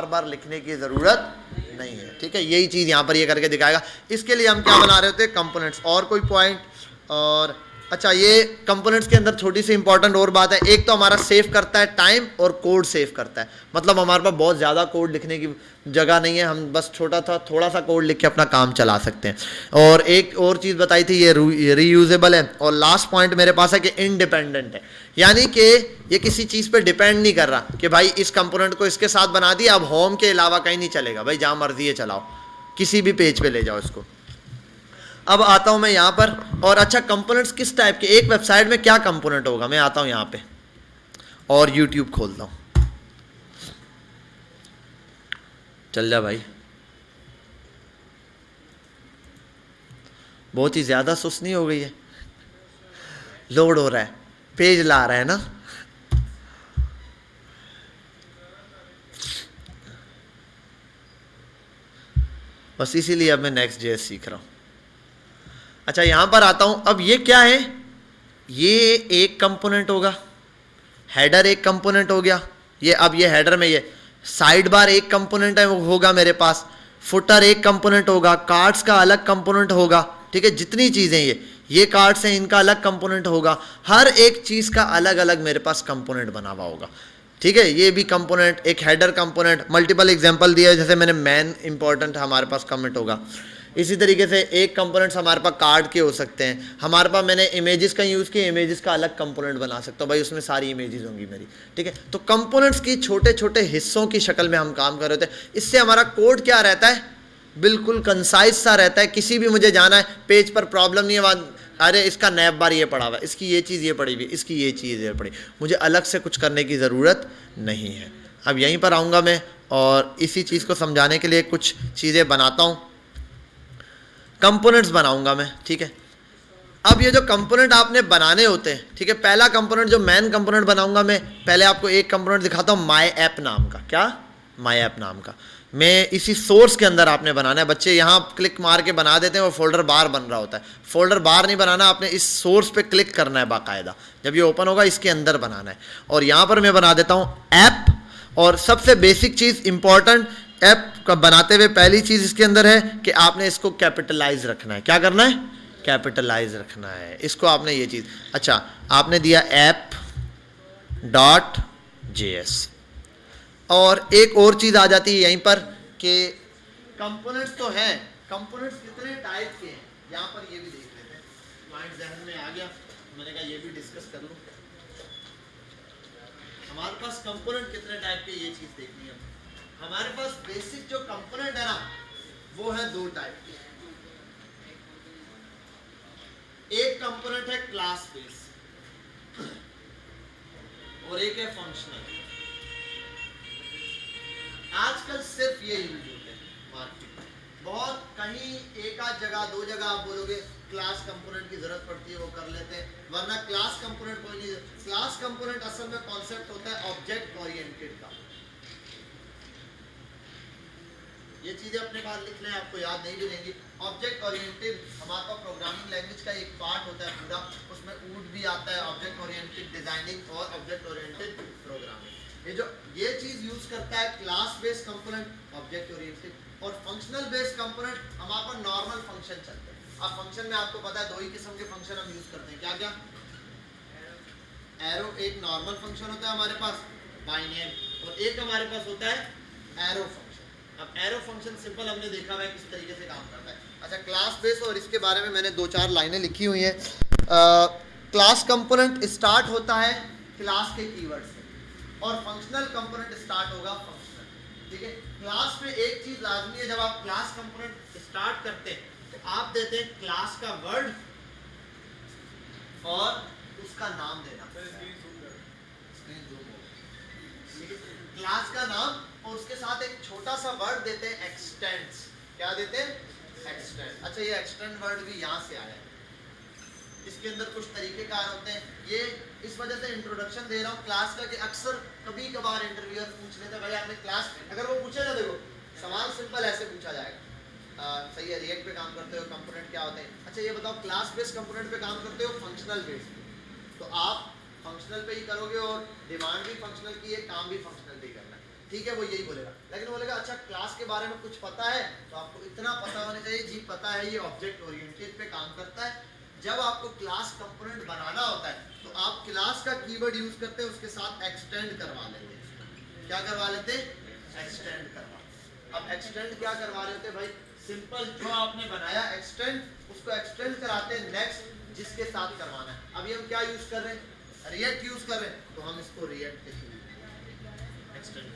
बार लिखने की ज़रूरत नहीं है, ठीक है, यही चीज़ यहाँ पर ये करके दिखाएगा। इसके लिए हम क्या बना रहे होते हैं? कंपोनेंट्स। और कोई पॉइंट? और अच्छा, ये कंपोनेंट्स के अंदर छोटी सी इंपॉर्टेंट और बात है, एक तो हमारा सेव करता है टाइम और कोड सेव करता है, मतलब हमारे पास बहुत ज़्यादा कोड लिखने की जगह नहीं है, हम बस थोड़ा सा कोड लिख के अपना काम चला सकते हैं। और एक और चीज़ बताई थी, ये रीयूजेबल है। और लास्ट पॉइंट मेरे पास है कि इंडिपेंडेंट है, यानी कि ये किसी चीज़ पर डिपेंड नहीं कर रहा कि भाई इस कंपोनेंट को इसके साथ बना दिया, अब होम के अलावा कहीं नहीं चलेगा, भाई जहाँ मर्जी है चलाओ, किसी भी पेज पे ले जाओ इसको। अब आता हूं मैं यहाँ पर, और अच्छा कंपोनेंट्स किस टाइप के, एक वेबसाइट में क्या कंपोनेंट होगा, मैं आता हूं यहाँ पे और YouTube खोलता हूं। चल जा भाई, बहुत ही ज़्यादा सुस्ती हो गई है, लोड हो रहा है, पेज ला रहा है ना। बस इसीलिए अब मैं Next.js सीख रहा हूँ। अच्छा यहाँ पर आता हूँ, अब ये क्या है? ये एक कंपोनेंट होगा, हेडर एक कंपोनेंट हो गया, ये अब ये हेडर में ये साइड बार एक कंपोनेंट है वो होगा मेरे पास, फुटर एक कंपोनेंट होगा, कार्ड्स का अलग कंपोनेंट होगा, ठीक है, जितनी चीज़ें ये कार्ड्स हैं इनका अलग कंपोनेंट होगा, हर एक चीज़ का अलग अलग मेरे पास कंपोनेंट बना हुआ होगा, ठीक है। ये भी कंपोनेंट, एक हेडर कंपोनेंट, मल्टीपल एग्जांपल दिया है, जैसे मैंने मैन इंपॉर्टेंट हमारे पास कमेंट होगा, इसी तरीके से एक कंपोनेंट्स हमारे पास कार्ड के हो सकते हैं, हमारे पास मैंने इमेजेस का यूज़ किया, इमेजेस का अलग कंपोनेंट बना सकता हूँ भाई, उसमें सारी इमेजेस होंगी मेरी, ठीक है। तो कंपोनेंट्स की छोटे छोटे हिस्सों की शक्ल में हम काम कर रहे होते हैं। इससे हमारा कोड क्या रहता है, बिल्कुल कंसाइज सा रहता है। किसी भी मुझे जाना है पेज पर प्रॉब्लम नहीं है, अरे इसका नैब बार ये पड़ा हुआ है, इसकी ये चीज़ ये पड़ी हुई, इसकी ये चीज़ ये पड़ी, मुझे अलग से कुछ करने की ज़रूरत नहीं है। अब यहीं पर आऊँगा मैं और इसी चीज़ को समझाने के लिए कुछ चीज़ें बनाता हूँ, कंपोनेंट्स बनाऊँगा मैं, ठीक है। अब ये जो कंपोनेंट आपने बनाने होते हैं, ठीक है, पहला कंपोनेंट जो मेन कंपोनेंट बनाऊँगा मैं, पहले आपको एक कंपोनेंट दिखाता हूँ माई ऐप नाम का। क्या? माई ऐप नाम का। मैं इसी सोर्स के अंदर आपने बनाना है। बच्चे यहाँ क्लिक मार के बना देते हैं, वो फोल्डर बार बन रहा होता है। फोल्डर बार नहीं बनाना, आपने इस सोर्स पे क्लिक करना है बाकायदा, जब ये ओपन होगा इसके अंदर बनाना है। और यहाँ पर मैं बना देता हूँ ऐप। और सबसे बेसिक चीज़ इंपॉर्टेंट ऐप का बनाते हुए पहली चीज़ इसके अंदर है कि आपने इसको कैपिटलाइज रखना है। क्या करना है? कैपिटलाइज रखना है इसको आपने, ये चीज़। अच्छा, आपने दिया ऐप डॉट JS। और एक और चीज़ आ जाती है यहीं पर कि कंपोनेंट्स तो हैं, कंपोनेंट्स कितने टाइप के हैं, यहाँ पर ये भी देख लेते हैं। पॉइंट ज़हन में आ गया, मैंने कहा ये भी डिस्कस कर लूँ। हमारे पास कंपोनेंट कितने टाइप के, ये चीज़ देखनी है। हमारे पास बेसिक जो कंपोनेंट है ना, वो है दो टाइप के। एक कंपोनेंट है क्लास बेस और एक है फंक्शनल। आजकल सिर्फ ये यूज होते हैं मार्केट में, बहुत कहीं एक आध जगह दो जगह आप बोलोगे क्लास कंपोनेंट की जरूरत पड़ती है, वो कर लेते हैं, वरना क्लास कंपोनेंट कोई नहीं। क्लास कंपोनेंट असल में कॉन्सेप्ट होता है ऑब्जेक्ट ओरिएंटेड का। ये चीजें अपने पास लिख लें, आपको याद नहीं भी रहेंगी। ऑब्जेक्ट ओरिएंटेड हमारे पास प्रोग्रामिंग लैंग्वेज का एक पार्ट होता है पूरा, उसमें ऊड भी आता है, ऑब्जेक्ट ओरिएंटेड डिजाइनिंग और ऑब्जेक्ट ओरिएंटेड प्रोग्रामिंग। ये चीज यूज करता है class based component, object oriented. और फंक्शनल बेस्ड कंपोनेंट हमारे पास नॉर्मल फंक्शन चलते हैं। अब फंक्शन में आपको पता है दो ही किस्म के फंक्शन हम यूज करते हैं। क्या क्या? एरो एक नॉर्मल फंक्शन होता है हमारे पास बाइनरी, और एक हमारे पास होता है एरो फंक्शन। अब एरो फंक्शन सिंपल हमने देखा हुआ है किस तरीके से काम करता है। अच्छा, क्लास बेस और इसके बारे में मैंने दो चार लाइनें लिखी हुई हैं। क्लास कंपोनेंट स्टार्ट होता है क्लास के कीवर्ड से और फंक्शनल कंपोनेंट स्टार्ट होगा फंक्शनल, ठीक है। क्लास में एक चीज लाजमी है, जब आप क्लास कंपोनेंट स्टार्ट करते हैं तो आप देते हैं क्लास का वर्ड और उसका नाम देना, क्लास का नाम, और उसके साथ एक छोटा सा वर्ड देते हैं एक्सटेंड्स। क्या देते हैं? एक्सटेंड। अच्छा, ये एक्सटेंड वर्ड भी यहाँ से आया है। इसके अंदर कुछ तरीकेकार होते हैं। ये इस वजह से इंट्रोडक्शन दे रहा हूँ क्लास का कि अक्सर कभी कभार इंटरव्यूअर पूछ लेते हैं भाई आपने क्लास, अगर वो पूछे ना, देखो सवाल सिंपल ऐसे पूछा जाएगा, सही है, रिएक्ट पे काम करते हो, कंपोनेंट क्या होते हैं? अच्छा ये बताओ क्लास बेस्ड कंपोनेंट पे काम करते हो फंक्शनल बेस्ड, तो आप फंक्शनल पे ही करोगे और डिमांड भी फंक्शनल की है, काम भी फंक्शनल पे ही करना है, ठीक है। वो यही बोलेगा। लेकिन बोलेगा अच्छा क्लास के बारे में कुछ पता है, तो आपको इतना पता होना चाहिए, जी पता है ये ऑब्जेक्ट ओरिएंटेड पे काम करता है। जब आपको क्लास कंपोनेंट बनाना होता है तो आप क्लास का कीवर्ड यूज करते हैं, उसके साथ एक्सटेंड करवा लेते हैं। क्या करवा लेते हैं? एक्सटेंड करवा। अब एक्सटेंड क्या करवा रहे थे भाई? सिंपल जो आपने बनाया एक्सटेंड, उसको एक्सटेंड कराते हैं नेक्स्ट जिसके साथ करवाना है। अभी हम क्या यूज कर रहे हैं? रिएक्ट यूज कर रहे हैं, तो हम इसको रिएक्ट एक्सटेंड,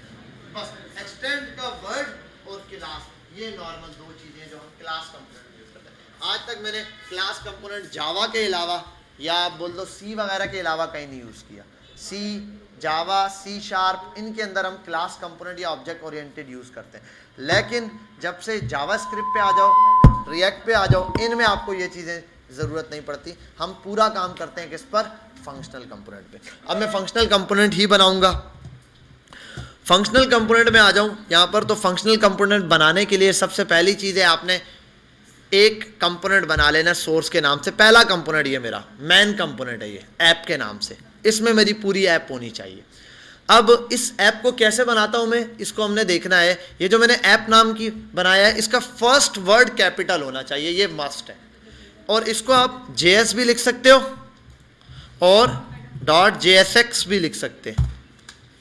बस एक्सटेंड का वर्ड और क्लास, ये नॉर्मल दो चीजें जो हम क्लास कंपोनेंट यूज करते हैं। आज तक मैंने क्लास कंपोनेंट जावा के अलावा या आप बोल दो सी वगैरह के अलावा कहीं नहीं यूज़ किया। सी, जावा, सी शार्प, इनके अंदर हम क्लास कंपोनेंट या ऑब्जेक्ट ओरिएंटेड यूज़ करते हैं। लेकिन जब से जावा स्क्रिप्ट पे आ जाओ, रिएक्ट पे आ जाओ, इनमें आपको ये चीज़ें ज़रूरत नहीं पड़ती। हम पूरा काम करते हैं किस पर? फंक्शनल कंपोनेंट पे। अब मैं फंक्शनल कंपोनेंट ही बनाऊंगा। फंक्शनल कंपोनेंट में आ जाऊं यहाँ पर, तो फंक्शनल कंपोनेंट बनाने के लिए सबसे पहली चीज़ है आपने एक कंपोनेंट बना लेना सोर्स के नाम से। पहला कंपोनेंट ये मेरा मेन कंपोनेंट है, ये ऐप के नाम से, इसमें मेरी पूरी ऐप होनी चाहिए। अब इस ऐप को कैसे बनाता हूं मैं, इसको हमने देखना है। ये जो मैंने ऐप नाम की बनाया है, इसका फर्स्ट वर्ड कैपिटल होना चाहिए, ये मस्ट है। और इसको आप JS भी लिख सकते हो और .jsx भी लिख सकते हैं,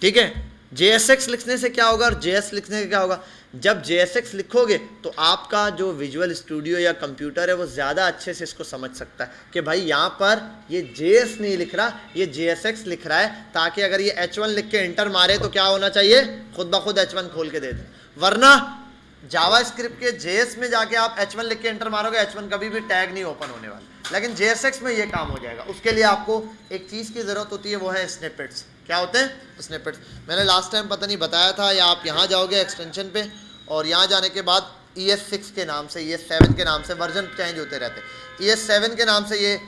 ठीक है। JSX लिखने से क्या होगा और JS लिखने से क्या होगा? जब JSX लिखोगे तो आपका जो विजुअल स्टूडियो या कंप्यूटर है वो ज़्यादा अच्छे से इसको समझ सकता है कि भाई यहाँ पर ये JS नहीं लिख रहा, ये JSX लिख रहा है, ताकि अगर ये H1 लिख के इंटर मारे तो क्या होना चाहिए, खुद ब खुद H1 खोल के दे दे। वरना जावा स्क्रिप्ट के JS में जाके आप H1 लिख के इंटर मारोगे, H1 कभी भी टैग नहीं ओपन होने वाला, लेकिन JSX में ये काम हो जाएगा। उसके लिए आपको एक चीज़ की ज़रूरत होती है, वो है स्निपेट्स। क्या होते हैं स्निपेट्स? मैंने लास्ट टाइम पता नहीं बताया था, या आप यहाँ जाओगे एक्सटेंशन पे और यहाँ जाने के बाद ES6 के नाम से, ES7 के नाम से, वर्जन चेंज होते रहते हैं, ES7 के नाम से ये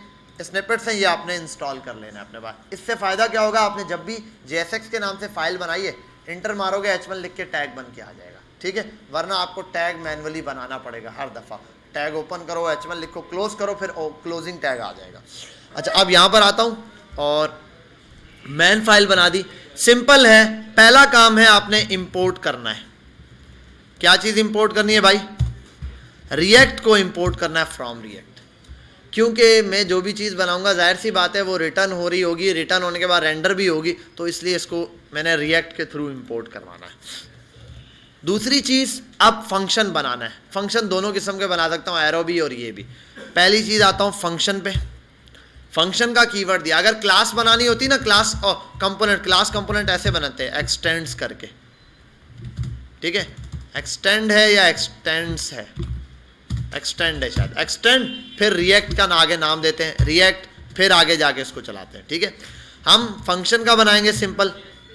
स्निपेट्स हैं, ये आपने इंस्टॉल कर लेना है अपने पास। इससे फ़ायदा क्या होगा, आपने जब भी JSX के नाम से फाइल बनाइए, इंटर मारोगे H1 लिख के टैग बन के आ जाएगा, ठीक है। वरना आपको टैग मैनुअली बनाना पड़ेगा हर दफ़ा। टैग ओपन करो, H1 लिखो, क्लोज करो, फिर क्लोजिंग टैग आ जाएगा। अच्छा, अब यहाँ पर आता हूँ और मैन फाइल बना दी। सिंपल है, पहला काम है आपने इंपोर्ट करना है। क्या चीज़ इंपोर्ट करनी है भाई? रिएक्ट को इंपोर्ट करना है फ्रॉम रिएक्ट, क्योंकि मैं जो भी चीज़ बनाऊंगा जाहिर सी बात है वो रिटर्न हो रही होगी, रिटर्न होने के बाद रेंडर भी होगी, तो इसलिए इसको मैंने रिएक्ट के थ्रू इंपोर्ट करवाना है। दूसरी चीज़, अब फंक्शन बनाना है। फंक्शन दोनों किस्म के बना सकता हूँ, एरो भी और ये भी। पहली चीज़ आता हूँ फंक्शन पे। फंक्शन का कीवर्ड दिया। अगर क्लास बनानी होती ना, क्लास और कंपोनेंट, क्लास कंपोनेंट ऐसे बनाते हैं एक्सटेंड्स करके, ठीक है। एक्सटेंड है या एक्सटेंड्स है? एक्सटेंड है शायद, एक्सटेंड, फिर रिएक्ट का आगे नाम देते हैं रिएक्ट, फिर आगे जाके इसको चलाते हैं, ठीक है। हम फंक्शन का बनाएंगे सिंपल।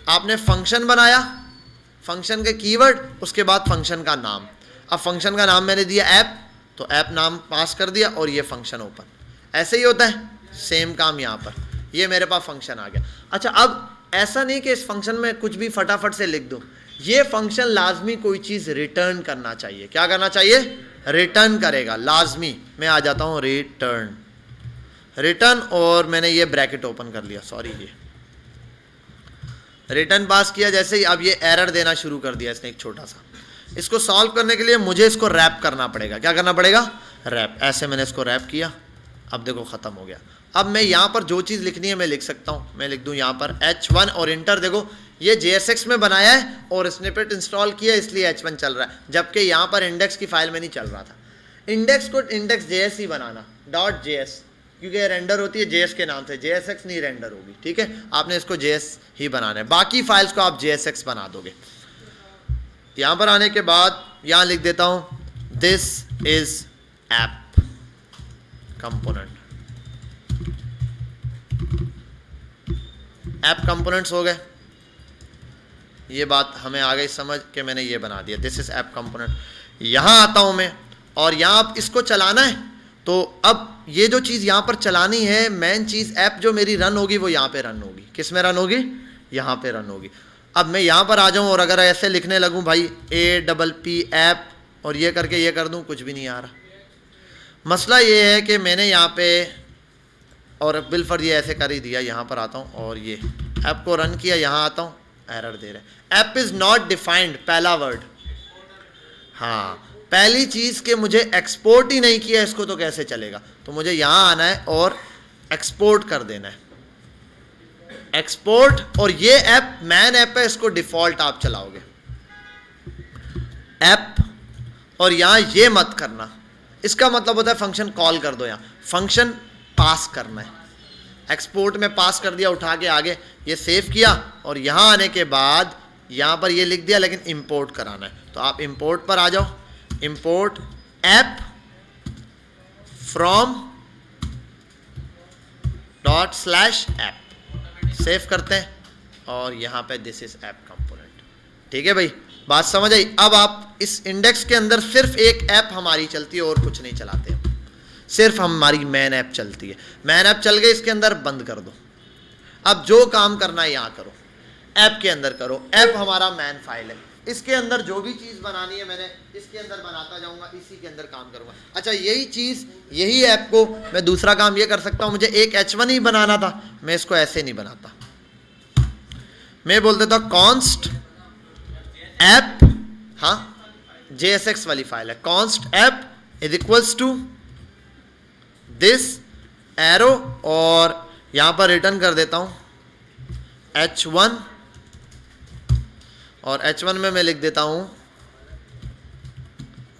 आपने फंक्शन बनाया, फंक्शन के कीवर्ड, उसके बाद फंक्शन का नाम। अब फंक्शन का नाम मैंने दिया ऐप, तो ऐप नाम पास कर दिया और ये फंक्शन ओपन। ऐसे ही होता है, सेम काम यहाँ पर, ये मेरे पास फंक्शन आ गया। अच्छा, अब ऐसा नहीं कि इस फंक्शन में कुछ भी फटाफट से लिख दूँ, ये फंक्शन लाजमी कोई चीज़ रिटर्न करना चाहिए। क्या करना चाहिए? रिटर्न करेगा लाजमी। मैं आ जाता हूँ रिटर्न, रिटर्न, और मैंने ये ब्रैकेट ओपन कर लिया, सॉरी, ये रिटर्न पास किया। जैसे ही अब ये एरर देना शुरू कर दिया इसने एक छोटा सा। इसको सॉल्व करने के लिए मुझे इसको रैप करना पड़ेगा। क्या करना पड़ेगा? रैप। ऐसे मैंने इसको रैप किया, अब देखो ख़त्म हो गया। अब मैं यहाँ पर जो चीज़ लिखनी है मैं लिख सकता हूँ। मैं लिख दूँ यहाँ पर H1 और इंटर। देखो ये JSX में बनाया है और स्निपेट इंस्टॉल किया, इसलिए H1 चल रहा है, जबकि यहाँ पर इंडेक्स की फाइल में नहीं चल रहा था। इंडेक्स को इंडेक्स JS ही बनाना, .js, क्योंकि रेंडर होती है JS के नाम से, JSX नहीं रेंडर होगी, ठीक है। आपने इसको JS ही बनाना है, बाकी फाइल्स को आप JSX बना दोगे। यहाँ पर आने के बाद यहाँ लिख देता हूँ this is app component. App components हो गए, ये बात हमें आ गई समझ के मैंने ये बना दिया, दिस इज ऐप कंपोनेंट। यहाँ आता हूँ मैं और यहाँ आप इसको चलाना है, तो अब ये जो चीज़ यहाँ पर चलानी है, मेन चीज़ ऐप जो मेरी रन होगी वो यहाँ पे रन होगी। किस में रन होगी? यहाँ पे रन होगी। अब मैं यहाँ पर आ जाऊँ और अगर ऐसे लिखने लगूँ भाई APP ऐप और ये करके ये कर दूँ, कुछ भी नहीं आ रहा। मसला ये है कि मैंने यहाँ पे और बिलफर ये ऐसे कर ही दिया। यहाँ पर आता हूँ और ये ऐप को रन किया, यहाँ आता हूँ, एरर दे रहे हैं, ऐप इज़ नॉट डिफाइंड, पहला वर्ड। हाँ, पहली चीज़ कि मुझे एक्सपोर्ट ही नहीं किया इसको, तो कैसे चलेगा? तो मुझे यहाँ आना है और एक्सपोर्ट कर देना है, एक्सपोर्ट। और ये ऐप मैन ऐप है, इसको डिफ़ॉल्ट आप चलाओगे ऐप, और यहाँ ये मत करना। इसका मतलब होता है फंक्शन कॉल कर दो, यहाँ फंक्शन पास करना है। एक्सपोर्ट में पास कर दिया उठा के आगे, ये सेव किया और यहाँ आने के बाद यहाँ पर ये लिख दिया, लेकिन इंपोर्ट कराना है। तो आप इंपोर्ट पर आ जाओ, import app from ./app, save करते हैं और यहाँ पे दिस इज ऐप कंपोनेंट। ठीक है भाई, बात समझ आई? अब आप इस इंडेक्स के अंदर सिर्फ एक ऐप हमारी चलती है और कुछ नहीं चलाते, सिर्फ हमारी मैन ऐप चलती है। मैन ऐप चल गई, इसके अंदर बंद कर दो। अब जो काम करना है यहाँ करो, ऐप के अंदर करो। ऐप हमारा मैन फाइल है, इसके अंदर जो भी चीज़ बनानी है मैंने इसके अंदर बनाता जाऊंगा, इसी के अंदर काम करूंगा। अच्छा, यही चीज़, यही ऐप को मैं दूसरा काम ये कर सकता हूँ, मुझे एक H1 ही बनाना था, मैं इसको ऐसे नहीं बनाता, मैं बोल देता कॉन्स्ट ऐप, हाँ JSX वाली फाइल है, const app is equals to this arrow, और यहाँ पर रिटर्न कर देता हूँ H1, और H1 में मैं लिख देता हूँ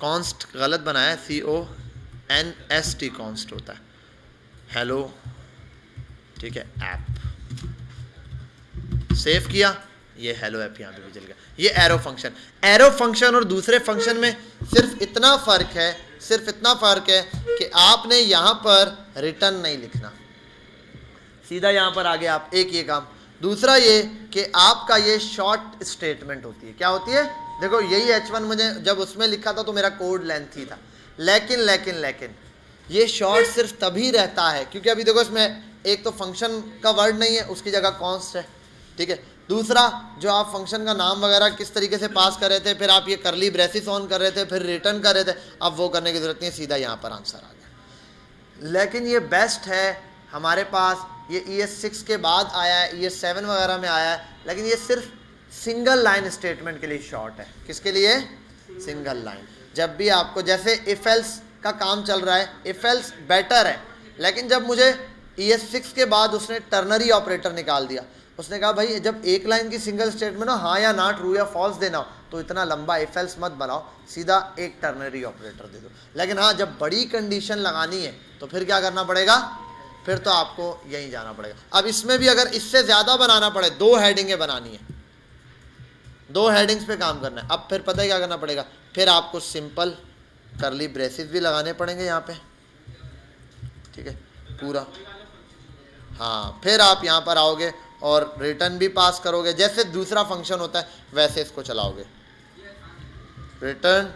कॉन्स्ट गलत बनाया है, CONST कॉन्स्ट होता है, हेलो, ठीक है, ऐप। सेव किया, ये हेलो ऐप यहाँ पे भी चल गया। ये एरो फंक्शन और दूसरे फंक्शन में सिर्फ इतना फ़र्क है कि आपने यहाँ पर रिटर्न नहीं लिखना, सीधा यहाँ पर आगे आप एक ये काम। दूसरा ये कि आपका ये शॉर्ट स्टेटमेंट होती है, क्या होती है, देखो यही H1 मुझे जब उसमें लिखा था तो मेरा कोड लेंथी था, लेकिन ये शॉर्ट सिर्फ तभी रहता है क्योंकि अभी देखो इसमें एक तो फंक्शन का वर्ड नहीं है, उसकी जगह कॉन्स्ट है, ठीक है। दूसरा जो आप फंक्शन का नाम वगैरह किस तरीके से पास कर रहे थे, फिर आप ये करली ब्रेसिस ऑन कर रहे थे, फिर रिटर्न कर रहे थे, अब वो करने की ज़रूरत नहीं है, सीधा यहाँ पर आंसर आ गया। लेकिन ये बेस्ट है हमारे पास, ये ES6 के बाद आया है, ES7 वगैरह में आया है, लेकिन ये सिर्फ सिंगल लाइन स्टेटमेंट के लिए शॉर्ट है। किसके लिए, सिंगल लाइन। जब भी आपको जैसे इफ एल्स का काम चल रहा है, इफ एल्स बेटर है, लेकिन जब मुझे ES6 के बाद उसने टर्नरी ऑपरेटर निकाल दिया, उसने कहा भाई जब एक लाइन की सिंगल स्टेटमेंट हो, हाँ या ना, ट्रू या फॉल्स देना हो, तो इतना लंबा इफ एल्स मत बनाओ, सीधा एक टर्नरी ऑपरेटर दे दो। लेकिन हाँ जब बड़ी कंडीशन लगानी है तो फिर क्या करना पड़ेगा, फिर तो आपको यहीं जाना पड़ेगा। अब इसमें भी अगर इससे ज़्यादा बनाना पड़े, 2 हेडिंगें बनानी है, 2 हेडिंग्स पे काम करना है, अब फिर पता है क्या करना पड़ेगा, फिर आपको सिंपल करली ब्रेसेस भी लगाने पड़ेंगे यहाँ पे, ठीक है, पूरा। हाँ, फिर आप यहाँ पर आओगे और रिटर्न भी पास करोगे, जैसे दूसरा फंक्शन होता है वैसे इसको चलाओगे, रिटर्न,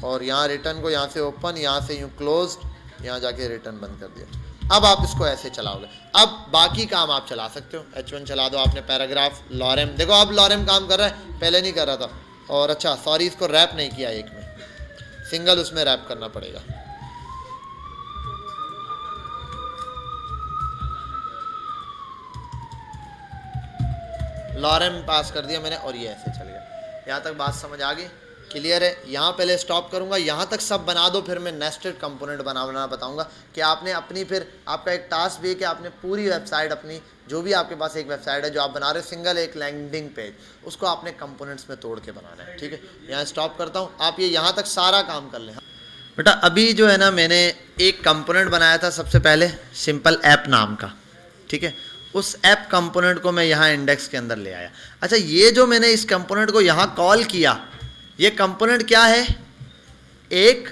और यहाँ रिटर्न को यहाँ से ओपन, यहाँ से यूँ क्लोज, यहाँ जाके रिटर्न बंद कर दिया। अब आप इसको ऐसे चलाओगे। अब बाकी काम आप चला सकते हो, H1 चला दो आपने, पैराग्राफ, लॉरेम, देखो अब लॉरेम काम कर रहा है, पहले नहीं कर रहा था। और अच्छा सॉरी, इसको रैप नहीं किया, एक में सिंगल उसमें रैप करना पड़ेगा। लॉरेम पास कर दिया मैंने और ये ऐसे चल गया। यहाँ तक बात समझ आ गई, क्लियर है। यहाँ पहले स्टॉप करूँगा, यहाँ तक सब बना दो, फिर मैं नेस्टेड कंपोनेंट बनाना बताऊँगा कि आपने अपनी, फिर आपका एक टास्क भी है कि आपने पूरी वेबसाइट अपनी, जो भी आपके पास एक वेबसाइट है जो आप बना रहे हो, सिंगल एक लैंडिंग पेज, उसको आपने कंपोनेंट्स में तोड़ के बनाना है, ठीक है। यहाँ स्टॉप करता हूँ, आप ये यहाँ तक सारा काम कर लें। बेटा अभी जो है ना, मैंने एक कंपोनेंट बनाया था सबसे पहले, सिंपल ऐप नाम का, ठीक है। उस ऐप कंपोनेंट को मैं यहाँ इंडेक्स के अंदर ले आया। अच्छा, ये जो मैंने इस कंपोनेंट को यहाँ कॉल किया, ये कंपोनेंट क्या है, ये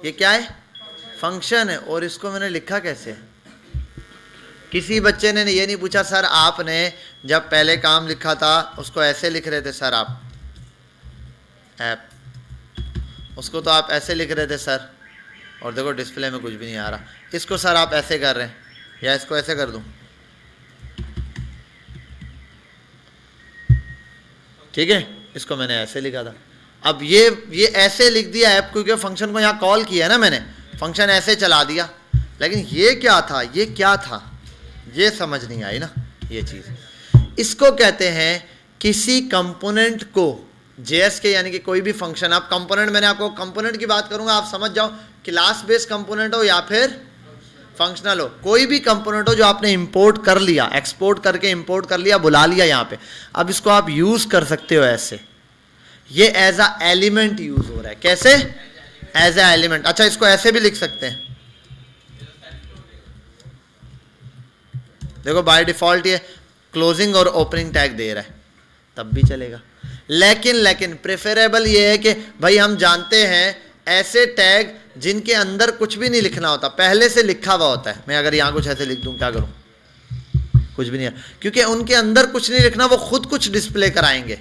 क्या है, फंक्शन है। और इसको मैंने लिखा कैसे, किसी बच्चे ने ये नहीं पूछा सर आपने जब पहले काम लिखा था उसको ऐसे लिख रहे थे सर आप, ऐप, उसको तो आप ऐसे लिख रहे थे सर, और देखो डिस्प्ले में कुछ भी नहीं आ रहा, इसको सर आप ऐसे कर रहे हैं, या इसको ऐसे कर दूं, ठीक है, इसको मैंने ऐसे लिखा था। अब ये ऐसे लिख दिया ऐप, क्योंकि फंक्शन को यहाँ कॉल किया ना मैंने, फंक्शन ऐसे चला दिया, लेकिन ये क्या था, ये क्या था, ये समझ नहीं आई ना ये चीज़। इसको कहते हैं किसी कंपोनेंट को, JS के यानी कि कोई भी फंक्शन, आप कंपोनेंट, मैंने आपको कंपोनेंट की बात करूंगा, आप समझ जाओ, क्लास बेस्ड कंपोनेंट हो या फिर फंक्शनल हो, कोई भी कंपोनेंट हो जो आपने इंपोर्ट कर लिया, एक्सपोर्ट करके इंपोर्ट कर लिया, बुला लिया यहाँ पे, अब इसको आप यूज कर सकते हो ऐसे, ये एज अ एलिमेंट यूज हो रहा है। कैसे, एज अ एलिमेंट। अच्छा, इसको ऐसे भी लिख सकते हैं, देखो बाय डिफॉल्ट ये क्लोजिंग और ओपनिंग टैग दे रहा है, तब भी चलेगा। लेकिन प्रेफरेबल ये है कि भाई हम जानते हैं ऐसे टैग जिनके अंदर कुछ भी नहीं लिखना होता, पहले से लिखा हुआ होता है। मैं अगर यहाँ कुछ ऐसे लिख दूं, क्या करूं, कुछ भी नहीं है, क्योंकि उनके अंदर कुछ नहीं लिखना, वो खुद कुछ डिस्प्ले कराएंगे।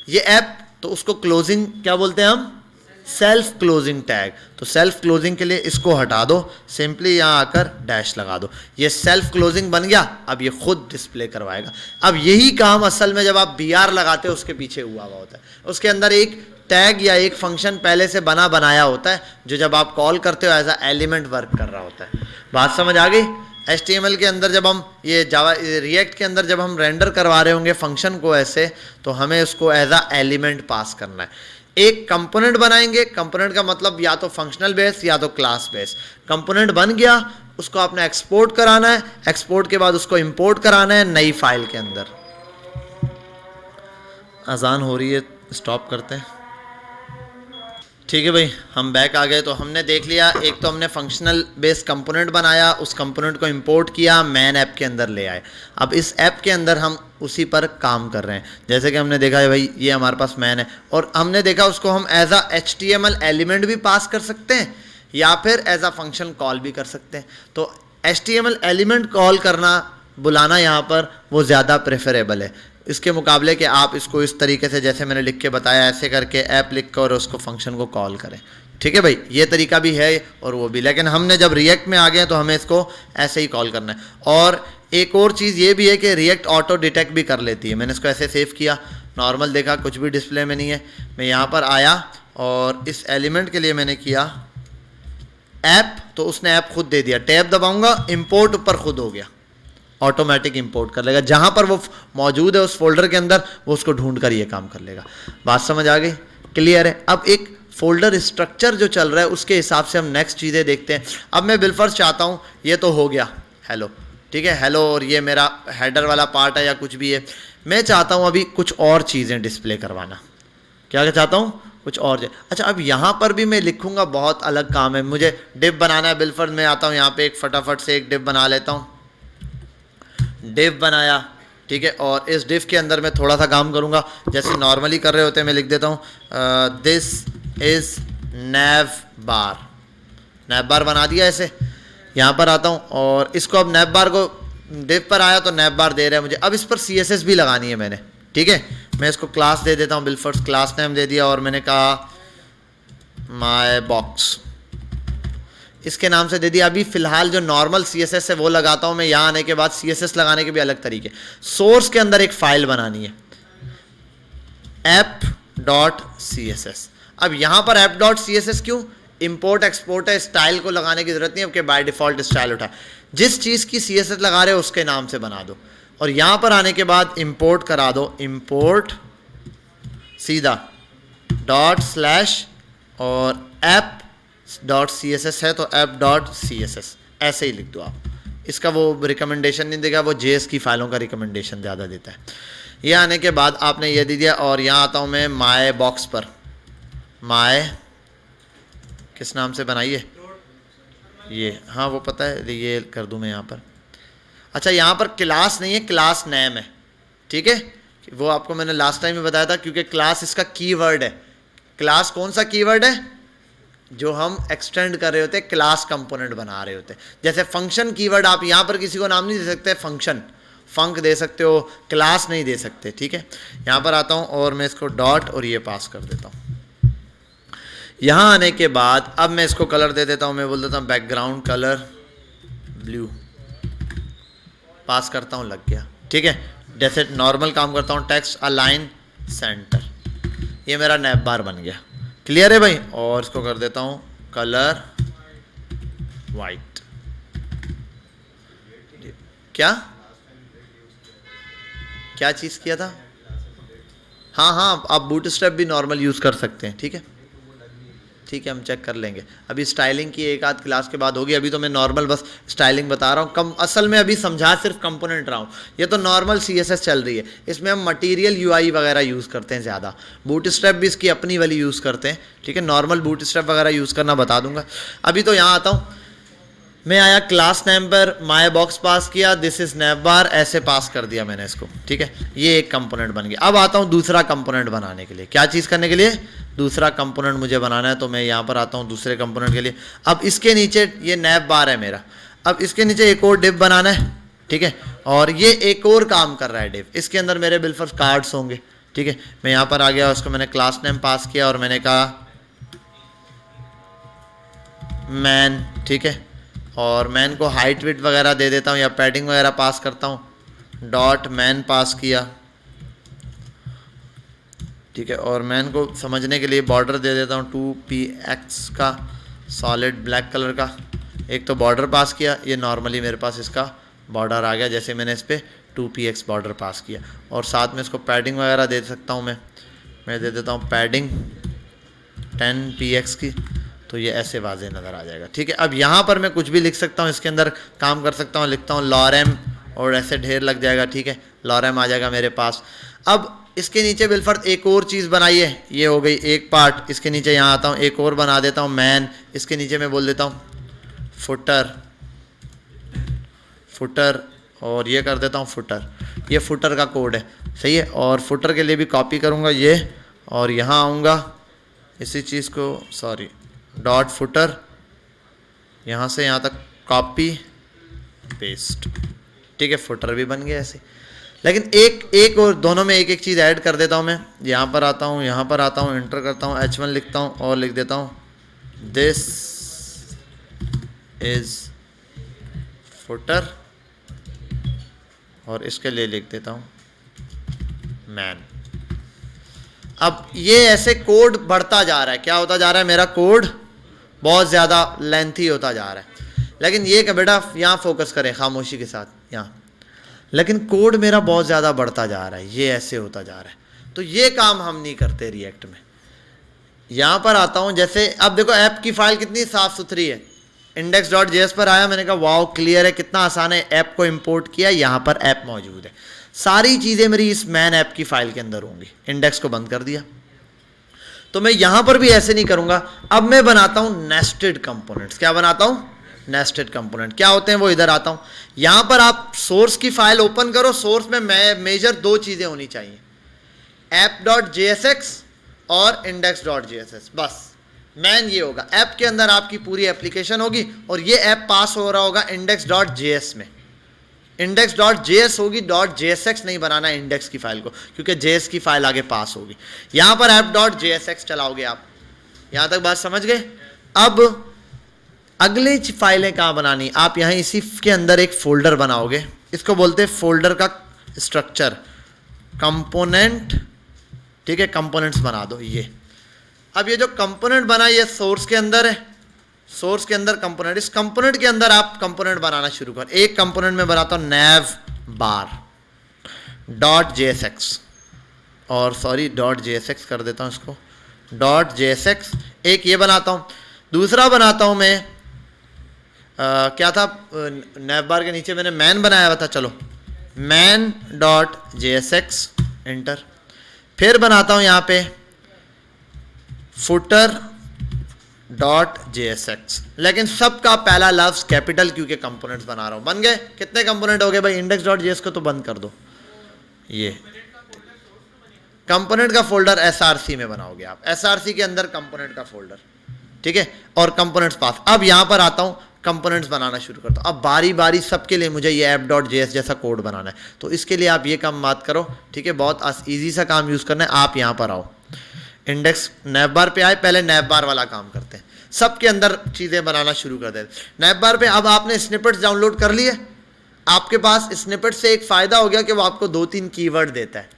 ये ऐप, तो उसको क्लोजिंग क्या बोलते हैं हम, सेल्फ क्लोजिंग टैग। तो सेल्फ क्लोजिंग के लिए इसको हटा दो, सिंपली यहाँ आकर डैश लगा दो, ये सेल्फ क्लोजिंग बन गया। अब ये खुद डिस्प्ले करवाएगा। अब यही काम असल में जब आप BR लगाते हो उसके पीछे हुआ होता है, उसके अंदर एक टैग या एक फंक्शन पहले से बनाया होता है, जो जब आप कॉल करते हो एज अ एलिमेंट वर्क कर रहा होता है। बात समझ आ गई। HTML के अंदर जब हम ये जावा, रिएक्ट के अंदर जब हम रेंडर करवा रहे होंगे फंक्शन को ऐसे, तो हमें उसको एज अ एलिमेंट पास करना है। एक कंपोनेंट बनाएंगे, कंपोनेंट का मतलब या तो फंक्शनल बेस या तो क्लास बेस। कंपोनेंट बन गया, उसको आपने एक्सपोर्ट कराना है, एक्सपोर्ट के बाद उसको इंपोर्ट कराना है नई फाइल के अंदर। अजान हो रही है, स्टॉप करते हैं। ठीक है भाई, हम बैक आ गए। तो हमने देख लिया, एक तो हमने फंक्शनल बेस्ड कंपोनेंट बनाया, उस कंपोनेंट को इंपोर्ट किया, मैन ऐप के अंदर ले आए। अब इस ऐप के अंदर हम उसी पर काम कर रहे हैं। जैसे कि हमने देखा है भाई, ये हमारे पास मैन है, और हमने देखा उसको हम एज अ HTML एलिमेंट भी पास कर सकते हैं या फिर एज अ फंक्शन कॉल भी कर सकते हैं। तो HTML एलिमेंट कॉल करना, बुलाना यहाँ पर वो ज़्यादा प्रेफरेबल है इसके मुकाबले कि आप इसको इस तरीके से जैसे मैंने लिख के बताया, ऐसे करके ऐप लिख कर और उसको फंक्शन को कॉल करें। ठीक है भाई, ये तरीका भी है और वो भी, लेकिन हमने जब रिएक्ट में आ गए तो हमें इसको ऐसे ही कॉल करना है। और एक और चीज़ ये भी है कि रिएक्ट ऑटो डिटेक्ट भी कर लेती है। मैंने इसको ऐसे सेव किया, नॉर्मल देखा कुछ भी डिस्प्ले में नहीं है। मैं यहाँ पर आया और इस एलिमेंट के लिए मैंने किया ऐप, तो उसने ऐप खुद दे दिया। टैब दबाऊंगा, इंपोर्ट ऊपर खुद हो गया, ऑटोमेटिक इंपोर्ट कर लेगा। जहां पर वो मौजूद है उस फोल्डर के अंदर, वो उसको ढूंढ कर ये काम कर लेगा। बात समझ आ गई? क्लियर है? अब एक फोल्डर स्ट्रक्चर जो चल रहा है उसके हिसाब से हम नेक्स्ट चीज़ें देखते हैं। अब मैं बिलफर्ज चाहता हूँ, ये तो हो गया हेलो, ठीक है, हेलो, और ये मेरा हेडर वाला पार्ट है या कुछ भी है। मैं चाहता हूँ अभी कुछ और चीज़ें डिस्प्ले करवाना। क्या चाहता हूँ? कुछ और। अच्छा, अब यहाँ पर भी मैं लिखूँगा, बहुत अलग काम है। मुझे डिव बनाना है बिलफर्ज, मैं आता हूँ यहाँ पे एक फटाफट से एक डिव बना लेता हूँ। डिव बनाया, ठीक है, और इस डिव के अंदर मैं थोड़ा सा काम करूँगा, जैसे नॉर्मली कर रहे होते हैं। मैं लिख देता हूँ दिस इज़ नैव बार। नैव बार बना दिया ऐसे। यहाँ पर आता हूँ और इसको, अब नैव बार को डिव पर आया तो नैव बार दे रहा है मुझे। अब इस पर CSS भी लगानी है मैंने, ठीक है। मैं इसको क्लास दे देता हूँ, बिलफर्ज क्लास नेम दे दिया और मैंने कहा माय बॉक्स, इसके नाम से दे दिया। अभी फिलहाल जो नॉर्मल CSS है वो लगाता हूँ मैं। यहाँ आने के बाद CSS लगाने के भी अलग तरीके। सोर्स के अंदर एक फाइल बनानी है app.css। अब यहाँ पर app.css क्यों? इंपोर्ट एक्सपोर्ट है, स्टाइल को लगाने की जरूरत नहीं है कि बाय डिफॉल्ट स्टाइल उठा। जिस चीज़ की CSS लगा रहे हो उसके नाम से बना दो, और यहाँ पर आने के बाद इंपोर्ट करा दो। इंपोर्ट सीधा ./ और app.css है तो app.css ऐसे ही लिख दो आप। इसका वो रिकमेंडेशन नहीं देगा, वो JS की फाइलों का रिकमेंडेशन ज़्यादा देता है। ये आने के बाद आपने ये दे दिया, और यहाँ आता हूँ मैं माय बॉक्स पर। माय किस नाम से बनाइए ये, हाँ वो पता है, ये कर दूँ मैं यहाँ पर। अच्छा, यहाँ पर क्लास नहीं है, क्लास नेम है, ठीक है। वो आपको मैंने लास्ट टाइम में बताया था, क्योंकि क्लास इसका कीवर्ड है। क्लास कौन सा कीवर्ड है? जो हम एक्सटेंड कर रहे होते हैं, क्लास कंपोनेंट बना रहे होते हैं। जैसे फंक्शन कीवर्ड, आप यहाँ पर किसी को नाम नहीं दे सकते, फंक्शन फंक दे सकते हो, क्लास नहीं दे सकते, ठीक है। यहाँ पर आता हूँ और मैं इसको डॉट और ये पास कर देता हूँ। यहाँ आने के बाद अब मैं इसको कलर दे देता हूँ। मैं बोल देता हूँ बैकग्राउंड कलर ब्लू, पास करता हूँ, लग गया, ठीक है। जैसे नॉर्मल काम करता हूँ, टेक्स्ट अलाइन सेंटर, ये मेरा नैप बार बन गया। क्लियर है भाई? और इसको कर देता हूँ कलर वाइट। क्या चीज़ किया था? हाँ, आप बूटस्ट्रैप भी नॉर्मल यूज़ कर सकते हैं, ठीक है, ठीक है, हम चेक कर लेंगे। अभी स्टाइलिंग की एक आध क्लास के बाद होगी। अभी तो मैं नॉर्मल बस स्टाइलिंग बता रहा हूँ। कम असल में अभी समझा सिर्फ कंपोनेंट रहा हूँ। ये तो नॉर्मल CSS चल रही है, इसमें हम मटेरियल UI वगैरह यूज़ करते हैं ज़्यादा। बूटस्ट्रैप भी इसकी अपनी वाली यूज़ करते हैं, ठीक है। नॉर्मल बूटस्ट्रैप वगैरह यूज़ करना बता दूंगा। अभी तो यहाँ आता हूँ, मैं आया क्लास नेम पर, माय बॉक्स पास किया, दिस इज नैप बार, ऐसे पास कर दिया मैंने इसको, ठीक है। ये एक कंपोनेंट बन गया। अब आता हूँ दूसरा कंपोनेंट बनाने के लिए। क्या चीज़ करने के लिए? दूसरा कंपोनेंट मुझे बनाना है। तो मैं यहाँ पर आता हूँ दूसरे कंपोनेंट के लिए। अब इसके नीचे ये नैप बार है मेरा, अब इसके नीचे एक और डिव बनाना है, ठीक है। और ये एक और काम कर रहा है डिव, इसके अंदर मेरे बिलफर्ज कार्ड्स होंगे, ठीक है। मैं यहाँ पर आ गया, उसको मैंने क्लास नेम पास किया और मैंने कहा मैन, ठीक है। और मैन को हाइट विड्थ वगैरह दे देता हूँ या पैडिंग वगैरह पास करता हूँ। डॉट मैन पास किया, ठीक है। और मैन को समझने के लिए बॉर्डर दे देता हूँ 2px का, सॉलिड ब्लैक कलर का। एक तो बॉर्डर पास किया, ये नॉर्मली मेरे पास इसका बॉर्डर आ गया, जैसे मैंने इस पर 2px बॉर्डर पास किया। और साथ में इसको पैडिंग वगैरह दे सकता हूँ मैं दे देता हूँ पैडिंग 10px की, तो ये ऐसे वाजे नज़र आ जाएगा, ठीक है। अब यहाँ पर मैं कुछ भी लिख सकता हूँ, इसके अंदर काम कर सकता हूँ। लिखता हूँ लॉरेम और ऐसे ढेर लग जाएगा, ठीक है। लॉरेम आ जाएगा मेरे पास। अब इसके नीचे बिलफर्ज एक और चीज़ बनाइए, ये हो गई एक पार्ट, इसके नीचे यहाँ आता हूँ एक और बना देता हूँ मैन, इसके नीचे मैं बोल देता हूँ फुटर, फुटर और ये कर देता हूँ फुटर, ये फुटर का कोड है, सही है। और फुटर के लिए भी कॉपी करूँगा ये, और यहाँ आऊँगा इसी चीज़ को, सॉरी डॉट फुटर, यहाँ से यहाँ तक कॉपी पेस्ट, ठीक है, फुटर भी बन गया ऐसे। लेकिन एक और दोनों में एक एक चीज़ ऐड कर देता हूँ मैं, यहाँ पर आता हूँ, यहाँ पर आता हूँ, इंटर करता हूँ, H1 लिखता हूँ और लिख देता हूँ दिस इज़ फुटर, और इसके लिए लिख देता हूँ मैन। अब ये ऐसे कोड बढ़ता जा रहा है, क्या होता जा रहा है, मेरा कोड बहुत ज़्यादा लेंथी होता जा रहा है। लेकिन ये कि बेटा यहाँ फोकस करें खामोशी के साथ, यहाँ, लेकिन कोड मेरा बहुत ज़्यादा बढ़ता जा रहा है, ये ऐसे होता जा रहा है। तो ये काम हम नहीं करते रिएक्ट में। यहाँ पर आता हूँ, जैसे अब देखो ऐप की फाइल कितनी साफ़ सुथरी है, index.js पर आया, मैंने कहा वाओ क्लियर है, कितना आसान है, ऐप को इंपोर्ट किया, यहाँ पर ऐप मौजूद है, सारी चीज़ें मेरी इस मैन ऐप की फाइल के अंदर होंगी। इंडेक्स को बंद कर दिया। तो मैं यहाँ पर भी ऐसे नहीं करूँगा, अब मैं बनाता हूँ नेस्टेड कंपोनेंट्स। क्या बनाता हूँ, नेस्टेड कंपोनेंट। क्या होते हैं वो इधर आता हूँ, यहाँ पर आप सोर्स की फाइल ओपन करो, सोर्स में मेजर दो चीज़ें होनी चाहिए, app.jsx और index.jss, बस मैन ये होगा। ऐप के अंदर आपकी पूरी एप्लीकेशन होगी और ये ऐप पास हो रहा होगा index.js में, index.js होगी, .jsx नहीं बनाना है इंडेक्स की फाइल को, क्योंकि js की फाइल आगे पास होगी। यहाँ पर app.jsx चलाओगे आप। यहाँ तक बात समझ गए। अब अगली फाइलें कहाँ बनानी, आप यहाँ इसी के अंदर एक फोल्डर बनाओगे, इसको बोलते हैं फोल्डर का स्ट्रक्चर, कंपोनेंट, ठीक है, कंपोनेंट्स बना दो ये। अब ये जो कंपोनेंट बना ये सोर्स के अंदर है, सोर्स के अंदर कंपोनेंट, इस कंपोनेंट के अंदर आप कंपोनेंट बनाना शुरू कर। एक कंपोनेंट में बनाता हूँ nav_jsx, और सॉरी .jsx कर देता हूँ इसको, .jsx एक ये बनाता हूँ। दूसरा बनाता हूँ मैं क्या था, नैव बार के नीचे मैंने मैन बनाया हुआ था, चलो man.jsx एंटर। फिर बनाता हूँ यहाँ पे footer.jsx, लेकिन सबका पहला लफ्ज कैपिटल, क्योंकि कंपोनेंट्स बना रहा हूँ। बन गए, कितने कंपोनेंट हो गए भाई, index.js को तो बंद कर दो, ये कंपोनेंट का फोल्डर src में बनाओगे आप, src के अंदर कंपोनेंट का फोल्डर, ठीक है, और कंपोनेंट्स पास। अब यहाँ पर आता हूँ, कंपोनेंट्स बनाना शुरू करता हूँ। अब बारी बारी सबके लिए मुझे ये app.js जैसा कोड बनाना है, तो इसके लिए आप ये काम मत करो, ठीक है, बहुत ईजी सा काम यूज़ करना है। आप यहाँ पर आओ, इंडेक्स नैव बार पे आए, पहले नैव बार वाला काम करते हैं, सबके अंदर चीज़ें बनाना शुरू कर देते। नैव बार पे अब आपने स्निपेट्स डाउनलोड कर लिए, आपके पास स्निपेट से एक फ़ायदा हो गया कि वो आपको 2-3 कीवर्ड देता है।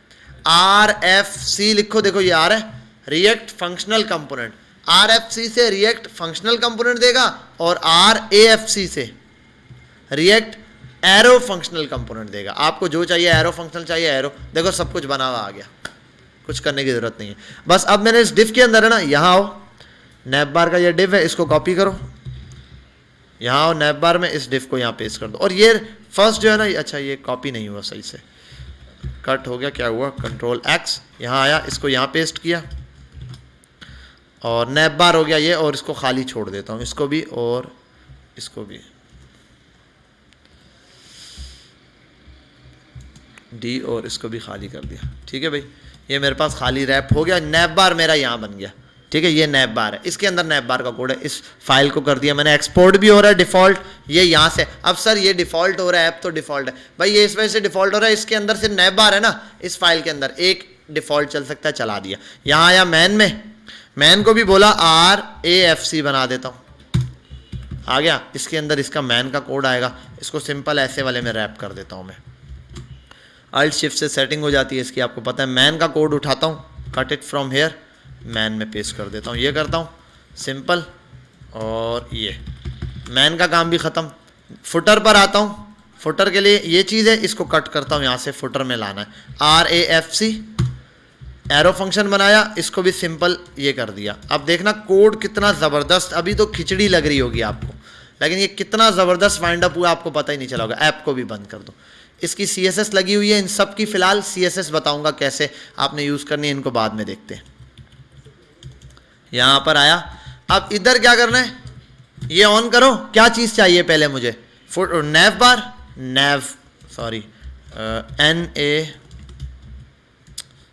RFC लिखो, देखो ये आ रहा है, रिएक्ट फंक्शनल कंपोनेंट, RFC से रिएक्ट फंक्शनल कंपोनेंट देगा, और RAFC से रिएक्ट एरो फंक्शनल कंपोनेंट देगा। आपको जो चाहिए, एरो फंक्शनल चाहिए एरो, देखो सब कुछ बना हुआ आ गया, कुछ करने की ज़रूरत नहीं है। बस अब मैंने इस डिफ के अंदर है ना, यहाँ आओ, नैव बार का ये डिफ है, इसको कॉपी करो, यहाँ आओ नैव बार में, इस डिफ को यहाँ पेस्ट कर दो। और ये फर्स्ट जो है ना, अच्छा ये कॉपी नहीं हुआ सही से, कट हो गया, क्या हुआ, Ctrl+X, यहाँ आया, इसको यहाँ पेस्ट किया, और नैव बार हो गया ये, और इसको खाली छोड़ देता हूँ, इसको भी और इसको भी, डी, और इसको भी खाली कर दिया, ठीक है भाई, ये मेरे पास खाली रैप हो गया। नैव बार मेरा यहाँ बन गया, ठीक है, ये नैव बार है, इसके अंदर नैव बार का कोड है। इस फाइल को कर दिया मैंने, एक्सपोर्ट भी हो रहा है डिफ़ॉल्ट, ये यहाँ से। अब सर ये डिफ़ॉल्ट हो रहा है, ऐप तो डिफ़ॉल्ट है भाई, ये इस वजह से डिफ़ॉल्ट हो रहा है, इसके अंदर से नैव बार है ना, इस फाइल के अंदर एक डिफ़ॉल्ट चल सकता है, चला दिया। यहाँ आया मैन में, मैन को भी बोला RAFC बना देता हूँ, आ गया, इसके अंदर इसका मैन का कोड आएगा, इसको सिंपल ऐसे वाले में रैप कर देता हूँ मैं, Alt Shift से सेटिंग हो जाती है इसकी, आपको पता है। मैन का कोड उठाता हूँ, cut it from here, man में पेस्ट कर देता हूँ, ये करता हूँ सिंपल, और ये मैन का काम भी ख़त्म। फुटर पर आता हूँ, फुटर के लिए ये चीज़ है, इसको कट करता हूँ, यहाँ से फुटर में लाना है, RAFC, एरो फंक्शन बनाया, इसको भी सिंपल ये कर दिया। अब देखना कोड कितना ज़बरदस्त, अभी तो खिचड़ी लग रही होगी आपको, लेकिन ये कितना ज़बरदस्त वाइंड अप हुआ आपको पता ही नहीं चला होगा। ऐप को भी बंद कर दो, इसकी CSS लगी हुई है, इन सब की फिलहाल CSS बताऊंगा कैसे आपने यूज़ करनी है, इनको बाद में देखते हैं। यहाँ पर आया, अब इधर क्या करना है, ये ऑन करो। क्या चीज़ चाहिए पहले मुझे, नैव बार, नैव सॉरी NA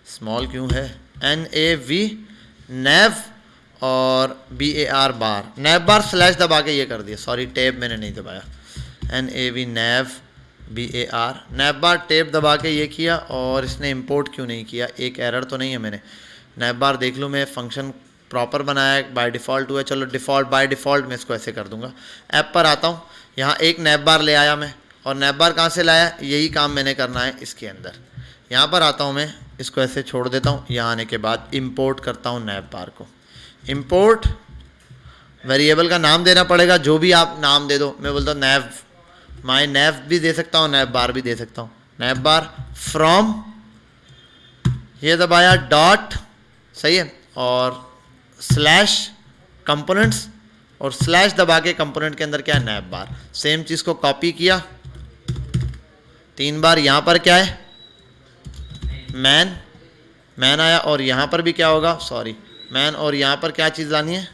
स्मॉल क्यों है, NAV नैव और BAR बार, नैव बार स्लैश दबा के ये कर दिया, सॉरी टैब मैंने नहीं दबाया, NAV नैव BAR, नैव बार टैब दबा के ये किया, और इसने इंपोर्ट क्यों नहीं किया, एक एरर तो नहीं है, मैंने नैव बार देख लूँ मैं, फंक्शन प्रॉपर बनाया है, बाय डिफ़ॉल्ट हुआ है, चलो डिफ़ॉल्ट बाय डिफ़ॉल्ट मैं इसको ऐसे कर दूंगा। ऐप पर आता हूँ, यहाँ एक नैव बार ले आया मैं, और नैव बार कहाँ से लाया, यही काम मैंने करना है इसके अंदर। यहाँ पर आता हूँ मैं, इसको ऐसे छोड़ देता हूँ, यहाँ आने के बाद इंपोर्ट करता हूँ नैव बार को। इंपोर्ट वेरिएबल का नाम देना पड़ेगा, जो भी आप नाम दे दो, मैं बोलता हूँ नैव, माई नैव भी दे सकता हूँ, नैव बार भी दे सकता हूँ, नैव बार फ्रॉम, ये दबाया डॉट, सही है, और स्लैश कंपोनेंट्स, और स्लैश दबा के कंपोनेंट के अंदर क्या है, नैव बार। सेम चीज़ को कॉपी किया 3 बार, यहाँ पर क्या है मैन, मैन आया, और यहाँ पर भी क्या होगा, सॉरी मैन, और यहाँ पर क्या चीज़ लानी है,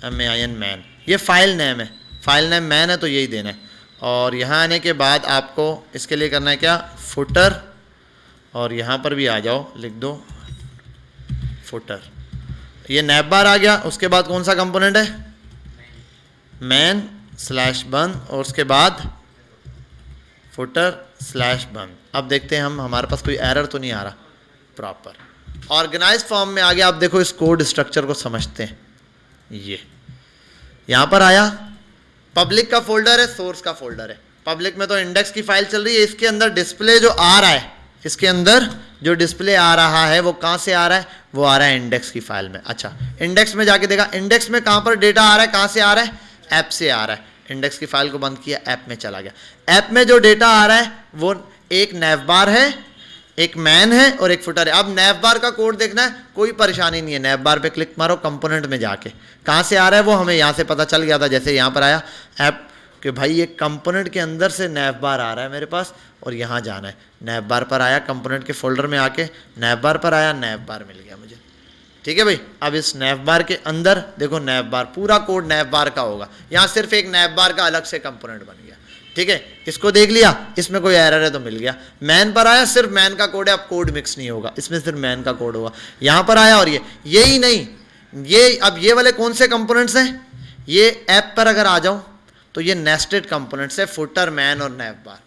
MAIN मैन, ये फाइल नेम है, फाइल नेम मैन है तो यही देना है। और यहाँ आने के बाद आपको इसके लिए करना है क्या, फुटर, और यहाँ पर भी आ जाओ, लिख दो फुटर, ये नैव बार आ गया। उसके बाद कौन सा कंपोनेंट है, मैन स्लैश बन, और उसके बाद फुटर स्लैश बन। अब देखते हैं हम, हमारे पास कोई एरर तो नहीं आ रहा, प्रॉपर ऑर्गेनाइज फॉर्म में आ गया। अब देखो इस कोड स्ट्रक्चर को समझते हैं, ये यहाँ पर आया, पब्लिक का फोल्डर है, सोर्स का फोल्डर है। पब्लिक में तो इंडेक्स की फाइल चल रही है, इसके अंदर डिस्प्ले जो आ रहा है, इसके अंदर जो डिस्प्ले आ रहा है वो कहाँ से आ रहा है, वो आ रहा है इंडेक्स की फाइल में। अच्छा, इंडेक्स में जाके देखा, इंडेक्स में कहाँ पर डेटा आ रहा है, कहाँ से आ रहा है, ऐप से आ रहा है। इंडेक्स की फाइल को बंद किया, ऐप में चला गया। ऐप में जो डेटा आ रहा है वो एक नैव बार है, एक मैन है और एक फुटर है। अब नैव बार का कोड देखना है, कोई परेशानी नहीं है, नैव बार पे क्लिक मारो, कंपोनेंट में जाके कहाँ से आ रहा है वो हमें यहाँ से पता चल गया था। जैसे यहाँ पर आया ऐप कि भाई ये कंपोनेंट के अंदर से नैव बार आ रहा है मेरे पास, और यहाँ जाना है, नैव बार पर आया, कंपोनेंट के फोल्डर में आके नैव बार पर आया, नैव बार मिल गया मुझे। ठीक है भाई, अब इस नैव बार के अंदर देखो, नैव बार पूरा कोड नैव बार का होगा, यहाँ सिर्फ एक नैव बार का अलग से कंपोनेंट बन गया। ठीक है, इसको देख लिया, इसमें कोई एरर है तो मिल गया। मैन पर आया, सिर्फ मैन का कोड है, अब कोड मिक्स नहीं होगा, इसमें सिर्फ मैन का कोड होगा। यहाँ पर आया, और यही नहीं, ये अब ये वाले कौन से कंपोनेंट्स हैं, ये ऐप पर अगर आ जाऊं तो ये नेस्टेड कंपोनेंट्स है, फुटर, मैन और नैव बार।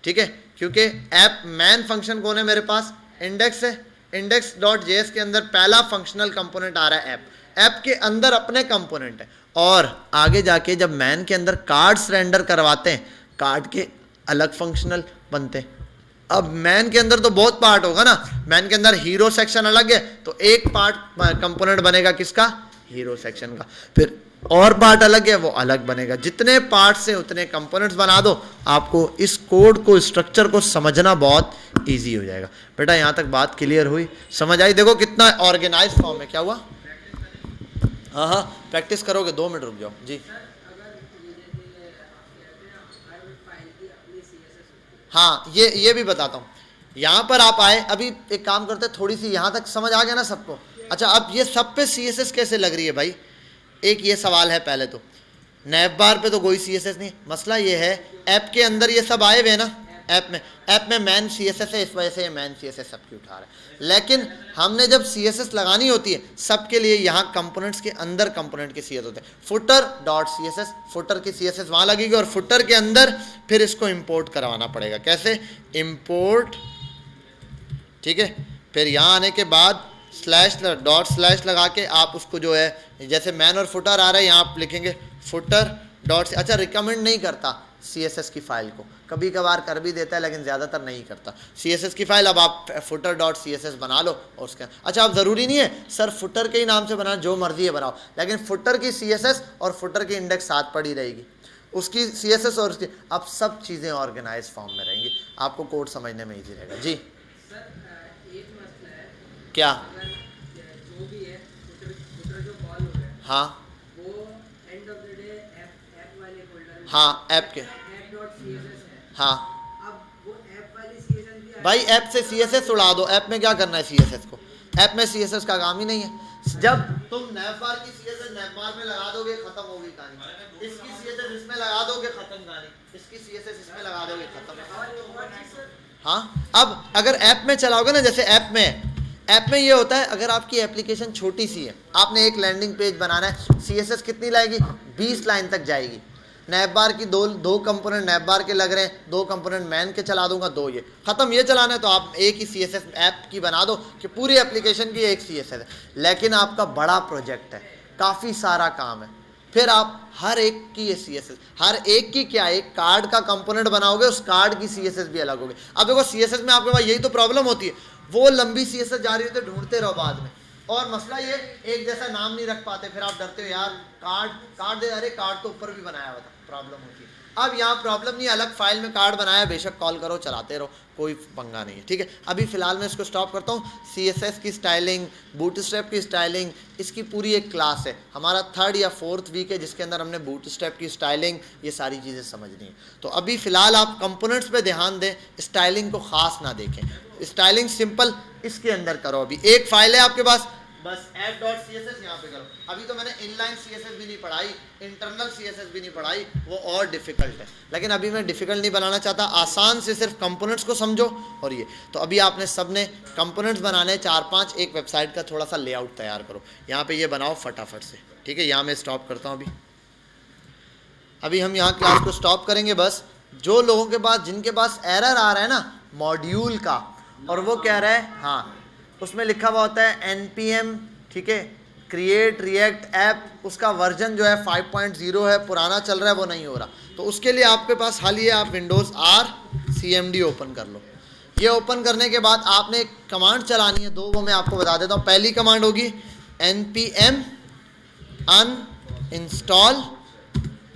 ठीक है, क्योंकि ऐप मैन फंक्शन कौन है मेरे पास, इंडेक्स है, index.js के अंदर पहला फंक्शनल कंपोनेंट आ रहा है ऐप, ऐप के अंदर अपने कंपोनेंट है। और आगे जाके जब मैन के अंदर कार्ड्स रेंडर करवाते हैं, कार्ड के अलग फंक्शनल बनते हैं। अब मैन के अंदर तो बहुत पार्ट होगा ना, मैन के अंदर हीरो सेक्शन अलग है, तो एक पार्ट कंपोनेंट बनेगा किसका, हीरो सेक्शन का, फिर और पार्ट अलग है वो अलग बनेगा। जितने पार्ट से उतने कंपोनेंट्स बना दो, आपको इस कोड को, स्ट्रक्चर को समझना बहुत इजी हो जाएगा। बेटा यहाँ तक बात क्लियर हुई, समझ आई? देखो कितना ऑर्गेनाइज फॉर्म है। क्या हुआ? हाँ हाँ, प्रैक्टिस करोगे, 2 मिनट रुक जाओ जी। हाँ, ये भी बताता हूँ। यहाँ पर आप आए, अभी एक काम करते, थोड़ी सी यहाँ तक समझ आ गया ना सबको? अच्छा, अब ये सब पे CSS कैसे लग रही है भाई, एक ये सवाल है। पहले तो नैव बार पे तो कोई CSS नहीं, मसला ये है ऐप के अंदर ये सब आए हुए हैं ना, ऐप में मैन CSS है, इस वजह से ये मैन CSS सबकी उठा रहा है। लेकिन हमने जब CSS लगानी होती है सबके लिए, यहाँ कंपोनेंट्स के अंदर कंपोनेंट के CSS होते हैं। फुटर डॉट CSS, फुटर की CSS वहाँ लगेगी, और फुटर के अंदर फिर इसको इंपोर्ट करवाना पड़ेगा। कैसे? इंपोर्ट, ठीक है, फिर यहाँ आने के बाद स्लैश डॉट स्लैश लगा के आप उसको जो है, जैसे मैन और फुटर आ रहा है, यहाँ आप लिखेंगे फुटर डॉट। अच्छा, रिकमेंड नहीं करता CSS की फाइल को, कभी कभार कर भी देता है लेकिन ज़्यादातर नहीं करता CSS की फाइल। अब आप फुटर डॉट CSS बना लो, और उसके अच्छा, अब ज़रूरी नहीं है सर फुटर के ही नाम से बनाना, जो मर्जी है बनाओ, लेकिन फुटर की CSS और फुटर की इंडेक्स साथ पड़ी रहेगी, उसकी CSS और उसकी, अब सब चीज़ें ऑर्गेनाइज फॉर्म में रहेंगी, आपको कोड समझने में ईजी रहेगा जी। क्या? जो भी है फुटर जो कॉल हो रहा है, हाँ, वो end of the day app वाले फोल्डर में, हाँ, ऐप के, app.css है। हाँ, अब भाई ऐप से CSS उड़ा दो, ऐप में क्या करना है CSS को, ऐप में CSS का काम ही नहीं है। जब तुम नैवबार की CSS नैवबार में लगा दोगे खत्म होगी कहानी, इसकी CSS इसमें लगा दोगे खत्म कहानी, इसकी CSS इसमें लगा दोगे खत्म। हाँ, अब अगर ऐप में चलाओगे ना, जैसे ऐप में ये होता है, अगर आपकी एप्लीकेशन छोटी सी है, आपने एक लैंडिंग पेज बनाना है, CSS कितनी लाएगी, 20 लाइन तक जाएगी। नैवबार की दो कंपोनेंट नैवबार के लग रहे हैं, 2 कंपोनेंट मैन के चला दूंगा, 2 ये खत्म। ये चलाना है तो आप एक ही CSS ऐप की बना दो कि पूरी एप्लीकेशन की एक CSS है। लेकिन आपका बड़ा प्रोजेक्ट है, काफ़ी सारा काम है, फिर आप हर एक की ये CSS, हर एक की क्या, एक कार्ड का कंपोनेंट बनाओगे, उस कार्ड की CSS भी अलग होगी। अब देखो CSS में आपके पास यही तो प्रॉब्लम होती है, वो लंबी CSS जा रही होती है, ढूंढते रहो बाद में, और मसला ये एक जैसा नाम नहीं रख पाते, फिर आप डरते हो यार कार्ड दे, अरे कार्ड तो ऊपर भी बनाया हुआ था, प्रॉब्लम होती है। अब यहाँ प्रॉब्लम नहीं, अलग फाइल में कार्ड बनाया, बेशक कॉल करो, चलाते रहो, कोई पंगा नहीं है, ठीक है। अभी फिलहाल मैं इसको स्टॉप करता हूँ। CSS की स्टाइलिंग, बूटस्ट्रैप की स्टाइलिंग, इसकी पूरी एक क्लास है, हमारा 3rd या 4th वीक है, जिसके अंदर हमने बूटस्ट्रैप की स्टाइलिंग, ये सारी चीज़ें समझनी है। तो अभी फ़िलहाल आप कंपोनेंट्स पे ध्यान दें, स्टाइलिंग को ख़ास ना देखें। स्टाइलिंग सिंपल इसके अंदर करो। अभी एक फाइल है आपके पास, बस app.css यहाँ पे करो। अभी तो मैंने इनलाइन CSS भी नहीं पढ़ाई, इंटरनल CSS भी नहीं पढ़ाई, वो और डिफ़िकल्ट है, लेकिन अभी मैं डिफ़िकल्ट नहीं बनाना चाहता, आसान से सिर्फ कंपोनेंट्स को समझो। और ये तो अभी आपने सब ने कंपोनेंट्स बनाने 4-5, एक वेबसाइट का थोड़ा सा लेआउट तैयार करो, यहाँ पे ये बनाओ फटाफट से, ठीक है। यहाँ मैं स्टॉप करता हूँ। अभी हम यहाँ क्लास को स्टॉप करेंगे। बस जो लोगों के पास, जिनके पास एरर आ रहा है ना मॉड्यूल का, और वो कह रहा है, हाँ उसमें लिखा हुआ होता है NPM, ठीक है, क्रिएट रिएक्ट ऐप, उसका वर्जन जो है 5.0 है, पुराना चल रहा है, वो नहीं हो रहा, तो उसके लिए आपके पास हल ये, आप विंडोज़ R CMD ओपन कर लो। ये ओपन करने के बाद आपने एक कमांड चलानी है, 2 वो मैं आपको बता देता हूँ। पहली कमांड होगी npm uninstall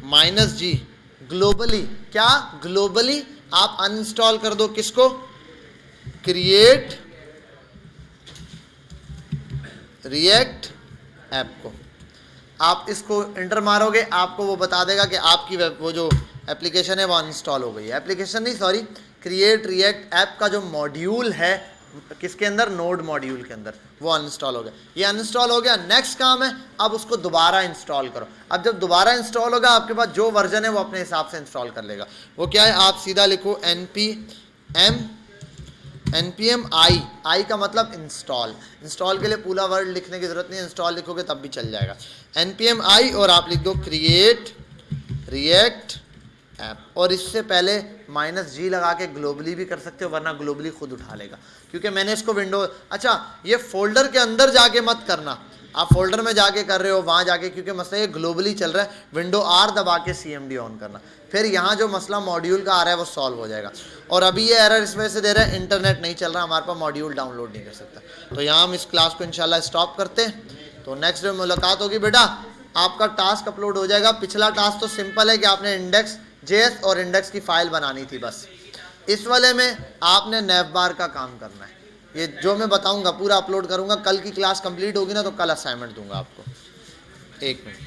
-g ग्लोबली। क्या ग्लोबली आप अनइंस्टॉल कर दो, किसको, क्रिएट रिएक्ट ऐप को। आप इसको इंटर मारोगे, आपको वो बता देगा कि आपकी वो जो एप्लीकेशन है वो अनइंस्टॉल हो गई है। एप्लीकेशन नहीं, सॉरी, क्रिएट रिएक्ट ऐप का जो मॉड्यूल है, किसके अंदर, नोड मॉड्यूल के अंदर, वो अनइंस्टॉल हो गया। ये अनइंस्टॉल हो गया, नेक्स्ट काम है अब उसको दोबारा इंस्टॉल करो। अब जब दोबारा इंस्टॉल होगा, आपके पास जो वर्जन है वो अपने हिसाब से इंस्टॉल कर लेगा। वो क्या है, आप सीधा लिखो npm i का मतलब इंस्टॉल। इंस्टॉल के लिए पूरा वर्ड लिखने की जरूरत नहीं है, इंस्टॉल लिखोगे तब भी चल जाएगा। npm i और आप लिख दो क्रिएट रिएक्ट ऐप, और इससे पहले -g लगा के ग्लोबली भी कर सकते हो, वरना ग्लोबली खुद उठा लेगा, क्योंकि मैंने इसको विंडो, अच्छा ये फोल्डर के अंदर जाके मत करना, आप फोल्डर में जाके कर रहे हो वहाँ जाके, क्योंकि मसला ये ग्लोबली चल रहा है, विंडो R दबा के CMD ऑन करना, फिर यहाँ जो मसला मॉड्यूल का आ रहा है वो सॉल्व हो जाएगा। और अभी ये एरर इस वजह से दे रहा है, इंटरनेट नहीं चल रहा, हमारे पास मॉड्यूल डाउनलोड नहीं कर सकता। तो यहाँ हम इस क्लास को इंशाल्लाह स्टॉप करते हैं, तो नेक्स्ट में मुलाकात होगी। बेटा आपका टास्क अपलोड हो जाएगा। पिछला टास्क तो सिंपल है कि आपने index.js और इंडेक्स की फ़ाइल बनानी थी, बस। इस वाले में आपने नैवबार का काम करना है, ये जो मैं बताऊंगा पूरा अपलोड करूंगा। कल की क्लास कंप्लीट होगी ना, तो कल असाइनमेंट दूंगा आपको। 1 मिनट।